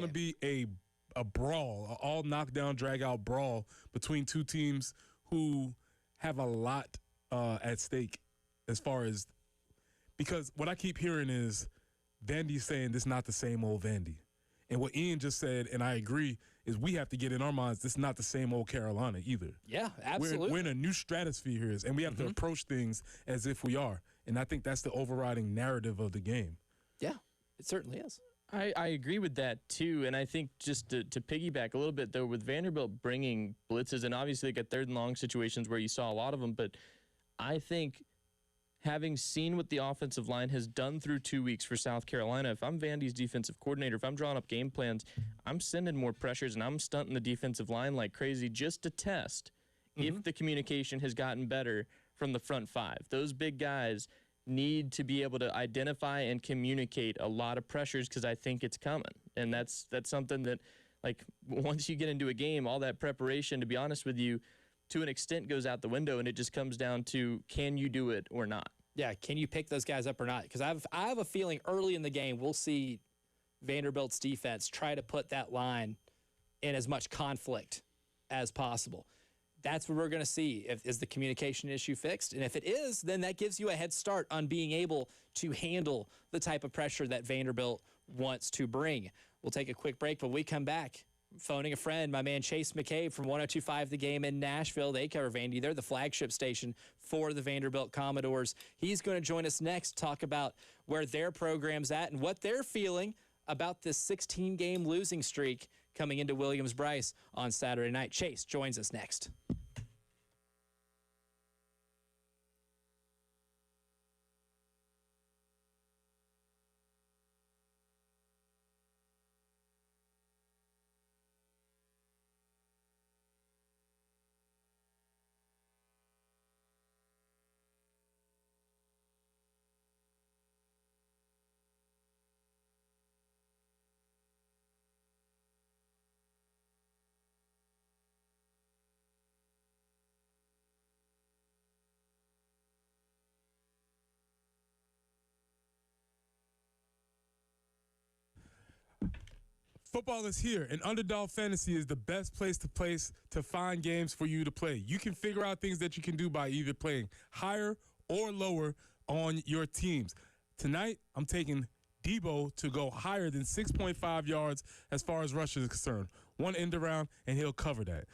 be a brawl, an all knockdown, drag out brawl between two teams who have a lot at stake as far as, because what I keep hearing is Vandy's saying this is not the same old Vandy. And what Ian just said, and I agree, is we have to get in our minds this is not the same old Carolina either. Yeah, absolutely. We're in a new stratosphere here, and we have to approach things as if we are. And I think that's the overriding narrative of the game. Yeah, it certainly is. I agree with that, too. And I think just to piggyback a little bit, though, with Vanderbilt bringing blitzes, and obviously like 3rd and long situations where you saw a lot of them, but I think having seen what the offensive line has done through 2 weeks for South Carolina, if I'm Vandy's defensive coordinator, if I'm drawing up game plans, I'm sending more pressures and I'm stunting the defensive line like crazy just to test if the communication has gotten better from the front five. Those big guys need to be able to identify and communicate a lot of pressures because I think it's coming. And that's something that, like, once you get into a game, all that preparation, to be honest with you, to an extent goes out the window, and it just comes down to, can you do it or not? Yeah, can you pick those guys up or not? Because I have a feeling early in the game we'll see Vanderbilt's defense try to put that line in as much conflict as possible. That's what we're going to see. Is the communication issue fixed? And if it is, then that gives you a head start on being able to handle the type of pressure that Vanderbilt wants to bring. We'll take a quick break, but when we come back, phoning a friend, my man Chase McCabe from 102.5 The Game in Nashville. They cover Vandy. They're the flagship station for the Vanderbilt Commodores. He's going to join us next to talk about where their program's at and what they're feeling about this 16-game losing streak coming into Williams-Brice on Saturday night. Chase joins us next. Football is here, and Underdog Fantasy is the best place to find games for you to play. You can figure out things that you can do by either playing higher or lower on your teams. Tonight, I'm taking Debo to go higher than 6.5 yards as far as rushing is concerned. One end around, and he'll cover that.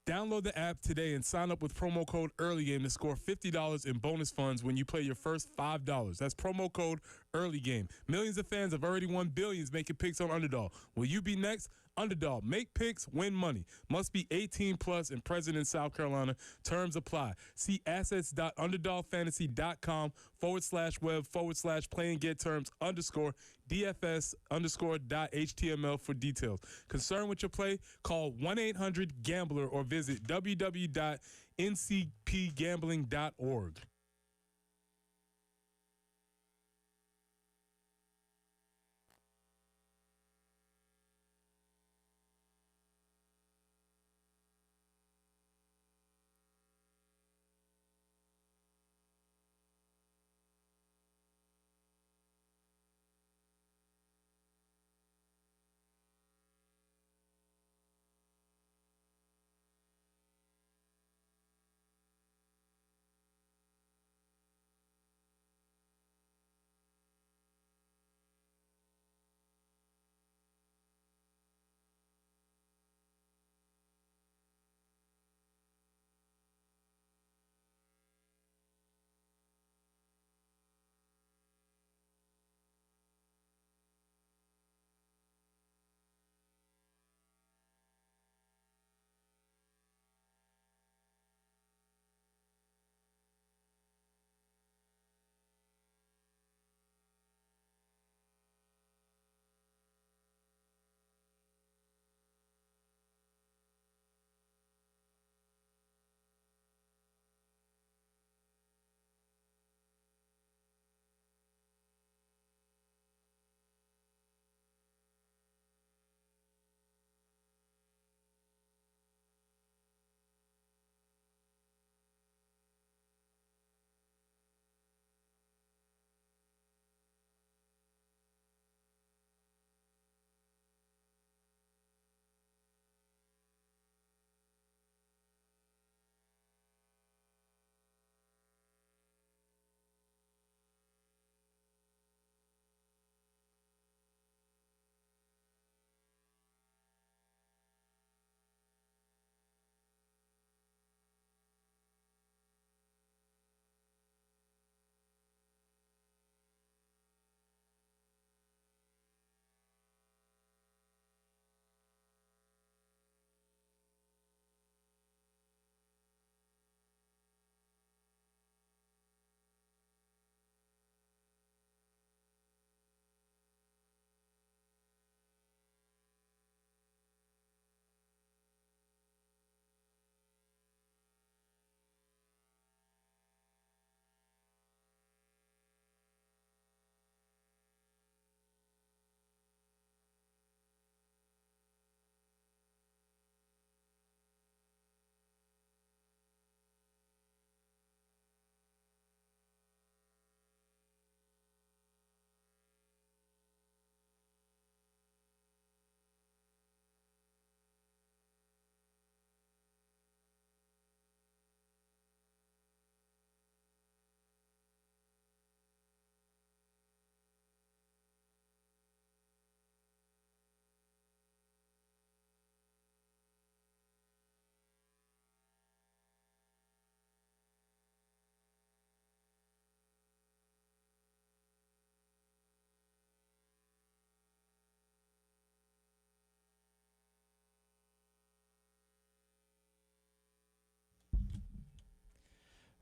Download the app today and sign up with promo code EARLYGAME to score $50 in bonus funds when you play your first $5. That's promo code EARLYGAME. Millions of fans have already won billions making picks on Underdog. Will you be next? Underdog. Make picks, win money. Must be 18 plus and present in South Carolina. Terms apply. See assets.underdogfantasy.com/web/play and get terms _DFS_.html for details. Concerned with your play? Call 1-800-GAMBLER or visit www.ncpgambling.org.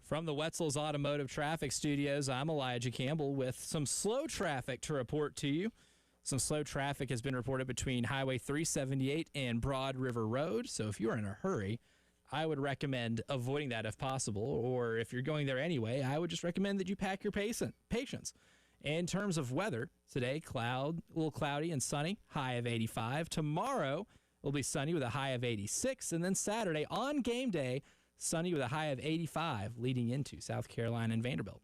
From the Wetzel's Automotive Traffic Studios, I'm Elijah Campbell with some slow traffic to report to you. Some slow traffic has been reported between Highway 378 and Broad River Road. So if you're in a hurry, I would recommend avoiding that if possible. Or if you're going there anyway, I would just recommend that you pack your patience. In terms of weather, today, a little cloudy and sunny, high of 85. Tomorrow will be sunny with a high of 86. And then Saturday, on game day, sunny with a high of 85 leading into South Carolina and Vanderbilt.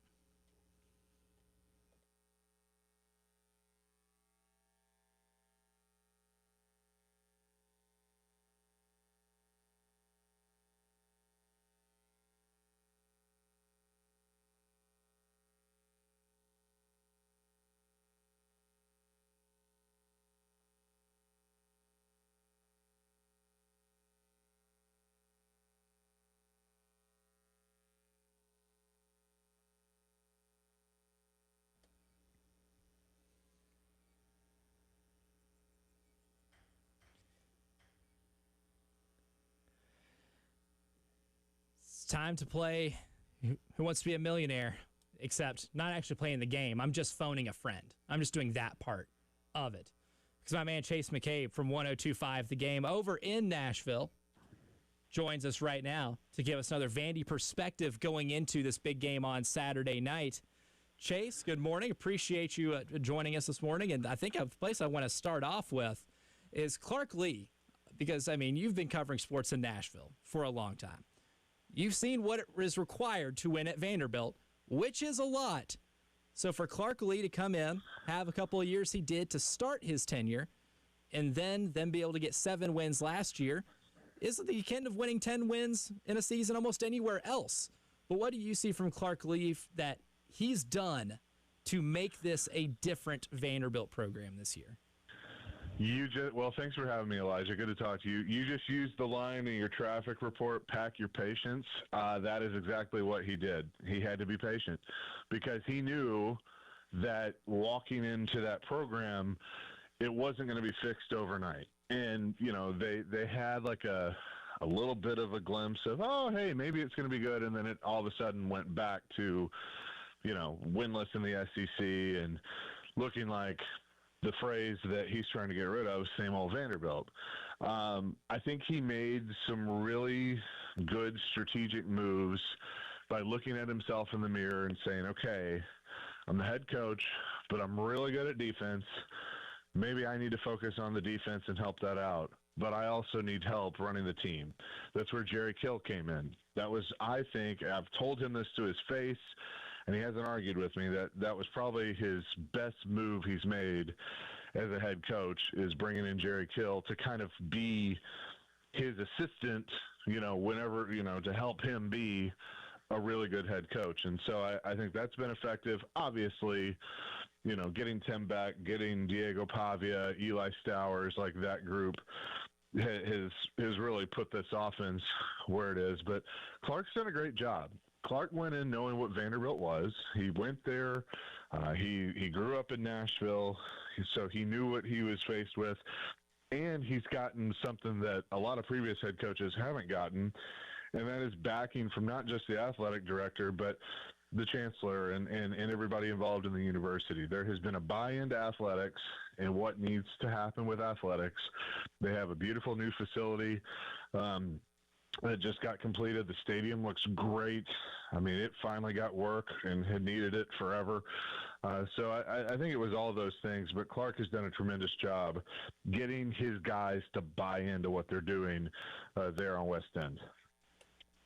Time to play Who Wants to Be a Millionaire, except not actually playing the game. I'm just phoning a friend. I'm just doing that part of it. Because my man Chase McCabe from 102.5 The Game over in Nashville joins us right now to give us another Vandy perspective going into this big game on Saturday night. Chase, good morning. Appreciate you joining us this morning. And I think the place I want to start off with is Clark Lee, because, I mean, you've been covering sports in Nashville for a long time. You've seen what is required to win at Vanderbilt, which is a lot. So for Clark Lee to come in, have a couple of years he did to start his tenure, and then be able to get 7 wins last year, isn't the akin of winning 10 wins in a season almost anywhere else. But what do you see from Clark Lee that he's done to make this a different Vanderbilt program this year? Well, thanks for having me, Elijah. Good to talk to you. You just used the line in your traffic report, pack your patience. That is exactly what he did. He had to be patient because he knew that walking into that program, it wasn't going to be fixed overnight. And, you know, they had like a little bit of a glimpse of, oh, hey, maybe it's going to be good. And then it all of a sudden went back to, you know, winless in the SEC and looking like the phrase that he's trying to get rid of, same old Vanderbilt. I think he made some really good strategic moves by looking at himself in the mirror and saying, okay, I'm the head coach, but I'm really good at defense. Maybe I need to focus on the defense and help that out. But I also need help running the team. That's where Jerry Kill came in. That was, I think, I've told him this to his face, and he hasn't argued with me, that was probably his best move he's made as a head coach, is bringing in Jerry Kill to kind of be his assistant, you know, whenever, you know, to help him be a really good head coach. And so I think that's been effective. Obviously, you know, getting Tim back, getting Diego Pavia, Eli Stowers, like that group has really put this offense where it is. But Clark's done a great job. Clark went in knowing what Vanderbilt was. He went there. He grew up in Nashville, so he knew what he was faced with. And he's gotten something that a lot of previous head coaches haven't gotten, and that is backing from not just the athletic director, but the chancellor and everybody involved in the university. There has been a buy-in to athletics and what needs to happen with athletics. They have a beautiful new facility. It just got completed. The stadium looks great. I mean, it finally got work and had needed it forever. So I think it was all those things, but Clark has done a tremendous job getting his guys to buy into what they're doing there on West End.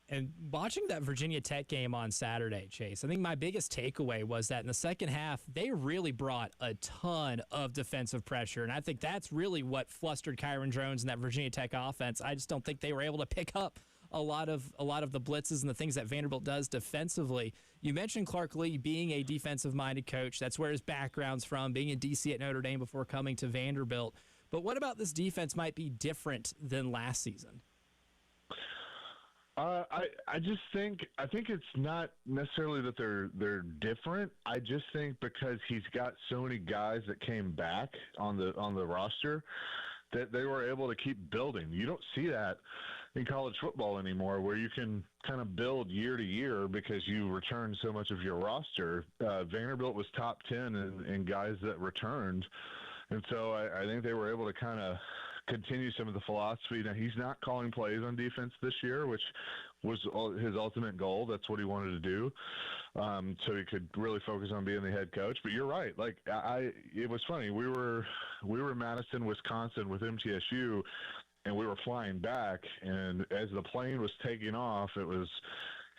And watching that Virginia Tech game on Saturday, Chase, I think my biggest takeaway was that in the second half, they really brought a ton of defensive pressure. And I think that's really what flustered Kyron Drones and that Virginia Tech offense. I just don't think they were able to pick up a lot of the blitzes and the things that Vanderbilt does defensively. You mentioned Clark Lee being a defensive-minded coach. That's where his background's from, being in D.C. at Notre Dame before coming to Vanderbilt. But what about this defense might be different than last season? I just think it's not necessarily that they're different. I just think because he's got so many guys that came back on the roster that they were able to keep building. You don't see that in college football anymore, where you can kind of build year to year because you return so much of your roster. Vanderbilt was top 10 in guys that returned. And so I think they were able to kind of continue some of the philosophy. Now, he's not calling plays on defense this year, which was his ultimate goal. That's what he wanted to do, so he could really focus on being the head coach. But you're right. Like, it was funny. We were in Madison, Wisconsin with MTSU, and we were flying back. And as the plane was taking off, it was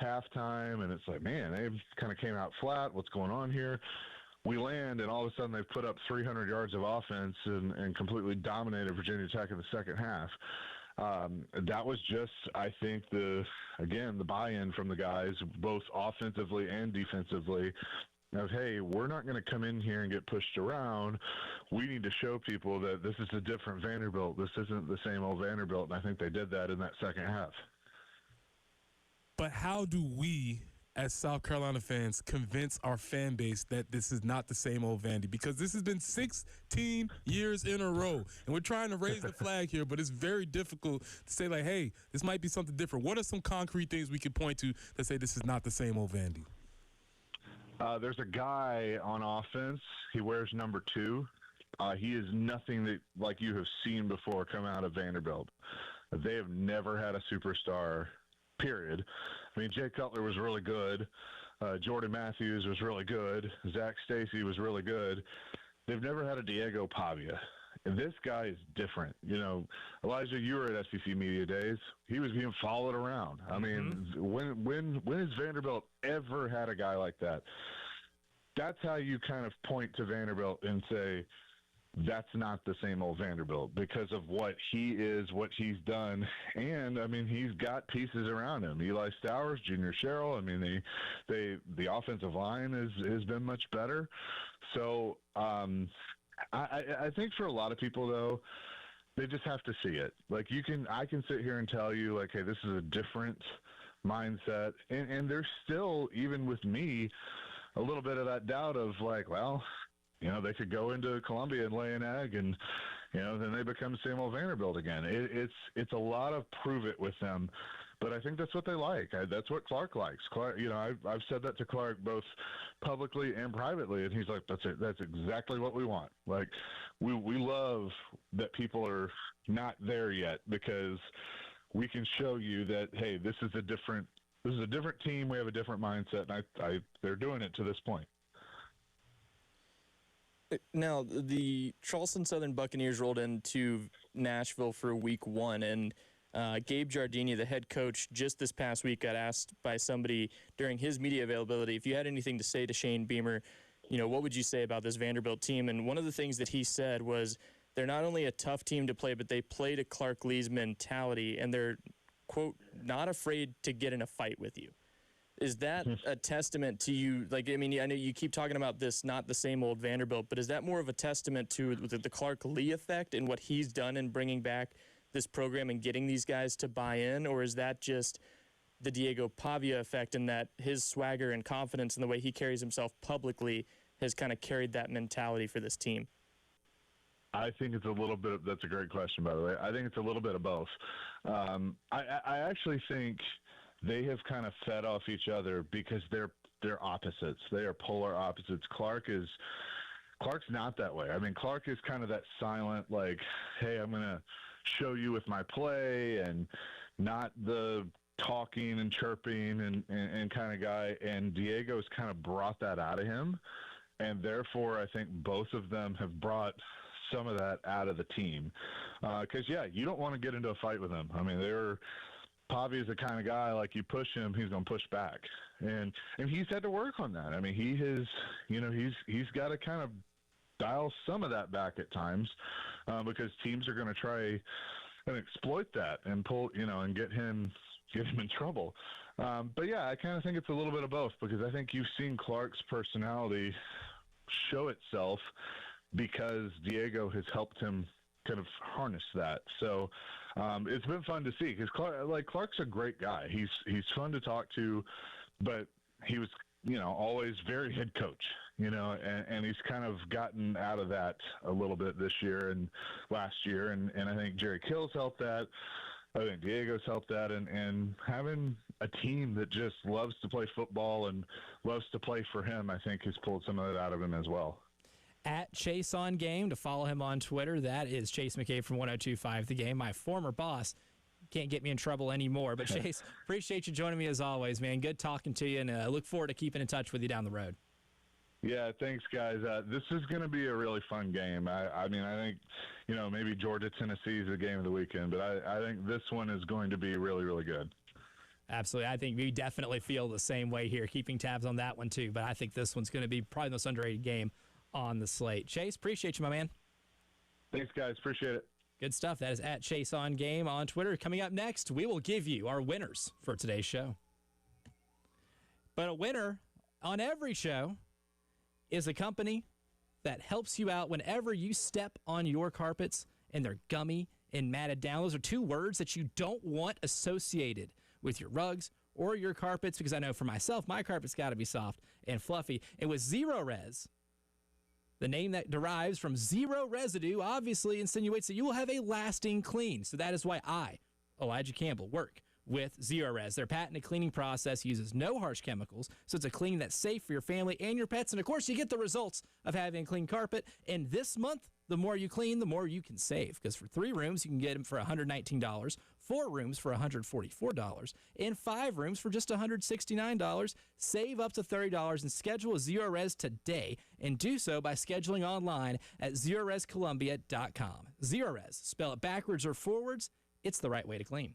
halftime, and it's like, man, they kind of came out flat. What's going on here? We land, and all of a sudden they've put up 300 yards of offense and completely dominated Virginia Tech in the second half. That was just, I think, the buy-in from the guys, both offensively and defensively, of, hey, we're not going to come in here and get pushed around. We need to show people that this is a different Vanderbilt. This isn't the same old Vanderbilt, and I think they did that in that second half. But how do we, as South Carolina fans, convince our fan base that this is not the same old Vandy? Because this has been 16 years in a row, and we're trying to raise the flag here, but it's very difficult to say, like, hey, this might be something different. What are some concrete things we can point to that say this is not the same old Vandy? There's a guy on offense. He wears number 2. He is nothing that like you have seen before come out of Vanderbilt. They have never had a superstar, period. I mean, Jay Cutler was really good. Jordan Matthews was really good. Zach Stacy was really good. They've never had a Diego Pavia. And this guy is different. You know, Elijah, you were at SEC Media Days. He was being followed around. I mean, when has Vanderbilt ever had a guy like that? That's how you kind of point to Vanderbilt and say, that's not the same old Vanderbilt because of what he is, what he's done. And, I mean, he's got pieces around him. Eli Stowers, Junior Sherrill. I mean, the offensive line has been much better. So I think for a lot of people, though, they just have to see it. Like, I can sit here and tell you, like, hey, this is a different mindset. And there's still, even with me, a little bit of that doubt of, like, well, you know, they could go into Columbia and lay an egg, and you know, then they become the same old Vanderbilt again. It's a lot of prove it with them, but I think that's what they like. That's what Clark likes. Clark, you know, I've said that to Clark both publicly and privately, and he's like, that's it. That's exactly what we want. Like, we love that people are not there yet because we can show you that, hey, this is a different team. We have a different mindset, and they're doing it to this point. Now, the Charleston Southern Buccaneers rolled into Nashville for week 1, and Gabe Giardini, the head coach, just this past week got asked by somebody during his media availability, if you had anything to say to Shane Beamer, you know, what would you say about this Vanderbilt team? And one of the things that he said was they're not only a tough team to play, but they play to Clark Lee's mentality, and they're, quote, not afraid to get in a fight with you. Is that a testament to you? Like, I mean, I know you keep talking about this, not the same old Vanderbilt, but is that more of a testament to the Clark Lee effect and what he's done in bringing back this program and getting these guys to buy in? Or is that just the Diego Pavia effect in that his swagger and confidence in the way he carries himself publicly has kind of carried that mentality for this team? I think it's a little bit – that's a great question, by the way. I think it's a little bit of both. I actually think – they have kind of fed off each other because they're opposites. They are polar opposites. Clark's not that way. I mean, Clark is kind of that silent, like, hey, I'm going to show you with my play, and not the talking and chirping and kind of guy. And Diego's kind of brought that out of him. And therefore, I think both of them have brought some of that out of the team. Because, yeah, you don't want to get into a fight with them. I mean, Pavi is the kind of guy, like, you push him, he's going to push back. And he's had to work on that. I mean, he's got to kind of dial some of that back at times because teams are going to try and exploit that and pull, and get him in trouble. But, yeah, I kind of think it's a little bit of both because I think you've seen Clark's personality show itself because Diego has helped him kind of harness that. So it's been fun to see because Clark's a great guy. He's fun to talk to, but he was always very head coach, and he's kind of gotten out of that a little bit this year and last year, and I think Jerry Kills helped that. I think Diego's helped that, and having a team that just loves to play football and loves to play for him, I think, has pulled some of that out of him as well. At Chase on Game to follow him on Twitter. That is Chase McCabe from 102.5 The Game, my former boss. Can't get me in trouble anymore. But Chase, appreciate you joining me as always, man. Good talking to you, and I look forward to keeping in touch with you down the road. Yeah, thanks, guys. This is going to be a really fun game. I mean, I think, maybe Georgia, Tennessee is the game of the weekend, but I think this one is going to be really, really good. Absolutely. I think we definitely feel the same way here, keeping tabs on that one too. But I think this one's going to be probably the most underrated game on the slate. Chase, appreciate you, my man. Thanks, guys. Appreciate it. Good stuff. That is at Chase on Game on Twitter. Coming up next, we will give you our winners for today's show. But a winner on every show is a company that helps you out whenever you step on your carpets and they're gummy and matted down. Those are two words that you don't want associated with your rugs or your carpets, because I know for myself, my carpet's got to be soft and fluffy. And with Zero Res, the name that derives from zero residue obviously insinuates that you will have a lasting clean. So that is why I, Elijah Campbell, work with Zero Res. Their patented cleaning process uses no harsh chemicals, so it's a cleaning that's safe for your family and your pets. And, of course, you get the results of having a clean carpet. And this month, the more you clean, the more you can save. Because for 3 rooms, you can get them for $119, 4 rooms for $144, and 5 rooms for just $169. Save up to $30 and schedule a Zero Res today, and do so by scheduling online at ZeroResColumbia.com. Zero Res, spell it backwards or forwards, it's the right way to clean.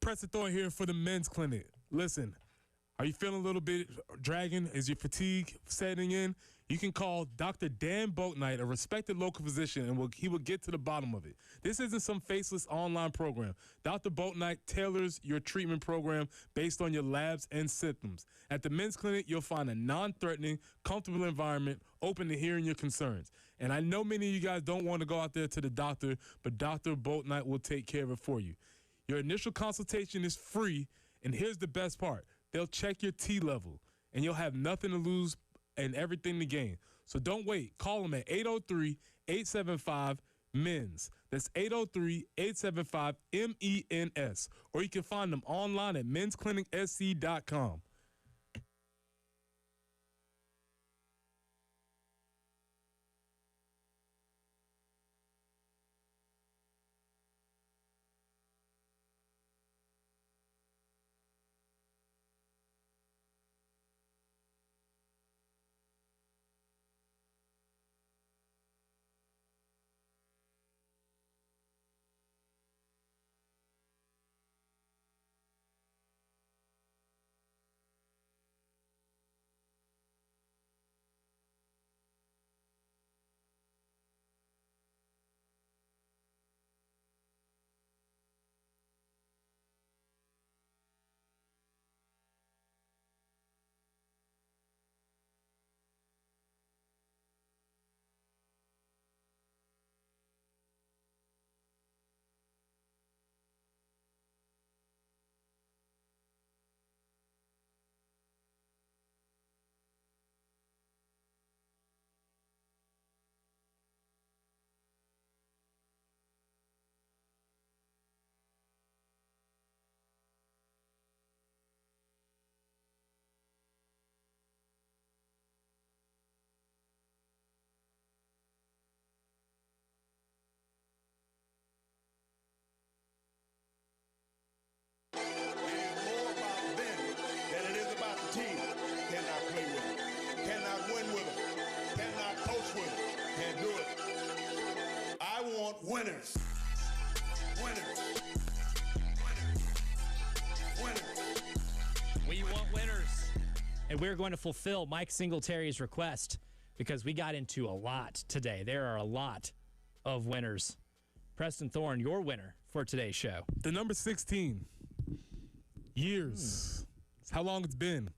Preston Thorne here for the men's clinic. Listen, are you feeling a little bit dragging? Is your fatigue setting in? You can call Dr. Dan Boatnight, a respected local physician, and he will get to the bottom of it. This isn't some faceless online program. Dr. Boatnight tailors your treatment program based on your labs and symptoms. At the men's clinic, you'll find a non-threatening, comfortable environment open to hearing your concerns. And I know many of you guys don't want to go out there to the doctor, but Dr. Boatnight will take care of it for you. Your initial consultation is free, and here's the best part. They'll check your T level, and you'll have nothing to lose and everything to gain. So don't wait. Call them at 803-875-MENS. That's 803-875-MENS. Or you can find them online at mensclinicsc.com. Winners. Winners. Winners. We want winners. And we're going to fulfill Mike Singletary's request because we got into a lot today. There are a lot of winners. Preston Thorne, your winner for today's show. The number 16. Years. It's how long it's been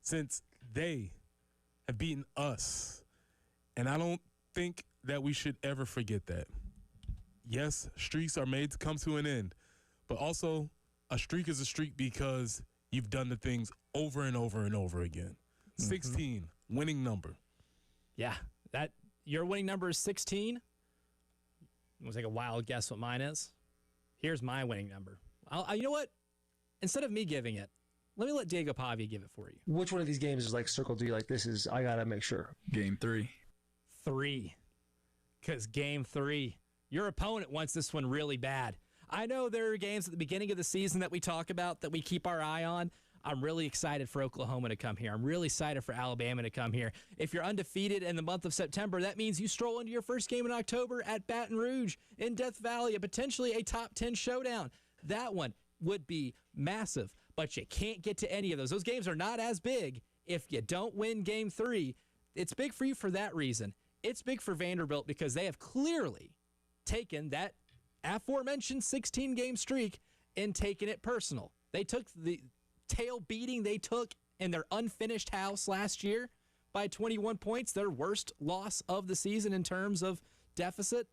since they have beaten us. And I don't think that we should ever forget that. Yes, streaks are made to come to an end. But also, a streak is a streak because you've done the things over and over and over again. 16, winning number. Yeah, that your winning number is 16. We'll take a wild guess what mine is. Here's my winning number. You know what? Instead of me giving it, let me let Diego Pavia give it for you. Which one of these games is like circled to you? Like this is I gotta make sure. Game 3. 3. Because game 3, your opponent wants this one really bad. I know there are games at the beginning of the season that we talk about that we keep our eye on. I'm really excited for Oklahoma to come here. I'm really excited for Alabama to come here. If you're undefeated in the month of September, that means you stroll into your first game in October at Baton Rouge in Death Valley, potentially a top 10 showdown. That one would be massive, but you can't get to any of those. Those games are not as big if you don't win game 3. It's big for you for that reason. It's big for Vanderbilt because they have clearly taken that aforementioned 16-game streak and taken it personal. They took the tail beating they took in their unfinished house last year by 21 points, their worst loss of the season in terms of deficit.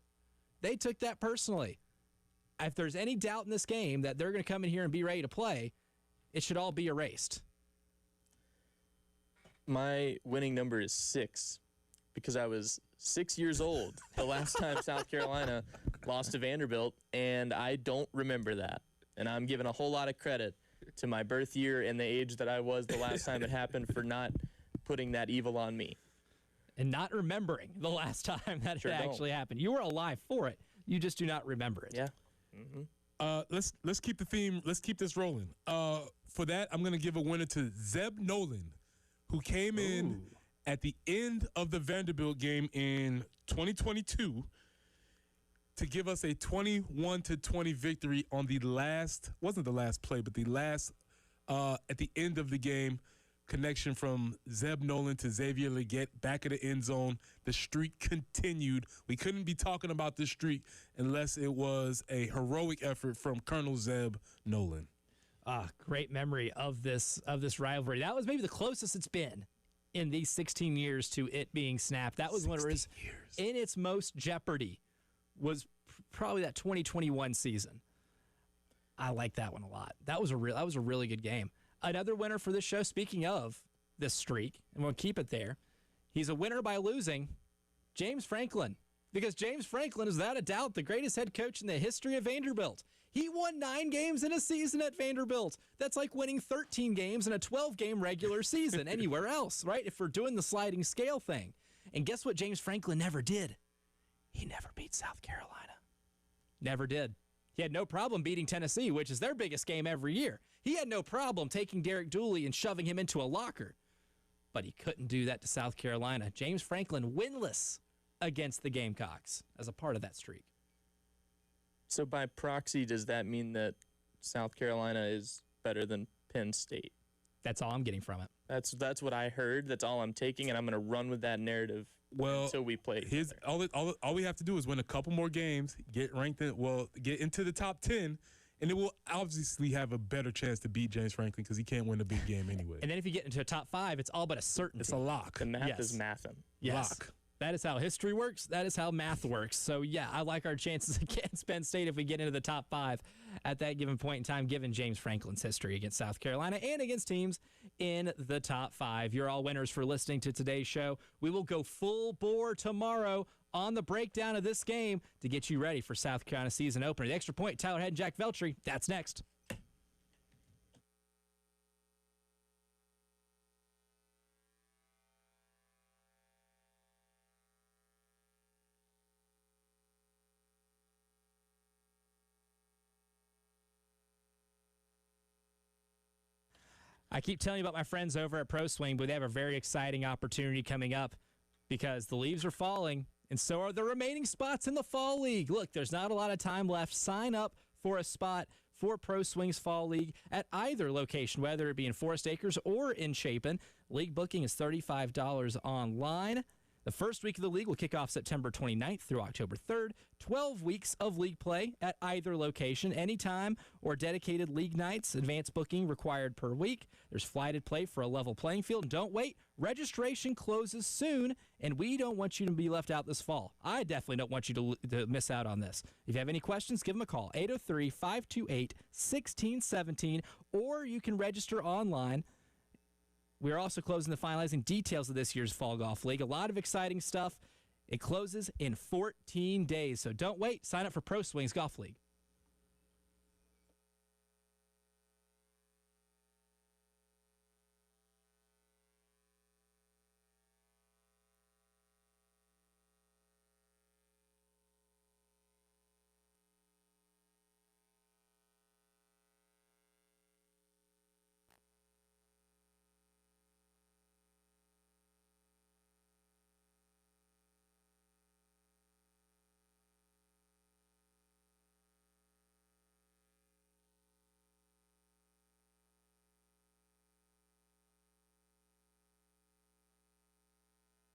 They took that personally. If there's any doubt in this game that they're going to come in here and be ready to play, it should all be erased. My winning number is 6 because I was 6 years old the last time South Carolina lost to Vanderbilt, and I don't remember that. And I'm giving a whole lot of credit to my birth year and the age that I was the last time it happened for not putting that evil on me. And not remembering the last time that it actually happened. You were alive for it. You just do not remember it. Yeah. Let's keep the theme. Let's keep this rolling. For that, I'm going to give a winner to Zeb Nolan, who came in at the end of the Vanderbilt game in 2022 to give us a 21-20 victory on the last, wasn't the last play, but the last, at the end of the game, connection from Zeb Nolan to Xavier Leggett back at the end zone. The streak continued. We couldn't be talking about this streak unless it was a heroic effort from Colonel Zeb Nolan. Great memory of this rivalry. That was maybe the closest it's been in these 16 years to it being snapped. That was when it was in its most jeopardy, was probably that 2021 season. I like that one a lot. That was a really good game. Another winner for this show, speaking of this streak, and we'll keep it there, he's a winner by losing, James Franklin. Because James Franklin is without a doubt the greatest head coach in the history of Vanderbilt. He won 9 games in a season at Vanderbilt. That's like winning 13 games in a 12-game regular season anywhere else, right? If we're doing the sliding scale thing. And guess what James Franklin never did? He never beat South Carolina. Never did. He had no problem beating Tennessee, which is their biggest game every year. He had no problem taking Derek Dooley and shoving him into a locker. But he couldn't do that to South Carolina. James Franklin winless against the Gamecocks as a part of that streak. So by proxy, does that mean that South Carolina is better than Penn State? That's all I'm getting from it. That's what I heard. That's all I'm taking, and I'm going to run with that narrative until we play. All we have to do is win a couple more games, get ranked get into the top 10, and it will obviously have a better chance to beat James Franklin because he can't win a big game anyway. And then if you get into a top 5, it's all but a certainty. It's a lock. The math is mathin'. Yes. Lock. That is how history works. That is how math works. So, yeah, I like our chances against Penn State if we get into the top 5 at that given point in time, given James Franklin's history against South Carolina and against teams in the top 5. You're all winners for listening to today's show. We will go full bore tomorrow on the breakdown of this game to get you ready for South Carolina season opener. The Extra Point, Tyler Head and Jack Veltri. That's next. I keep telling you about my friends over at Pro Swing, but they have a very exciting opportunity coming up because the leaves are falling And so are the remaining spots in the Fall League. Look, there's not a lot of time left. Sign up for a spot for Pro Swings Fall League at either location, whether it be in Forest Acres or in Chapin. League booking is $35 online. The first week of the league will kick off September 29th through October 3rd. 12 weeks of league play at either location, anytime, or dedicated league nights. Advanced booking required per week. There's flighted play for a level playing field. And don't wait, registration closes soon, and we don't want you to be left out this fall. I definitely don't want you to miss out on this. If you have any questions, give them a call, 803-528-1617, or you can register online. We are also closing the finalizing details of this year's Fall Golf League. A lot of exciting stuff. It closes in 14 days, so don't wait. Sign up for Pro Swings Golf League.